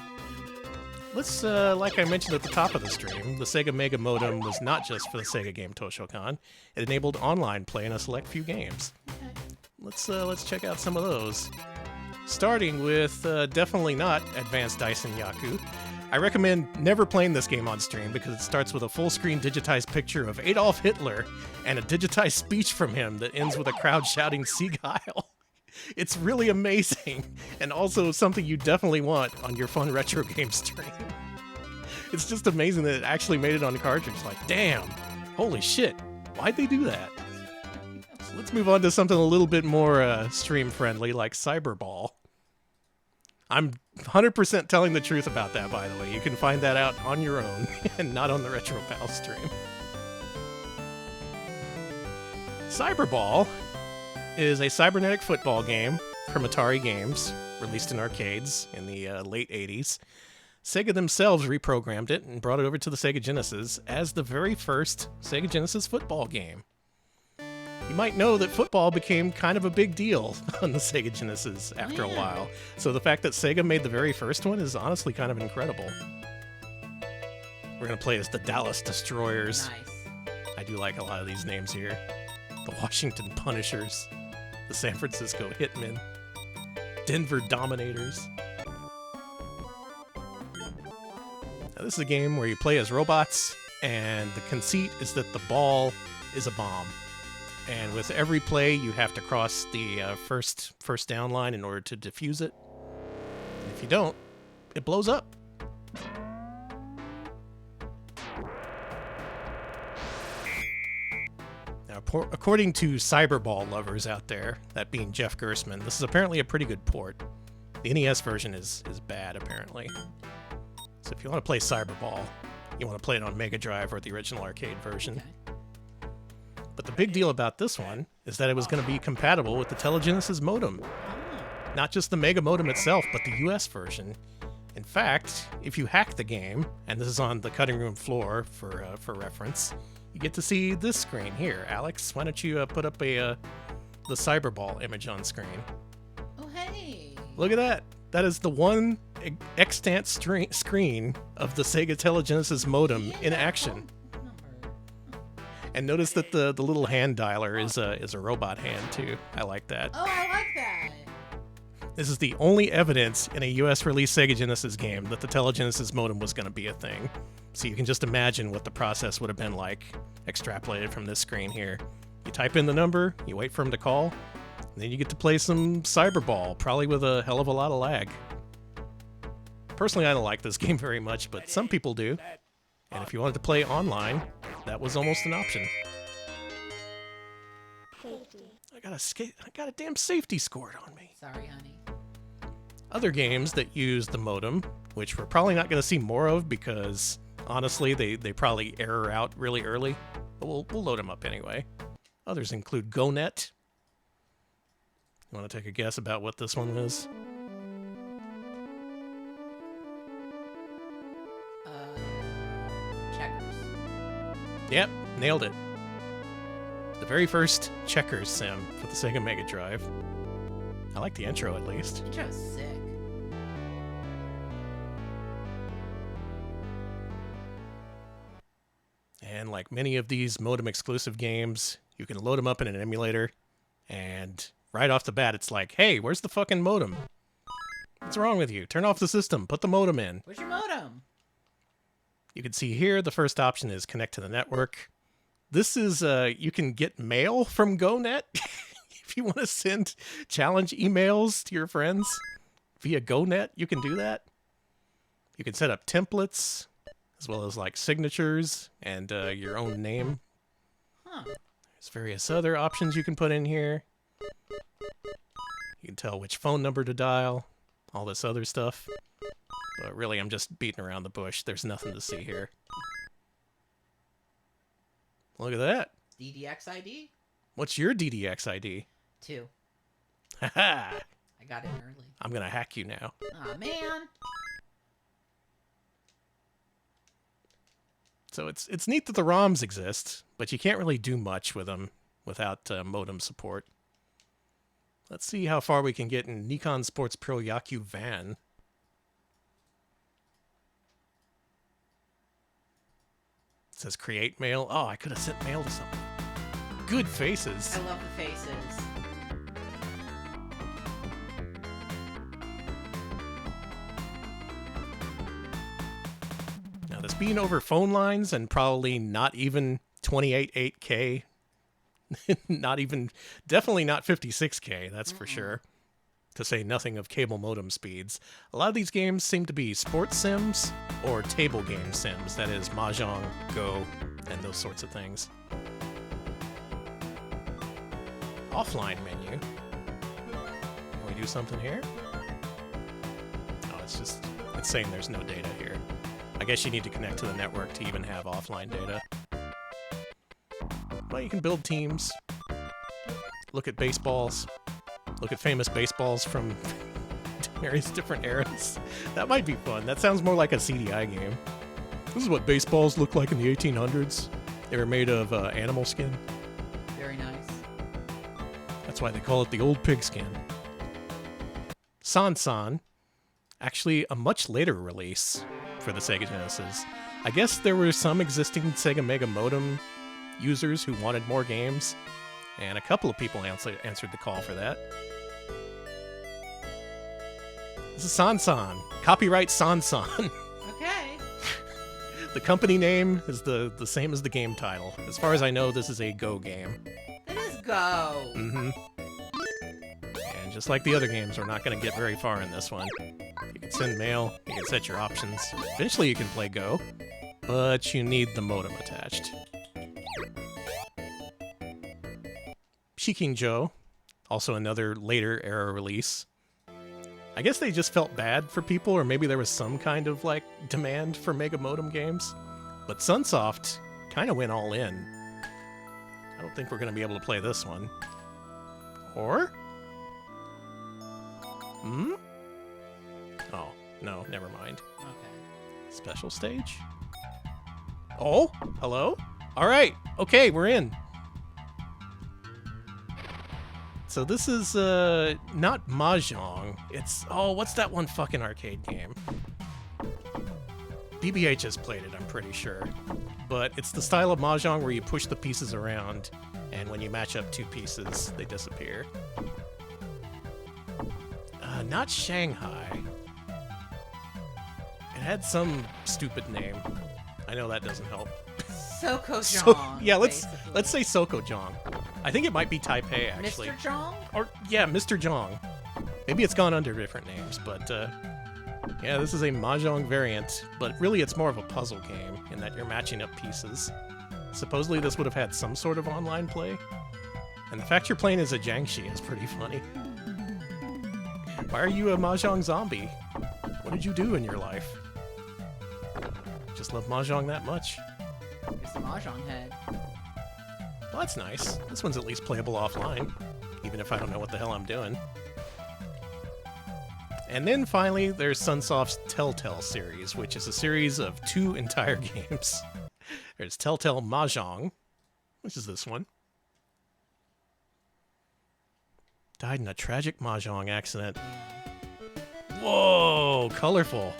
Let's, like I mentioned at the top of the stream, the Sega Mega Modem was not just for the Sega Game Toshokan. It enabled online play in a select few games. Okay. Let's check out some of those. Starting with definitely not Advanced Dyson Yaku. I recommend never playing this game on stream because it starts with a full-screen digitized picture of Adolf Hitler and a digitized speech from him that ends with a crowd shouting Sieg Heil. It's really amazing, and also something you definitely want on your fun retro game stream. It's just amazing that it actually made it on the cartridge. Like, damn, holy shit, why'd they do that? Let's move on to something a little bit more stream-friendly, like Cyberball. I'm 100% telling the truth about that, by the way. You can find that out on your own, and not on the RetroPal stream. Cyberball is a cybernetic football game from Atari Games, released in arcades in the late 80s. Sega themselves reprogrammed it and brought it over to the Sega Genesis as the very first Sega Genesis football game. You might know that football became kind of a big deal on the Sega Genesis after a while, so the fact that Sega made the very first one is honestly kind of incredible. We're going to play as the Dallas Destroyers. Nice. I do like a lot of these names here. The Washington Punishers, the San Francisco Hitmen, Denver Dominators. Now, this is a game where you play as robots, and the conceit is that the ball is a bomb. And with every play, you have to cross the first down line in order to defuse it. And if you don't, it blows up. Now, according to Cyberball lovers out there, that being Jeff Gersman, this is apparently a pretty good port. The NES version is bad, apparently. So if you want to play Cyberball, you want to play it on Mega Drive or the original arcade version. But the big deal about this one is that it was going to be compatible with the Telegenesis modem. Not just the Mega Modem itself, but the US version. In fact, if you hack the game, and this is on the cutting room floor for reference, you get to see this screen here. Alex, why don't you put up the Cyberball image on screen? Oh, hey. Look at that. That is the one extant screen of the Sega Telegenesis modem in action. And notice that the little hand dialer is a robot hand too. I like that. Oh, I like that. This is the only evidence in a US release Sega Genesis game that the Telegenesis modem was going to be a thing. So you can just imagine what the process would have been like, extrapolated from this screen here. You type in the number, you wait for him to call, and then you get to play some Cyberball, probably with a hell of a lot of lag. Personally, I don't like this game very much, but some people do. And if you wanted to play online, that was almost an option. I got a damn safety scored on me. Sorry, honey. Other games that use the modem, which we're probably not going to see more of because, honestly, they probably error out really early. But we'll load them up anyway. Others include GoNet. You want to take a guess about what this one is? Checkers. Yep, nailed it. The very first checkers sim for the Sega Mega Drive. I like the intro at least. Intro's sick. And like many of these modem exclusive games, you can load them up in an emulator, and right off the bat, it's like, hey, where's the fucking modem? What's wrong with you? Turn off the system. Put the modem in. Where's your modem? You can see here, the first option is connect to the network. This is, you can get mail from GoNet if you want to send challenge emails to your friends via GoNet. You can do that. You can set up templates as well as like signatures and your own name. Huh. There's various other options you can put in here. You can tell which phone number to dial, all this other stuff. But really, I'm just beating around the bush. There's nothing to see here. Look at that. DDX ID? What's your DDX ID? 2. Haha! I got in early. I'm gonna hack you now. Aw, man. So it's neat that the ROMs exist, but you can't really do much with them without modem support. Let's see how far we can get in Nikon Sports Pro Yaku Van. It says create mail. Oh, I could have sent mail to someone. Good faces. I love the faces. Now, this being over phone lines and probably not even 28.8K, definitely not 56K, that's for sure, to say nothing of cable modem speeds. A lot of these games seem to be sports sims or table game sims, that is Mahjong, Go, and those sorts of things. Offline menu. Can we do something here? Oh, it's saying there's no data here. I guess you need to connect to the network to even have offline data. But you can build teams, look at baseballs, look at famous baseballs from various different eras. That might be fun. That sounds more like a CDI game. This is what baseballs looked like in the 1800s. They were made of animal skin. Very nice. That's why they call it the old pigskin. San, actually a much later release for the Sega Genesis. I guess there were some existing Sega Mega Modem users who wanted more games, and a couple of people answered the call for that. This is San. Copyright San. Okay. The company name is the same as the game title. As far as I know, this is a Go game. It is Go. Mm-hmm. And just like the other games, we're not going to get very far in this one. You can send mail, you can set your options. Eventually you can play Go, but you need the modem attached. Shiking Joe, also another later era release. I guess they just felt bad for people, or maybe there was some kind of like demand for Mega Modem games. But Sunsoft kind of went all in. I don't think we're going to be able to play this one. Or? Oh, no, never mind. Okay. Special stage? Oh, hello? All right, okay, we're in. So this is not Mahjong. It's, what's that one fucking arcade game? BBH has played it, I'm pretty sure. But it's the style of Mahjong where you push the pieces around, and when you match up two pieces, they disappear. Not Shanghai. It had some stupid name. I know that doesn't help. Sokojong. Yeah, let's say basically. Sokojong. I think it might be Taipei, actually. Mr. Jong? Or, yeah, Mr. Jong. Maybe it's gone under different names, but, yeah, this is a Mahjong variant, but really it's more of a puzzle game in that you're matching up pieces. Supposedly this would have had some sort of online play. And the fact you're playing as a Jiangxi is pretty funny. Why are you a Mahjong zombie? What did you do in your life? Just love Mahjong that much? Here's the Mahjong head. Well, that's nice. This one's at least playable offline, even if I don't know what the hell I'm doing. And then finally, there's Sunsoft's Telltale series, which is a series of 2 entire games. There's Telltale Mahjong, which is this one. Died in a tragic Mahjong accident. Whoa, colorful.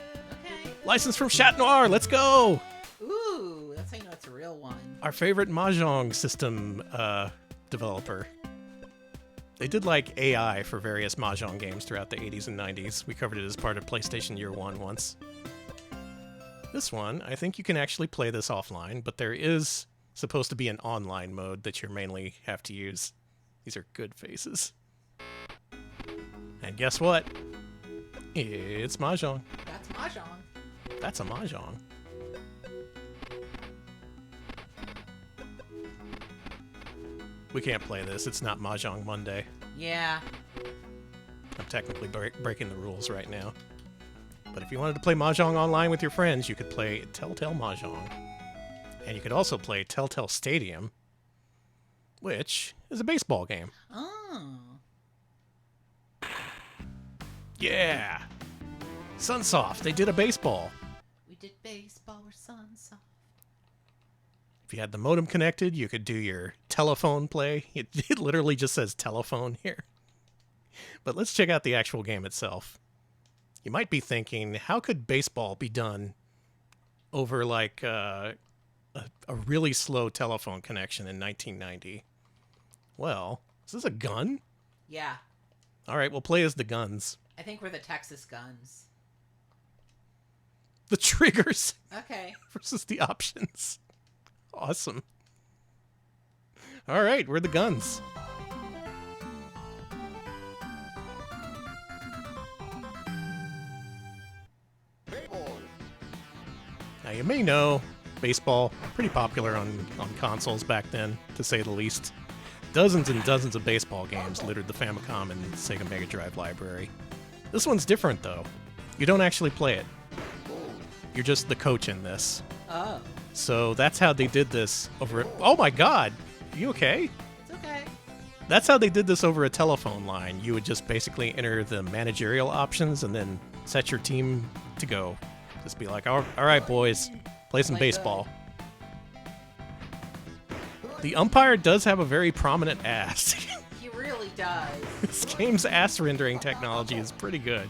Okay. License from Chat Noir, let's go! Ooh, that's how you know it's a real one. Our favorite Mahjong system developer. They did like AI for various Mahjong games throughout the 80s and 90s. We covered it as part of PlayStation Year 1 once. This one, I think you can actually play this offline, but there is supposed to be an online mode that you mainly have to use. These are good faces. And guess what? It's Mahjong. That's Mahjong. That's a Mahjong. We can't play this. It's not Mahjong Monday. Yeah. I'm technically breaking the rules right now. But if you wanted to play Mahjong online with your friends, you could play Telltale Mahjong. And you could also play Telltale Stadium, which is a baseball game. Oh. Yeah! Sunsoft, they did a baseball. We did baseball or Sunsoft. If you had the modem connected, you could do your telephone play. It literally just says telephone here. But let's check out the actual game itself. You might be thinking, how could baseball be done over like a really slow telephone connection in 1990? Well, is this a gun? Yeah. All right, we'll play as the guns. I think we're the Texas Guns. The triggers Okay. versus the options. Awesome. All right, we're the guns. Now, you may know baseball, pretty popular on consoles back then, to say the least. Dozens and dozens of baseball games littered the Famicom and Sega Mega Drive library. This one's different, though. You don't actually play it. You're just the coach in this. Oh. So that's how they did this over... Oh my god! You okay? It's okay. That's how they did this over a telephone line. You would just basically enter the managerial options and then set your team to go. Just be like, all right, boys, play some baseball. The umpire does have a very prominent ass. He really does. This game's ass rendering technology is pretty good.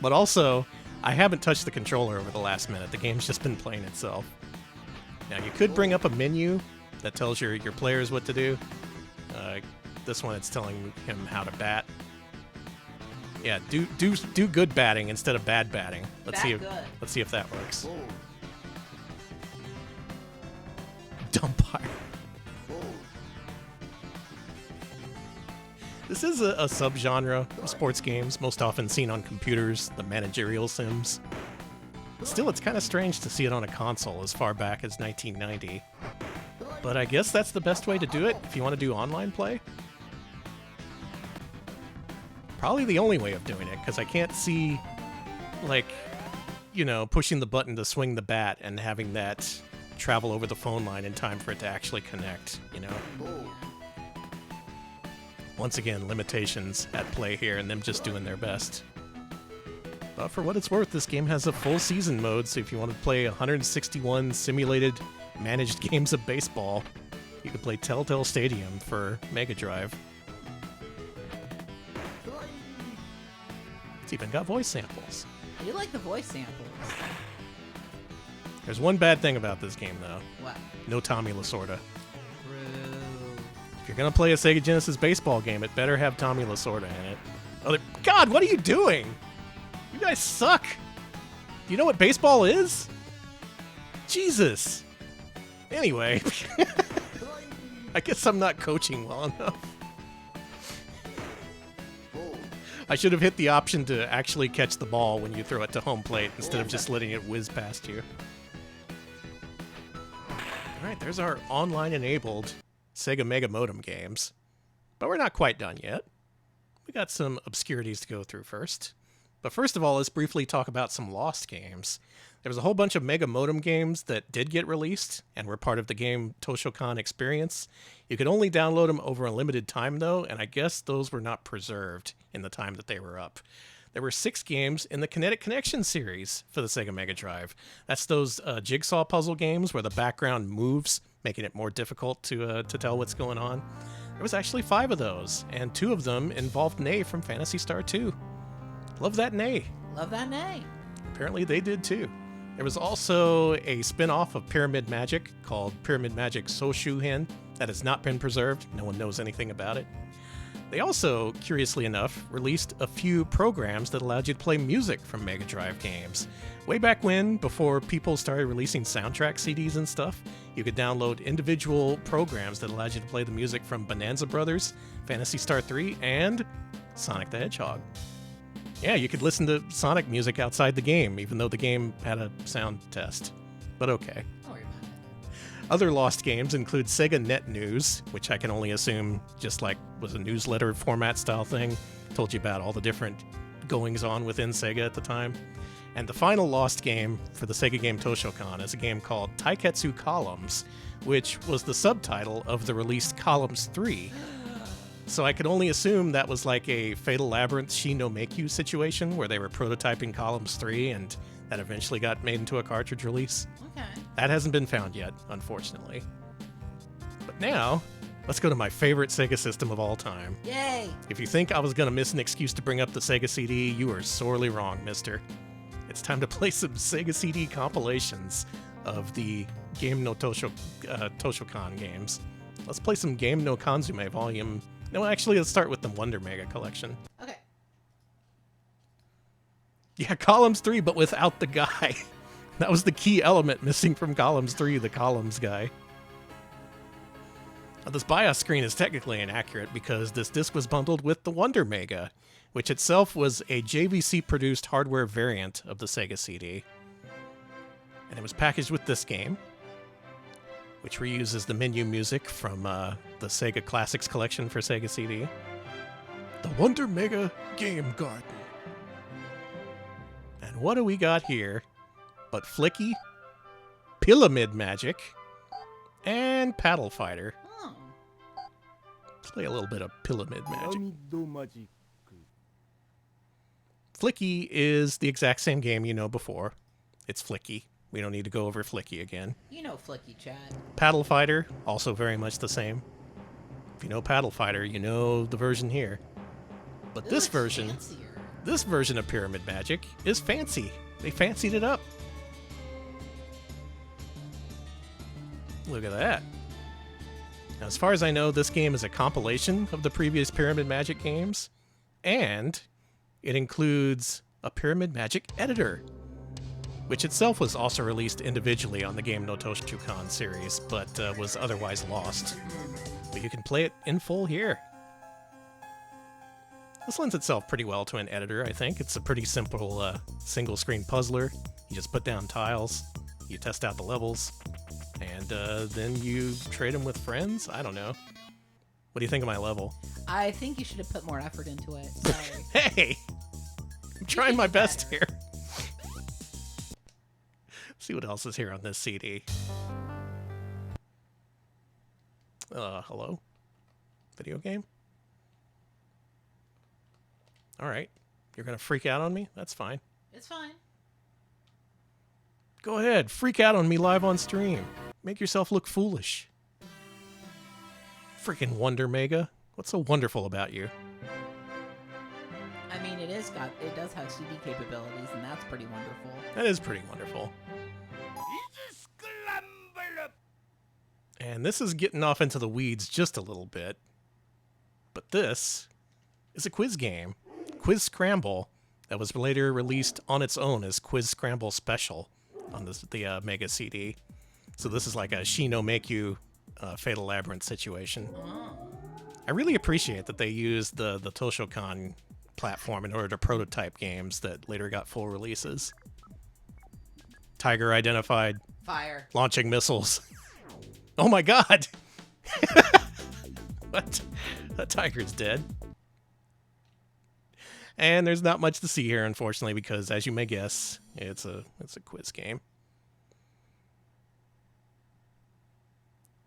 But also, I haven't touched the controller over the last minute. The game's just been playing itself. Now, you could bring up a menu that tells your players what to do. This one, it's telling him how to bat. Yeah, do good batting instead of bad batting. Let's see if that works. Dumpire. This is a subgenre of sports games, most often seen on computers, the managerial sims. Still, it's kind of strange to see it on a console as far back as 1990. But I guess that's the best way to do it if you want to do online play. Probably the only way of doing it, because I can't see, like, you know, pushing the button to swing the bat and having that travel over the phone line in time for it to actually connect, you know? Once again, limitations at play here and them just doing their best. But for what it's worth, this game has a full season mode, so if you want to play 161 simulated managed games of baseball, you can play Telltale Stadium for Mega Drive. It's even got voice samples. You like the voice samples. There's one bad thing about this game, though. What? No Tommy Lasorda. True. If you're gonna play a Sega Genesis baseball game, it better have Tommy Lasorda in it. Oh, God, what are you doing? You guys suck. Do you know what baseball is? Jesus. Anyway, I guess I'm not coaching well enough. I should have hit the option to actually catch the ball when you throw it to home plate instead of just letting it whiz past you. Alright, there's our online-enabled Sega Mega Modem games. But we're not quite done yet. We got some obscurities to go through first. But first of all, let's briefly talk about some lost games. There was a whole bunch of Mega Modem games that did get released and were part of the game Toshokan experience. You could only download them over a limited time, though, and I guess those were not preserved in the time that they were up. There were 6 games in the Kinetic Connection series for the Sega Mega Drive. That's those jigsaw puzzle games where the background moves, making it more difficult to tell what's going on. There was actually 5 of those, and 2 of them involved Ney from Phantasy Star 2. Love that Ney. Love that Ney. Apparently they did too. There was also a spin-off of Pyramid Magic called Pyramid Magic Soshuhen that has not been preserved. No one knows anything about it. They also, curiously enough, released a few programs that allowed you to play music from Mega Drive games. Way back when, before people started releasing soundtrack CDs and stuff, you could download individual programs that allowed you to play the music from Bonanza Brothers, Phantasy Star 3, and Sonic the Hedgehog. Yeah, you could listen to Sonic music outside the game, even though the game had a sound test. But okay. Don't worry about it. Other lost games include Sega Net News, which I can only assume just like was a newsletter format style thing. Told you about all the different goings-on within Sega at the time. And the final lost game for the Sega game Toshokan is a game called Taiketsu Columns, which was the subtitle of the released Columns 3. So I could only assume that was like a Fatal Labyrinth Shi no Meikyu situation where they were prototyping Columns 3 and that eventually got made into a cartridge release. Okay. That hasn't been found yet, unfortunately. But now, let's go to my favorite Sega system of all time. Yay! If you think I was going to miss an excuse to bring up the Sega CD, you are sorely wrong, mister. It's time to play some Sega CD compilations of the Game no Toshokan games. Let's play some Game no Kanzume Volume... No, actually, let's start with the Wonder Mega collection. Okay. Yeah, Columns 3, but without the guy. That was the key element missing from Columns 3, the Columns guy. Now, this BIOS screen is technically inaccurate because this disc was bundled with the Wonder Mega, which itself was a JVC-produced hardware variant of the Sega CD. And it was packaged with this game, which reuses the menu music from the Sega Classics collection for Sega CD. The Wonder Mega Game Garden. And what do we got here but Flicky, Pyramid Magic, and Paddle Fighter? Oh. Let's play a little bit of Pyramid Magic. Flicky is the exact same game you know before. It's Flicky. We don't need to go over Flicky again. You know Flicky, Chad. Paddle Fighter, also very much the same. If you know Paddle Fighter, you know the version here. But It this looks version, fancier. this version of Pyramid Magic is fancy. They fancied it up. Look at that. Now, as far as I know, this game is a compilation of the previous Pyramid Magic games, and it includes a Pyramid Magic editor, which itself was also released individually on the Game no Toshokan series, but was otherwise lost. But you can play it in full here. This lends itself pretty well to an editor, I think. It's a pretty simple single-screen puzzler. You just put down tiles, you test out the levels, and then you trade them with friends? I don't know. What do you think of my level? I think you should have put more effort into it. Sorry. Hey! I'm trying my best here. See what else is here on this CD. Hello? Video game? Alright. You're gonna freak out on me? That's fine. It's fine. Go ahead, freak out on me live on stream. Make yourself look foolish. Freaking Wonder Mega. What's so wonderful about you? I mean, it does have CD capabilities, and that's pretty wonderful. That is pretty wonderful. And this is getting off into the weeds just a little bit. But this is a quiz game, Quiz Scramble, that was later released on its own as Quiz Scramble Special on the Mega CD. So this is like a Shi no Meikyu Fatal Labyrinth situation. Oh. I really appreciate that they used the Toshokan platform in order to prototype games that later got full releases. Tiger identified. Fire. Launching missiles. Oh my god! What? The tiger's dead. And there's not much to see here, unfortunately, because as you may guess, it's a quiz game.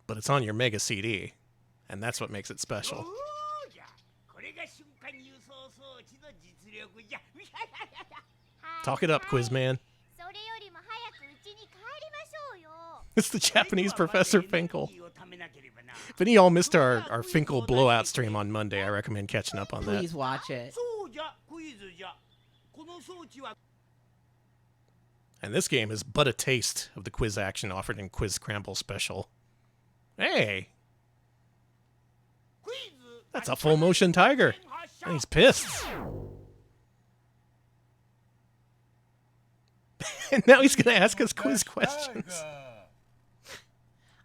But it's on your Mega CD, and that's what makes it special. Talk it up, Quizman. It's the Japanese Professor Finkel. If any of y'all missed our Finkel blowout stream on Monday, I recommend catching up on that. Please watch it. And this game is but a taste of the quiz action offered in Quiz Scramble Special. Hey! That's a full motion tiger. And he's pissed. And now he's going to ask us quiz questions.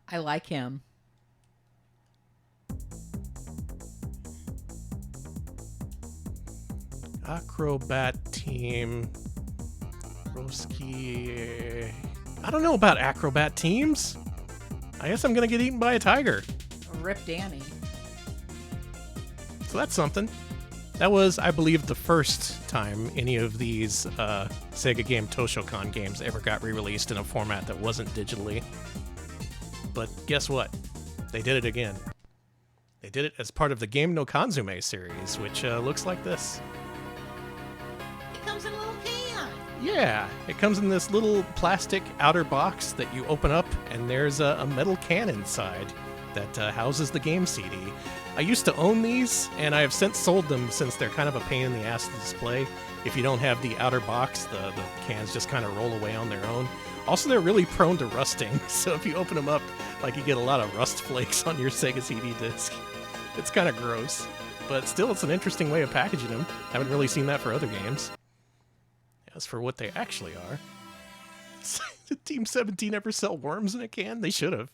I like him. Acrobat team. Roski. I don't know about acrobat teams. I guess I'm going to get eaten by a tiger. Rip Danny. So that's something. That was, I believe, the first time any of these Sega Game Toshokan games ever got re-released in a format that wasn't digitally. But guess what? They did it again. They did it as part of the Game no Kanzume series, which looks like this. It comes in a little can. Yeah, it comes in this little plastic outer box that you open up, and there's a metal can inside that houses the game CD. I used to own these, and I have since sold them since they're kind of a pain in the ass to display. If you don't have the outer box, the cans just kind of roll away on their own. Also, they're really prone to rusting, so if you open them up, like, you get a lot of rust flakes on your Sega CD disc. It's kind of gross, but still, it's an interesting way of packaging them. Haven't really seen that for other games. As for what they actually are, did Team 17 ever sell worms in a can? They should have.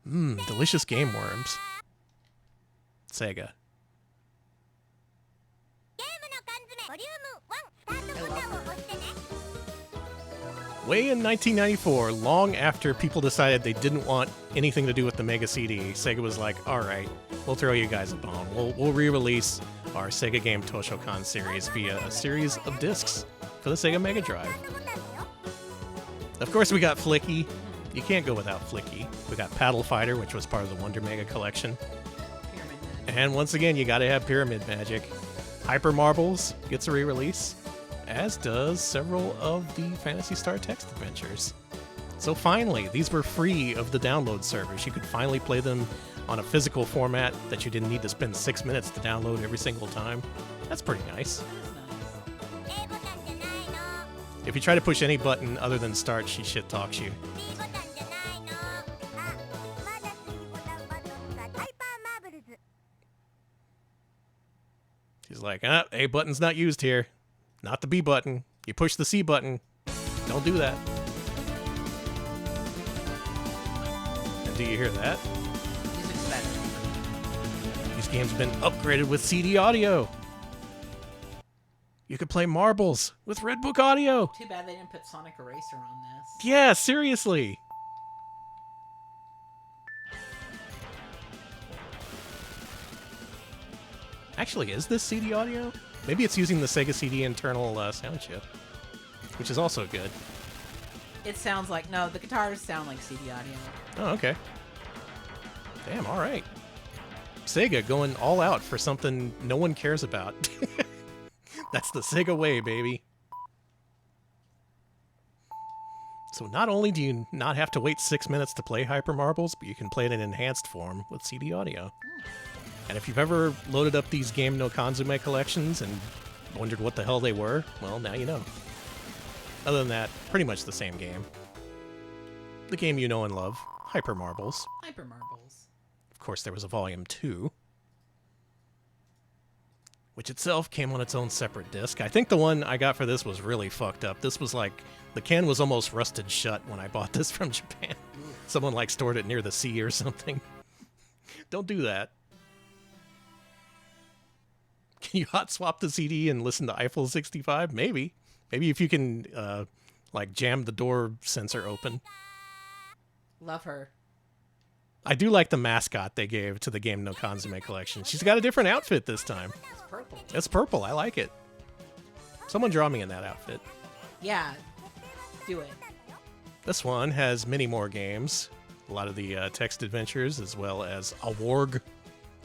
Delicious game worms. Sega. Way in 1994, long after people decided they didn't want anything to do with the Mega CD, Sega was like, alright, we'll throw you guys a bone. We'll re-release our Sega Game Toshokan series via a series of discs for the Sega Mega Drive. Of course, we got Flicky. You can't go without Flicky. We got Paddle Fighter, which was part of the Wonder Mega collection. And once again, you gotta have Pyramid Magic. Hyper Marbles gets a re-release, as does several of the Phantasy Star Text Adventures. So finally, these were free of the download servers. You could finally play them on a physical format that you didn't need to spend 6 minutes to download every single time. That's pretty nice. If you try to push any button other than start, she shit talks you. She's like, A button's not used here. Not the B button. You push the C button. Don't do that. And do you hear that? Music's better. These games have been upgraded with CD audio. You could play marbles with Red Book audio. Too bad they didn't put Sonic Eraser on this. Yeah, seriously. Actually, is this CD audio? Maybe it's using the Sega CD internal sound chip, which is also good. It sounds like, no, the guitars sound like CD audio. Oh, okay. Damn, all right. Sega going all out for something no one cares about. That's the Sega way, baby. So not only do you not have to wait 6 minutes to play Hyper Marbles, but you can play it in enhanced form with CD audio. And if you've ever loaded up these Game no Kanzume collections and wondered what the hell they were, well, now you know. Other than that, pretty much the same game. The game you know and love, Hyper Marbles. Hyper Marbles. Of course, there was a Volume 2, which itself came on its own separate disc. I think the one I got for this was really fucked up. This was like, the can was almost rusted shut when I bought this from Japan. Someone like stored it near the sea or something. Don't do that. Can you hot swap the CD and listen to Eiffel 65? Maybe. Maybe if you can, like, jam the door sensor open. Love her. I do like the mascot they gave to the Game no Kanzume collection. She's got a different outfit this time. It's purple. It's purple. I like it. Someone draw me in that outfit. Yeah. Do it. This one has many more games. A lot of the text adventures, as well as a warg.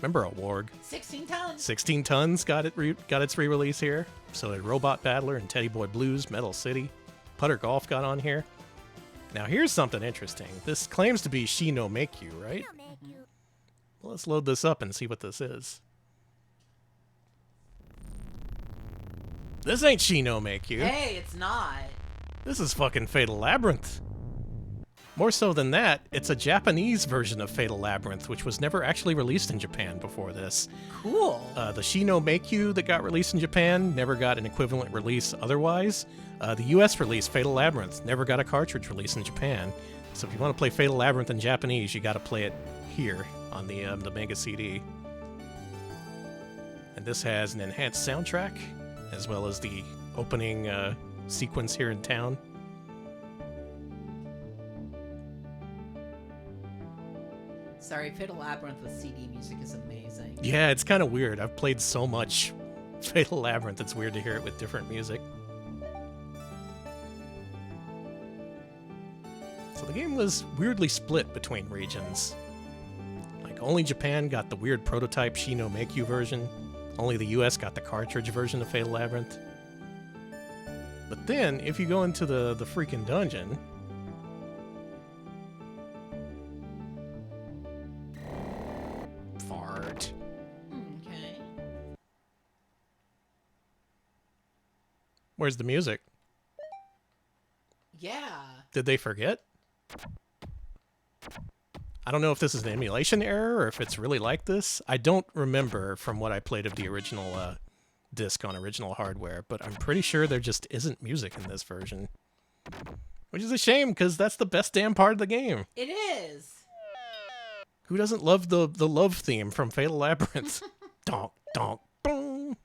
Remember a warg? 16 tons. 16 Tons got its re-release here. So did Robot Battler and Teddy Boy Blues, Metal City. Putter Golf got on here. Now here's something interesting. This claims to be Shi no Make-You, right? Well, let's load this up and see what this is. This ain't Shi no Make-You. Hey, it's not. This is fucking Fatal Labyrinth. More so than that, it's a Japanese version of Fatal Labyrinth, which was never actually released in Japan before this. Cool. The Shi no Make-You that got released in Japan never got an equivalent release otherwise. The US release, Fatal Labyrinth, never got a cartridge release in Japan. So if you want to play Fatal Labyrinth in Japanese, you got to play it here on the Mega CD. And this has an enhanced soundtrack, as well as the opening sequence here in town. Sorry, Fatal Labyrinth with CD music is amazing. Yeah, it's kind of weird. I've played so much Fatal Labyrinth, it's weird to hear it with different music. So the game was weirdly split between regions. Like, only Japan got the weird prototype Shi no Make-You version. Only the US got the cartridge version of Fatal Labyrinth. But then, if you go into the freaking dungeon... Fart. Okay. Where's the music? Yeah. Did they forget? I don't know if this is an emulation error or if it's really like this. I don't remember from what I played of the original disc on original hardware, but I'm pretty sure there just isn't music in this version. Which is a shame, because that's the best damn part of the game. It is. Who doesn't love the love theme from Fatal Labyrinth? Donk, donk, boom.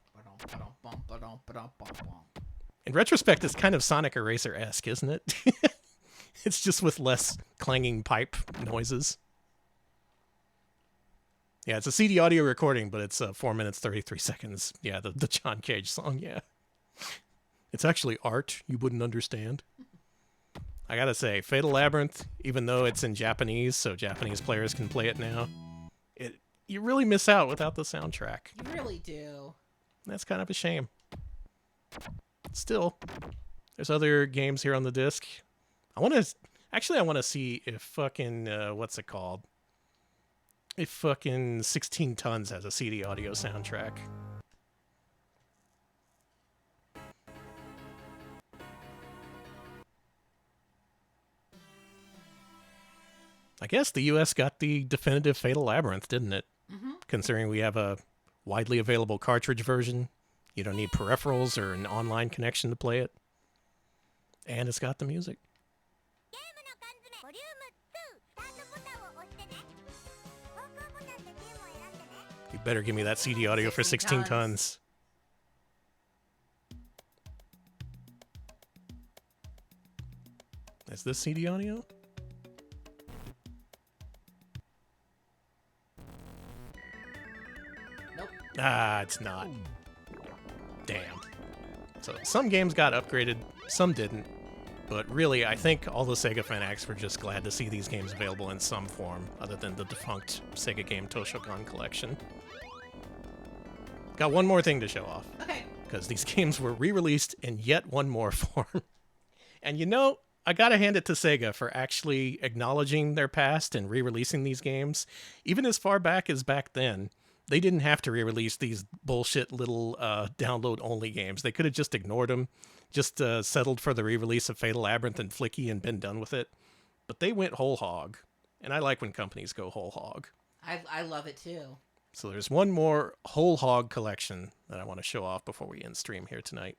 In retrospect, it's kind of Sonic Eraser-esque, isn't it? It's just with less clanging pipe noises. Yeah, it's a CD audio recording, but it's 4 minutes, 33 seconds. Yeah, the John Cage song, yeah. It's actually art you wouldn't understand. I gotta say, Fatal Labyrinth, even though it's in Japanese, so Japanese players can play it now, you really miss out without the soundtrack. You really do. That's kind of a shame. Still, there's other games here on the disc. I want to see if fucking, what's it called? If fucking 16 Tons has a CD audio soundtrack. I guess the US got the definitive Fatal Labyrinth, didn't it? Mm-hmm. Considering we have a widely available cartridge version. You don't need peripherals or an online connection to play it. And it's got the music. You better give me that CD audio for 16 tons. Is this CD audio? Nope. Ah, it's not. Damn. So some games got upgraded, some didn't. But really, I think all the Sega fanatics were just glad to see these games available in some form, other than the defunct Sega Game Toshokan collection. Got one more thing to show off. Okay. Because these games were re-released in yet one more form. And you know, I gotta hand it to Sega for actually acknowledging their past and re-releasing these games. Even as far back as back then, they didn't have to re-release these bullshit little download-only games. They could have just ignored them, just settled for the re-release of Fatal Labyrinth and Flicky and been done with it. But they went whole hog. And I like when companies go whole hog. I love it too. So there's one more whole hog collection that I want to show off before we end stream here tonight.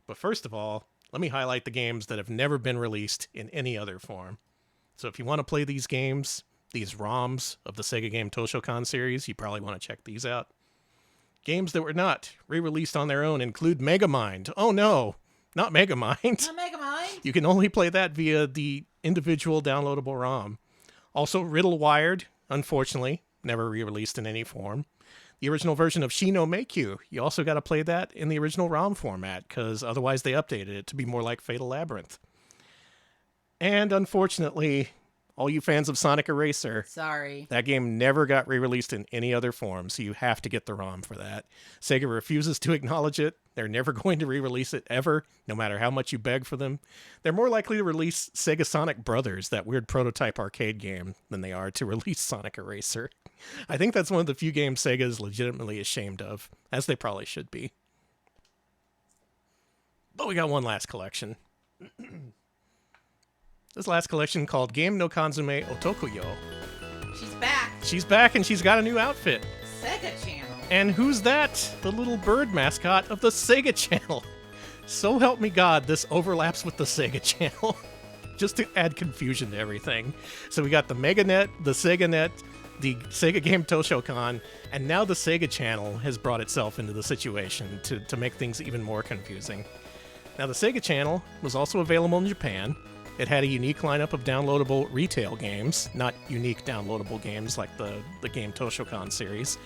But first of all, let me highlight the games that have never been released in any other form. So if you want to play these games, these ROMs of the Sega Game Toshokan series, you probably want to check these out. Games that were not re-released on their own include Megamind. Oh no, not Megamind. Not Megamind. You can only play that via the individual downloadable ROM. Also, Riddle Wired, unfortunately, never re-released in any form. The original version of Shi no Meikyu, you also got to play that in the original ROM format, because otherwise they updated it to be more like Fatal Labyrinth. And unfortunately, all you fans of Sonic Eraser, Sorry. that game never got re-released in any other form, so you have to get the ROM for that. Sega refuses to acknowledge it. They're never going to re-release it ever, no matter how much you beg for them. They're more likely to release Sega Sonic Brothers, that weird prototype arcade game, than they are to release Sonic Eraser. I think that's one of the few games Sega is legitimately ashamed of, as they probably should be. But we got one last collection. This last collection called Game no Kanzume Otokuyo. She's back. She's back and she's got a new outfit. Sega Channel. And who's that? The little bird mascot of the Sega Channel. So help me God, this overlaps with the Sega Channel. Just to add confusion to everything. So we got the MegaNet, the SegaNet, the Sega Game Toshokan, and now the Sega Channel has brought itself into the situation to make things even more confusing. Now the Sega Channel was also available in Japan. It had a unique lineup of downloadable retail games, not unique downloadable games like the Game Toshokan series.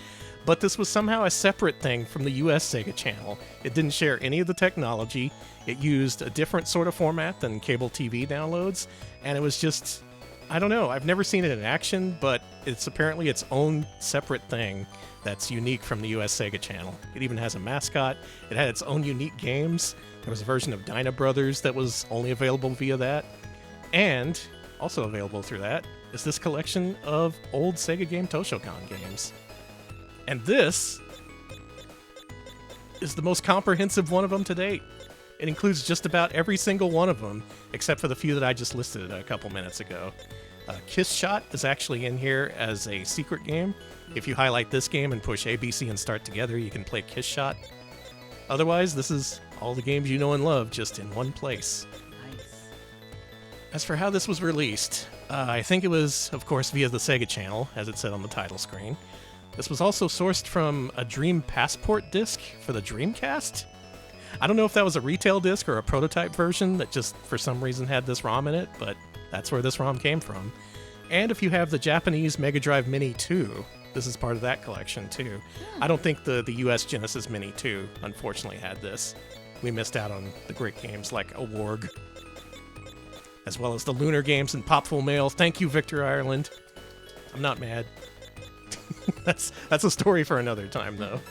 But this was somehow a separate thing from the US Sega Channel. It didn't share any of the technology. It used a different sort of format than cable TV downloads. And it was just, I don't know, I've never seen it in action, but it's apparently its own separate thing that's unique from the US Sega Channel. It even has a mascot. It had its own unique games. There was a version of Dyna Brothers that was only available via that. And also available through that is this collection of old Sega Game Toshokan games. And this is the most comprehensive one of them to date. It includes just about every single one of them, except for the few that I just listed a couple minutes ago. Kiss Shot is actually in here as a secret game. If you highlight this game and push A, B, C, and Start together, you can play Kiss Shot. Otherwise, this is all the games you know and love just in one place. Nice. As for how this was released, I think it was, of course, via the Sega Channel, as it said on the title screen. This was also sourced from a Dream Passport disc for the Dreamcast. I don't know if that was a retail disc or a prototype version that just for some reason had this ROM in it, but that's where this ROM came from. And if you have the Japanese Mega Drive Mini 2, this is part of that collection too. I don't think the US Genesis Mini 2 unfortunately had this. We missed out on the great games like A Warg, as well as the Lunar games and Popful Mail. Thank you, Victor Ireland. I'm not mad. That's a story for another time, though.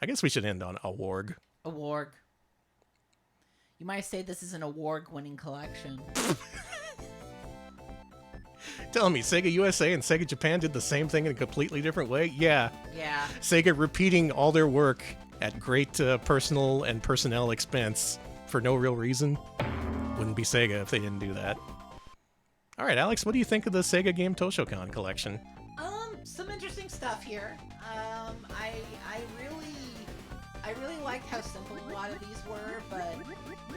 I guess we should end on A Warg. A warg. You might say this is an award-winning collection. Tell me, Sega USA and Sega Japan did the same thing in a completely different way? Yeah. Yeah. Sega repeating all their work at great personal and personnel expense for no real reason. Wouldn't be Sega if they didn't do that. All right, Alex, what do you think of the Sega Game Toshokan collection? Some interesting stuff here. I really liked how simple a lot of these were, but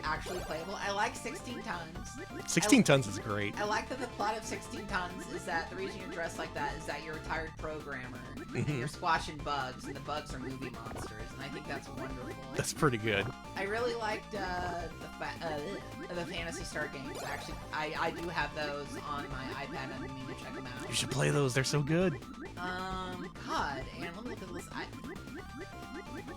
actually playable. I like 16 tons. 16 tons is great. I like that the plot of 16 tons is that the reason you're dressed like that is that you're a retired programmer and you're squashing bugs, and the bugs are movie monsters, and I think that's wonderful. That's pretty good. I really liked the Phantasy Star games. Actually, I do have those on my iPad, and I mean to check them out. You should play those. They're so good. God, and let me look at this.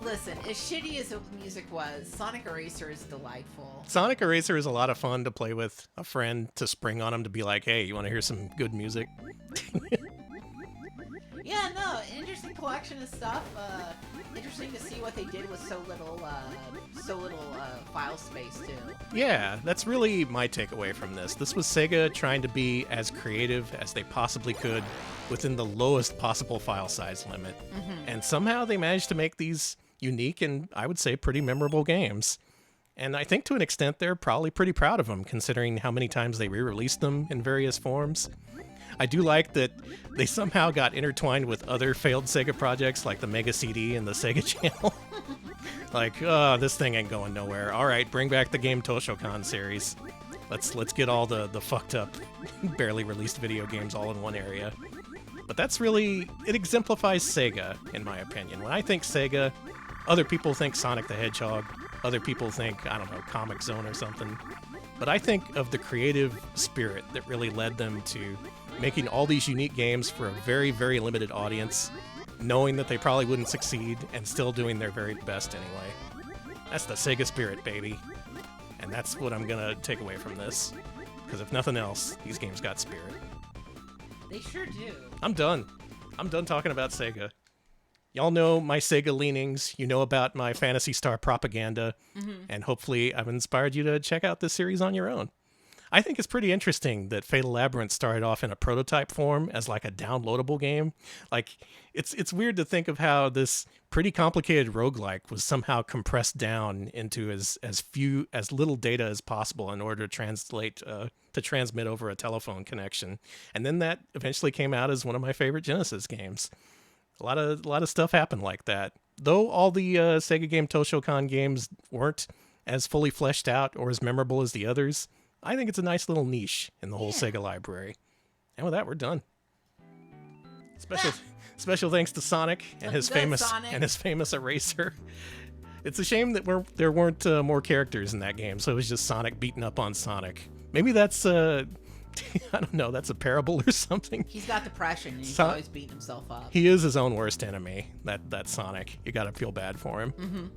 Listen, as shitty as the music was, Sonic Eraser is delightful. Sonic Eraser is a lot of fun to play with a friend, to spring on him, to be like, hey, you want to hear some good music? Yeah, no, interesting collection of stuff. Interesting to see what they did with so little file space, too. Yeah, that's really my takeaway from this. This was Sega trying to be as creative as they possibly could within the lowest possible file size limit. And somehow they managed to make these unique and, I would say, pretty memorable games. And I think to an extent they're probably pretty proud of them, considering how many times they re-released them in various forms. I do like that they somehow got intertwined with other failed Sega projects like the Mega CD and the Sega Channel. Like, this thing ain't going nowhere. All right, bring back the Game Toshokan series. Let's get all the fucked up, barely released video games all in one area. But that's really, it exemplifies Sega, in my opinion. When I think Sega, other people think Sonic the Hedgehog. Other people think, I don't know, Comic Zone or something. But I think of the creative spirit that really led them to making all these unique games for a very, very limited audience, knowing that they probably wouldn't succeed, and still doing their very best anyway. That's the Sega spirit, baby. And that's what I'm gonna take away from this. Because if nothing else, these games got spirit. They sure do. I'm done. I'm done talking about Sega. Y'all know my Sega leanings. You know about my Phantasy Star propaganda. And hopefully I've inspired you to check out this series on your own. I think it's pretty interesting that Fatal Labyrinth started off in a prototype form as like a downloadable game. Like, it's weird to think of how this pretty complicated roguelike was somehow compressed down into as little data as possible in order to transmit over a telephone connection. And then that eventually came out as one of my favorite Genesis games. A lot of stuff happened like that. Though all the Sega Game Toshokan games weren't as fully fleshed out or as memorable as the others, I think it's a nice little niche in the whole Sega library. And with that, we're done. Special thanks to Sonic and his famous eraser. It's a shame that there weren't more characters in that game, so it was just Sonic beating up on Sonic. Maybe that's I don't know, that's a parable or something. He's got depression and he's always beating himself up. He is his own worst enemy, that Sonic. You gotta feel bad for him.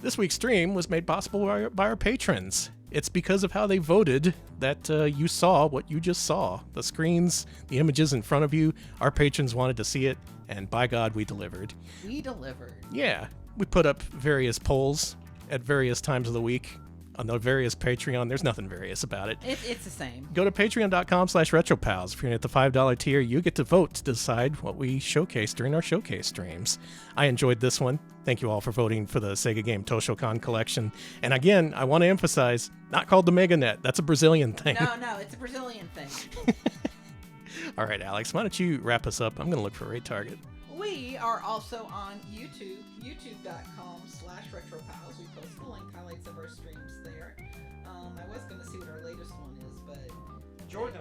This week's stream was made possible by our patrons. It's because of how they voted that you saw what you just saw. The screens, the images in front of you, our patrons wanted to see it, and by God, we delivered. We delivered. Yeah, we put up various polls at various times of the week on the various Patreon. There's nothing various about it. It's the same. Go to patreon.com/retropals. If you're at the $5 tier, you get to vote to decide what we showcase during our showcase streams. I enjoyed this one. Thank you all for voting for the Sega Game Toshokan collection. And again, I want to emphasize, not called the MegaNet. That's a Brazilian thing. No, it's a Brazilian thing. All right, Alex, why don't you wrap us up? I'm going to look for Raid Target. We are also on YouTube, youtube.com/retropals. We post full-length highlights of our streams there. I was going to see what our latest one is, but... Jordan,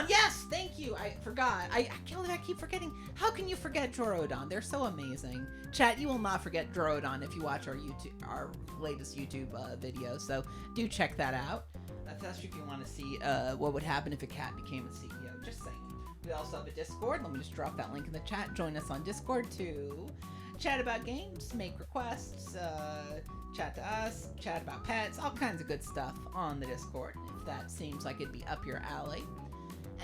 yes! Thank you! I forgot. I keep forgetting. How can you forget Jorodon? They're so amazing. Chat, you will not forget Jorodon if you watch our latest YouTube video, so do check that out. That's if you want to see what would happen if a cat became a CEO. Just saying. We also have a Discord. Let me just drop that link in the chat. Join us on Discord to chat about games, make requests, chat to us, chat about pets, all kinds of good stuff on the Discord, if that seems like it'd be up your alley.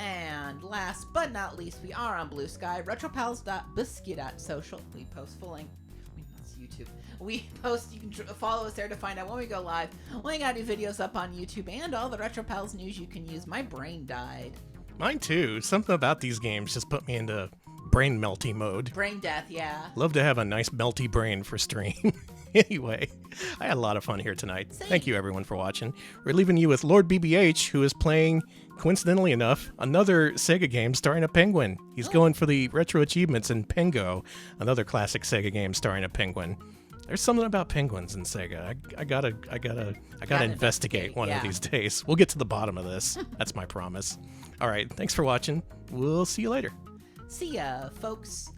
And last but not least, we are on Blue Sky, retropals.biscuit.social. We post full length. That's YouTube. We post, you can follow us there to find out when we go live. We got new videos up on YouTube and all the RetroPals news you can use. My brain died. Mine too. Something about these games just put me into brain melty mode. Brain death, yeah. Love to have a nice melty brain for stream. Anyway, I had a lot of fun here tonight. Same. Thank you everyone for watching. We're leaving you with Lord BBH, who is playing, coincidentally enough, another Sega game starring a penguin. He's going for the retro achievements in Pengo, another classic Sega game starring a penguin. There's something about penguins in Sega. I gotta investigate one of these days. We'll get to the bottom of this. That's my promise. All right, thanks for watching. We'll see you later. See ya, folks.